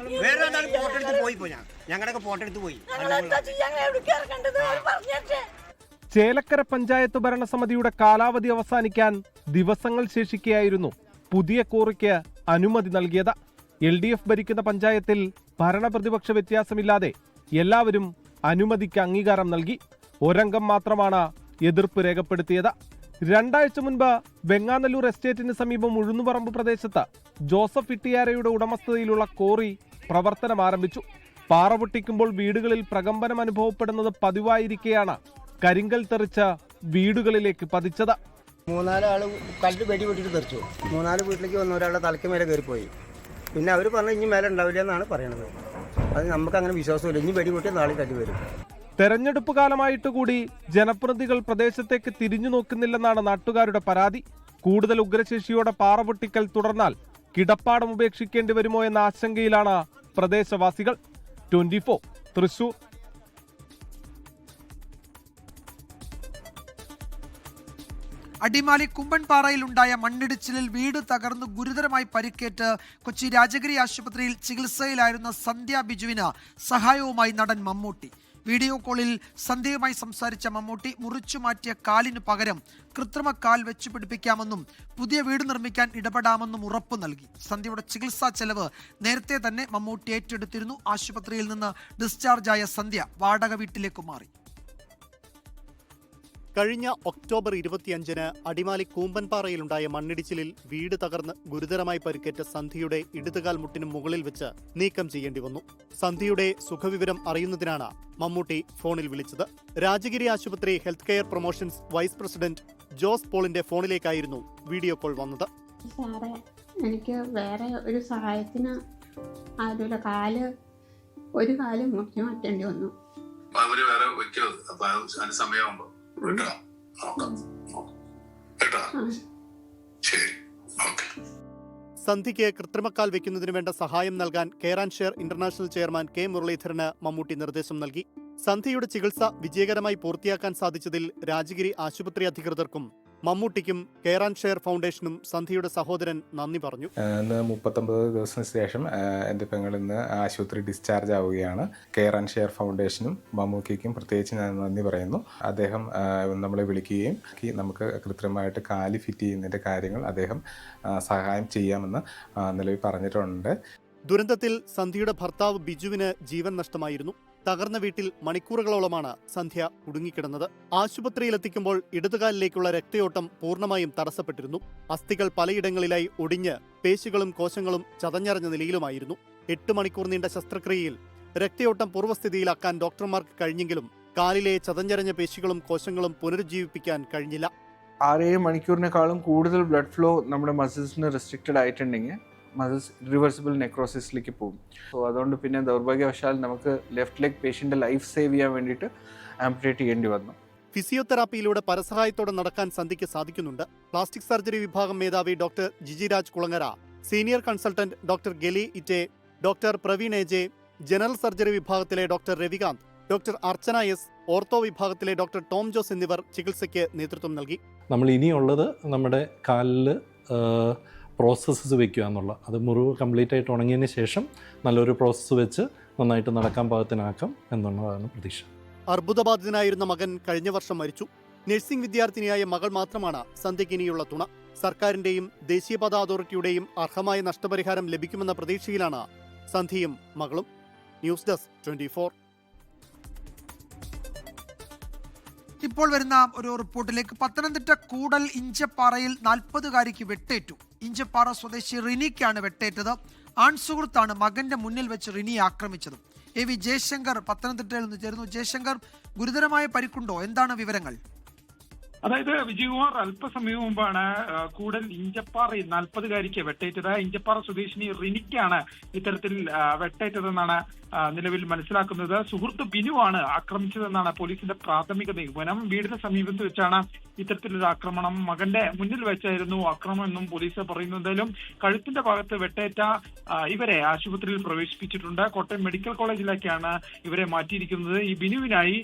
ചേലക്കര പഞ്ചായത്ത് ഭരണസമിതിയുടെ കാലാവധി അവസാനിക്കാൻ ദിവസങ്ങൾ ശേഷിക്കെയായിരുന്നു പുതിയ ക്വാറിക്ക് അനുമതി നൽകിയത്. LDF ഭരിക്കുന്ന പഞ്ചായത്തിൽ ഭരണപ്രതിപക്ഷ വ്യത്യാസമില്ലാതെ എല്ലാവരും അനുമതിക്ക് അംഗീകാരം നൽകി. ഒരംഗം മാത്രമാണ് എതിർപ്പ് രേഖപ്പെടുത്തിയത്. 2 ആഴ്ച മുൻപ് വെങ്ങാനല്ലൂർ എസ്റ്റേറ്റിന് സമീപം ഉഴുന്നുപറമ്പ് പ്രദേശത്ത് ജോസഫ് ഇട്ടിയാരയുടെ ഉടമസ്ഥതയിലുള്ള ക്വാറി പ്രവർത്തനം ആരംഭിച്ചു. പാറ പൊട്ടിക്കുമ്പോൾ വീടുകളിൽ പ്രകമ്പനം അനുഭവപ്പെടുന്നത് പതിവായിരിക്കെയാണ് കരിങ്കൽ തെറിച്ച് വീടുകളിലേക്ക് പതിച്ചത്. 3-4 ആള് കല്ല് വെടി പൊട്ടിട്ട് തെറിച്ചു. 3-4 വീട്ടിലേക്ക് വന്ന ഒരാളുടെ തലയ്ക്ക് മേലെ കയറിപ്പോയി. പിന്നെ അവർ പറഞ്ഞു ഇനി മേലെ ഉണ്ടാവില്ല എന്നാണ് പറയണത്. അത് നമുക്ക് അങ്ങനെ വിശ്വാസമില്ല. ഇനി വെടി പൊട്ടിയ നാളെ കല്ല് വരും. തെരഞ്ഞെടുപ്പ് കാലമായിട്ട് കൂടി ജനപ്രതിനിധികൾ പ്രദേശത്തേക്ക് തിരിഞ്ഞു നോക്കുന്നില്ലെന്നാണ് നാട്ടുകാരുടെ പരാതി. കൂടുതൽ ഉഗ്രശേഷിയോടെ പാറ പൊട്ടിക്കൽ തുടർന്നാൽ കിടപ്പാടം ഉപേക്ഷിക്കേണ്ടി വരുമോ എന്ന ആശങ്കയിലാണ് പ്രദേശവാസികൾ. 24 തൃശൂർ. അടിമാലി കുമ്പൻപാറയിലുണ്ടായ മണ്ണിടിച്ചിലിൽ വീട് തകർന്നു ഗുരുതരമായി പരിക്കേറ്റ് കൊച്ചി രാജഗിരി ആശുപത്രിയിൽ ചികിത്സയിലായിരുന്ന സന്ധ്യ ബിജുവിന് സഹായവുമായി നടൻ മമ്മൂട്ടി. വീഡിയോ കോളിൽ സന്ധ്യയുമായി സംസാരിച്ച മമ്മൂട്ടി മുറിച്ചു മാറ്റിയ കാലിനു പകരം കൃത്രിമ കാൽ വെച്ചു പിടിപ്പിക്കാമെന്നും പുതിയ വീട് നിർമ്മിക്കാൻ ഇടപെടാമെന്നും ഉറപ്പു നൽകി. സന്ധ്യയുടെ ചികിത്സാ ചെലവ് നേരത്തെ തന്നെ മമ്മൂട്ടി ഏറ്റെടുത്തിരുന്നു. ആശുപത്രിയിൽ നിന്ന് ഡിസ്ചാർജായ സന്ധ്യ വാടക വീട്ടിലേക്ക് മാറി. കഴിഞ്ഞ ഒക്ടോബർ 25-ന് അടിമാലി കൂമ്പൻപാറയിലുണ്ടായ മണ്ണിടിച്ചിലിൽ വീട് തകർന്ന് ഗുരുതരമായി പരിക്കേറ്റ സന്ധ്യയുടെ ഇടതുകാൽ മുട്ടിന് മുകളിൽ വെച്ച് നീക്കം ചെയ്യേണ്ടി വന്നു. സന്ധ്യയുടെ സുഖവിവരം അറിയുന്നതിനാണ് മമ്മൂട്ടി ഫോണിൽ വിളിച്ചത്. രാജഗിരി ആശുപത്രി health care promotions vice president Jose പോളിന്റെ ഫോണിലേക്കായിരുന്നു വീഡിയോ കോൾ വന്നത്. സാറേ, എനിക്ക് വേറെ ഒരു സഹായത്തിന് ആരുമില്ല. ഒരു കാല് മുറിഞ്ഞു മാറ്റേണ്ടി വന്നു. സന്ധ്യയ്ക്ക് കൃത്രിമക്കാൽ വെക്കുന്നതിന് വേണ്ട സഹായം നൽകാൻ care and share international chairman K മുരളീധരന് മമ്മൂട്ടി നിർദ്ദേശം നൽകി. സന്ധ്യയുടെ ചികിത്സ വിജയകരമായി പൂർത്തിയാക്കാൻ സാധിച്ചതിൽ രാജഗിരി ആശുപത്രി അധികൃതർക്കും മമ്മൂട്ടിക്കും കെയർ ആൻഡ് ഷെയർ ഫൗണ്ടേഷനും സന്ധ്യയുടെ സഹോദരൻ നന്ദി പറഞ്ഞു. ഇന്ന് 39 ദിവസത്തിന് ശേഷം എൻ്റെ പെങ്ങൾ ഇന്ന് ആശുപത്രി ഡിസ്ചാർജ് ആവുകയാണ്. കെയർ ആൻഡ് ഷെയർ ഫൗണ്ടേഷനും മമ്മൂക്കിക്കും പ്രത്യേകിച്ച് ഞാൻ നന്ദി പറയുന്നു. അദ്ദേഹം നമ്മളെ വിളിക്കുകയും നമുക്ക് കൃത്രിമമായിട്ട് കാല് ഫിറ്റ് ചെയ്യുന്നതിൻ്റെ കാര്യങ്ങൾ അദ്ദേഹം സഹായം ചെയ്യാമെന്ന് നിലവിൽ പറഞ്ഞിട്ടുണ്ട്. ദുരന്തത്തിൽ സന്ധ്യയുടെ ഭർത്താവ് ബിജുവിന് ജീവൻ നഷ്ടമായിരുന്നു. തകർന്ന വീട്ടിൽ മണിക്കൂറുകളോളമാണ് സന്ധ്യ കുടുങ്ങിക്കിടന്നത്. ആശുപത്രിയിലെത്തിക്കുമ്പോൾ ഇടതുകാലിലേക്കുള്ള രക്തയോട്ടം പൂർണ്ണമായും തടസ്സപ്പെട്ടിരുന്നു. അസ്ഥികൾ പലയിടങ്ങളിലായി ഒടിഞ്ഞ് പേശികളും കോശങ്ങളും ചതഞ്ഞറിഞ്ഞ നിലയിലുമായിരുന്നു. 8 മണിക്കൂർ നീണ്ട ശസ്ത്രക്രിയയിൽ രക്തയോട്ടം പൂർവ്വസ്ഥിതിയിലാക്കാൻ ഡോക്ടർമാർക്ക് കഴിഞ്ഞെങ്കിലും കാലിലെ ചതഞ്ഞറിഞ്ഞ പേശികളും കോശങ്ങളും പുനരുജ്ജീവിപ്പിക്കാൻ കഴിഞ്ഞില്ല. 6-7 മണിക്കൂറിനേക്കാളും കൂടുതൽ ബ്ലഡ് ഫ്ലോ നമ്മുടെ മസിൽസിന് റെസ്ട്രിക്റ്റഡ് ആയിട്ടുണ്ടെങ്കിൽ മസിൽസ് ഇറിവേഴ്സിബിൾ നെക്രോസിസിലേക്ക് പോകും. സോ അതുകൊണ്ട് പിന്നെ ദൗർഭാഗ്യവശാൽ നമുക്ക് ലെഫ്റ്റ് ലെഗ് പേഷ്യൻ്റെ ലൈഫ് സേവ് ചെയ്യാൻ വേണ്ടിയിട്ട് ആംപുട്ടേറ്റ് ചെയ്യേണ്ടി വന്നു. ഫിസിയോതെറാപ്പിയിലൂടെ പരസഹായത്തോടെ നടക്കാൻ സന്ധ്യയ്ക്ക് സാധിക്കുന്നുണ്ട്. പ്ലാസ്റ്റിക് സർജറി വിഭാഗം മേധാവി doctor Jijiraj Kulangara, senior consultant doctor ഗലി ഇറ്റെ, doctor Praveen AJ, general surgery വിഭാഗത്തിലെ doctor Ravikanth, doctor Archana S, ortho വിഭാഗത്തിലെ ഡോക്ടർ ടോം ജോസ് എന്നിവർ ചികിത്സയ്ക്ക് നേതൃത്വം നൽകി. നമ്മൾ ഇനിയുള്ളത് നമ്മുടെ കാലിൽ പ്രോസസ്സസ് വെക്കുക എന്നുള്ള, അത് മുറിവ് കംപ്ലീറ്റ് ആയിട്ട് ഉണങ്ങിയതിന് ശേഷം നല്ലൊരു പ്രോസസ്സ് വെച്ച് നന്നായിട്ട് നടക്കാൻ പാകത്തിനാക്കാം എന്നുള്ളതാണ് പ്രതീക്ഷ. അർബുദബാധിതനായിരുന്ന മകൻ കഴിഞ്ഞ വർഷം മരിച്ചു. നഴ്സിംഗ് വിദ്യാർത്ഥിനിയായ മകൾ മാത്രമാണ് സന്ധ്യയ്ക്ക് ഇനിയുള്ള തുണ. സർക്കാരിന്റെയും ദേശീയപാത അതോറിറ്റിയുടെയും അർഹമായ നഷ്ടപരിഹാരം ലഭിക്കുമെന്ന പ്രതീക്ഷയിലാണ് സന്ധ്യയും മകളും. News desk 24. ഇപ്പോൾ വരുന്ന ഒരു റിപ്പോർട്ടിലേക്ക്. പത്തനംതിട്ട കൂടൽ ഇഞ്ചപ്പാറയിൽ 40-കാരിക്ക് വെട്ടേറ്റു. ഇഞ്ചപ്പാറ സ്വദേശി റിനിക്കാണ് വെട്ടേറ്റത്. ആൺസുഹൃത്താണ് മകന്റെ മുന്നിൽ വെച്ച് റിനിയെ ആക്രമിച്ചത്. AV ജയശങ്കർ പത്തനംതിട്ടയിൽ നിന്ന് ചേരുന്നു. ജയശങ്കർ, ഗുരുതരമായ പരിക്കുണ്ടോ? എന്താണ് വിവരങ്ങൾ? അതായത് വിജയകുമാർ, അല്പസമയം മുമ്പാണ് കൂടൽ ഇഞ്ചപ്പാറയിൽ 40-കാരിക്ക് വെട്ടേറ്റത്. ഇഞ്ചപ്പാറ സ്വദേശിനി റിനിക്കാണ് ഇത്തരത്തിൽ വെട്ടേറ്റതെന്നാണ് നിലവിൽ മനസ്സിലാക്കുന്നത്. സുഹൃത്ത് ബിനുവാണ് ആക്രമിച്ചതെന്നാണ് പോലീസിന്റെ പ്രാഥമിക നിഗമനം. വീടിന് സമീപത്ത് വെച്ചാണ് ഇത്തരത്തിലൊരു ആക്രമണം. മകന്റെ മുന്നിൽ വെച്ചായിരുന്നു ആക്രമണം എന്നും പോലീസ് പറയുന്നു. എന്തായാലും കഴുത്തിന്റെ ഭാഗത്ത് വെട്ടേറ്റ ഇവരെ ആശുപത്രിയിൽ പ്രവേശിപ്പിച്ചിട്ടുണ്ട്. കോട്ടയം മെഡിക്കൽ കോളേജിലേക്കാണ് ഇവരെ മാറ്റിയിരിക്കുന്നത്. ഈ ബിനുവിനായി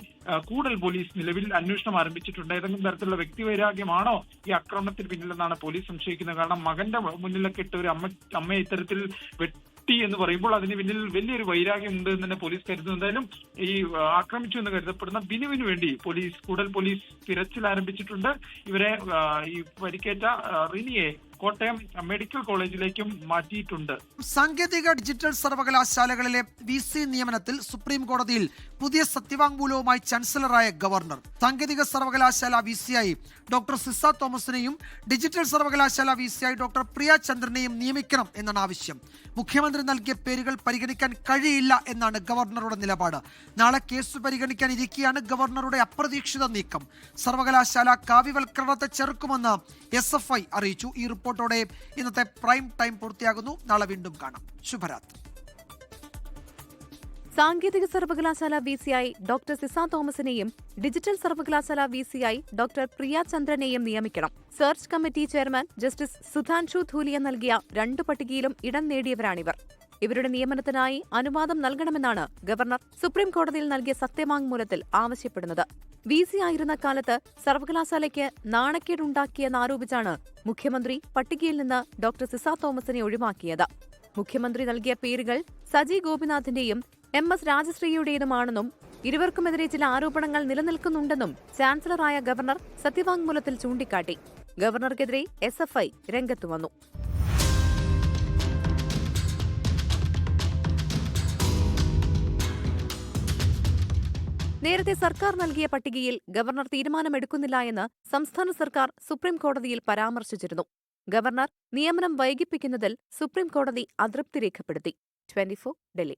കൂടൽ പോലീസ് നിലവിൽ അന്വേഷണം ആരംഭിച്ചിട്ടുണ്ട്. ഏതെങ്കിലും തരത്തിലുള്ള എന്നുള്ള വ്യക്തിവൈരാഗ്യമാണോ ഈ ആക്രമണത്തിന് പിന്നിലെന്നാണ് പോലീസ് സംശയിക്കുന്നത്. കാരണം മകന്റെ മുന്നിലൊക്കെ ഇട്ട് ഒരു അമ്മയെ ഇത്തരത്തിൽ എന്ന് പറയുമ്പോൾ അതിന് പിന്നിൽ വലിയൊരു വൈരാഗ്യം ഉണ്ട് എന്ന് തന്നെ പോലീസ് കരുതുന്നു. എന്തായാലും ഈ ആക്രമിച്ചു എന്ന് കരുതപ്പെടുന്ന ബിനുവിന് വേണ്ടി കൂടുതൽ പോലീസ് തിരച്ചിൽ ആരംഭിച്ചിട്ടുണ്ട്. ഇവരെ ഈ പരിക്കേറ്റ റിനിയെ കോട്ടയം മെഡിക്കൽ കോളേജിലേക്കും മാറ്റിയിട്ടുണ്ട്. സാങ്കേതിക ഡിജിറ്റൽ സർവകലാശാലകളിലെ VC നിയമനത്തിൽ സുപ്രീം കോടതിയിൽ പുതിയ സത്യവാങ്മൂലവുമായി ചാൻസലറായ ഗവർണർ സാങ്കേതിക സർവകലാശാല VCയായി ഡോക്ടർ സിസ തോമസിനെയും ഡിജിറ്റൽ സർവകലാശാല VCയായി ഡോക്ടർ പ്രിയ ചന്ദ്രനെയും നിയമിക്കണം എന്നാണ് ആവശ്യം. മുഖ്യമന്ത്രി നൽകിയ പേരുകൾ പരിഗണിക്കാൻ കഴിയില്ല എന്നാണ് ഗവർണറുടെ നിലപാട്. നാളെ കേസ് പരിഗണിക്കാൻ ഇരിക്കെയാണ് ഗവർണറുടെ അപ്രതീക്ഷിത നീക്കം. സർവകലാശാല കാവ്യവൽക്കരണത്തെ ചെറുക്കുമെന്ന് SFI അറിയിച്ചു. ഈ റിപ്പോർട്ടോടെ ഇന്നത്തെ പ്രൈം ടൈം പൂർത്തിയാകുന്നു. നാളെ വീണ്ടും കാണാം. ശുഭരാത്രി. സാങ്കേതിക സർവകലാശാല VCയായി ഡോക്ടർ സിസ തോമസിനെയും ഡിജിറ്റൽ സർവകലാശാല VCയായി ഡോക്ടർ പ്രിയ ചന്ദ്രനെയും നിയമിക്കണം. Search committee chairman justice Sudhanshu Dhulia നൽകിയ 2 പട്ടികയിലും ഇടം നേടിയവരാണിവർ. ഇവരുടെ നിയമനത്തിനായി അനുവാദം നൽകണമെന്നാണ് ഗവർണർ സുപ്രീം കോടതിയിൽ നൽകിയ സത്യവാങ്മൂലത്തിൽ ആവശ്യപ്പെടുന്നത്. VC ആയിരുന്ന കാലത്ത് സർവകലാശാലയ്ക്ക് നാണക്കേടുണ്ടാക്കിയെന്നാരോപിച്ചാണ് മുഖ്യമന്ത്രി പട്ടികയിൽ നിന്ന് ഡോക്ടർ സിസ തോമസിനെ ഒഴിവാക്കിയത്. മുഖ്യമന്ത്രി നൽകിയ പേരുകൾ സജി ഗോപിനാഥിന്റെയും MS രാജശ്രീയുടേതുമാണെന്നും ഇരുവർക്കുമെതിരെ ചില ആരോപണങ്ങൾ നിലനിൽക്കുന്നുണ്ടെന്നും ചാൻസലറായ ഗവർണർ സത്യവാങ്മൂലത്തിൽ ചൂണ്ടിക്കാട്ടി. ഗവർണർക്കെതിരെ SFI രംഗത്തു വന്നു. നേരത്തെ സർക്കാർ നൽകിയ പട്ടികയിൽ ഗവർണർ തീരുമാനമെടുക്കുന്നില്ല എന്ന് സംസ്ഥാന സർക്കാർ സുപ്രീം കോടതിയിൽ പരാമർശിച്ചിരുന്നു. ഗവർണർ നിയമനം വൈകിപ്പിക്കുന്നതിൽ സുപ്രീം കോടതി അതൃപ്തി രേഖപ്പെടുത്തി. 24 ഡൽഹി.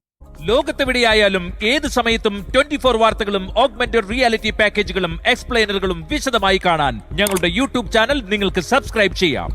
ലോകത്തെവിടെയായാലും ഏത് സമയത്തും 24 വാർത്തകളും ഓഗ്മെന്റഡ് റിയാലിറ്റി പാക്കേജുകളും എക്സ്പ്ലെയിനറുകളും വിശദമായി കാണാൻ ഞങ്ങളുടെ യൂട്യൂബ് ചാനൽ നിങ്ങൾക്ക് സബ്സ്ക്രൈബ് ചെയ്യാം.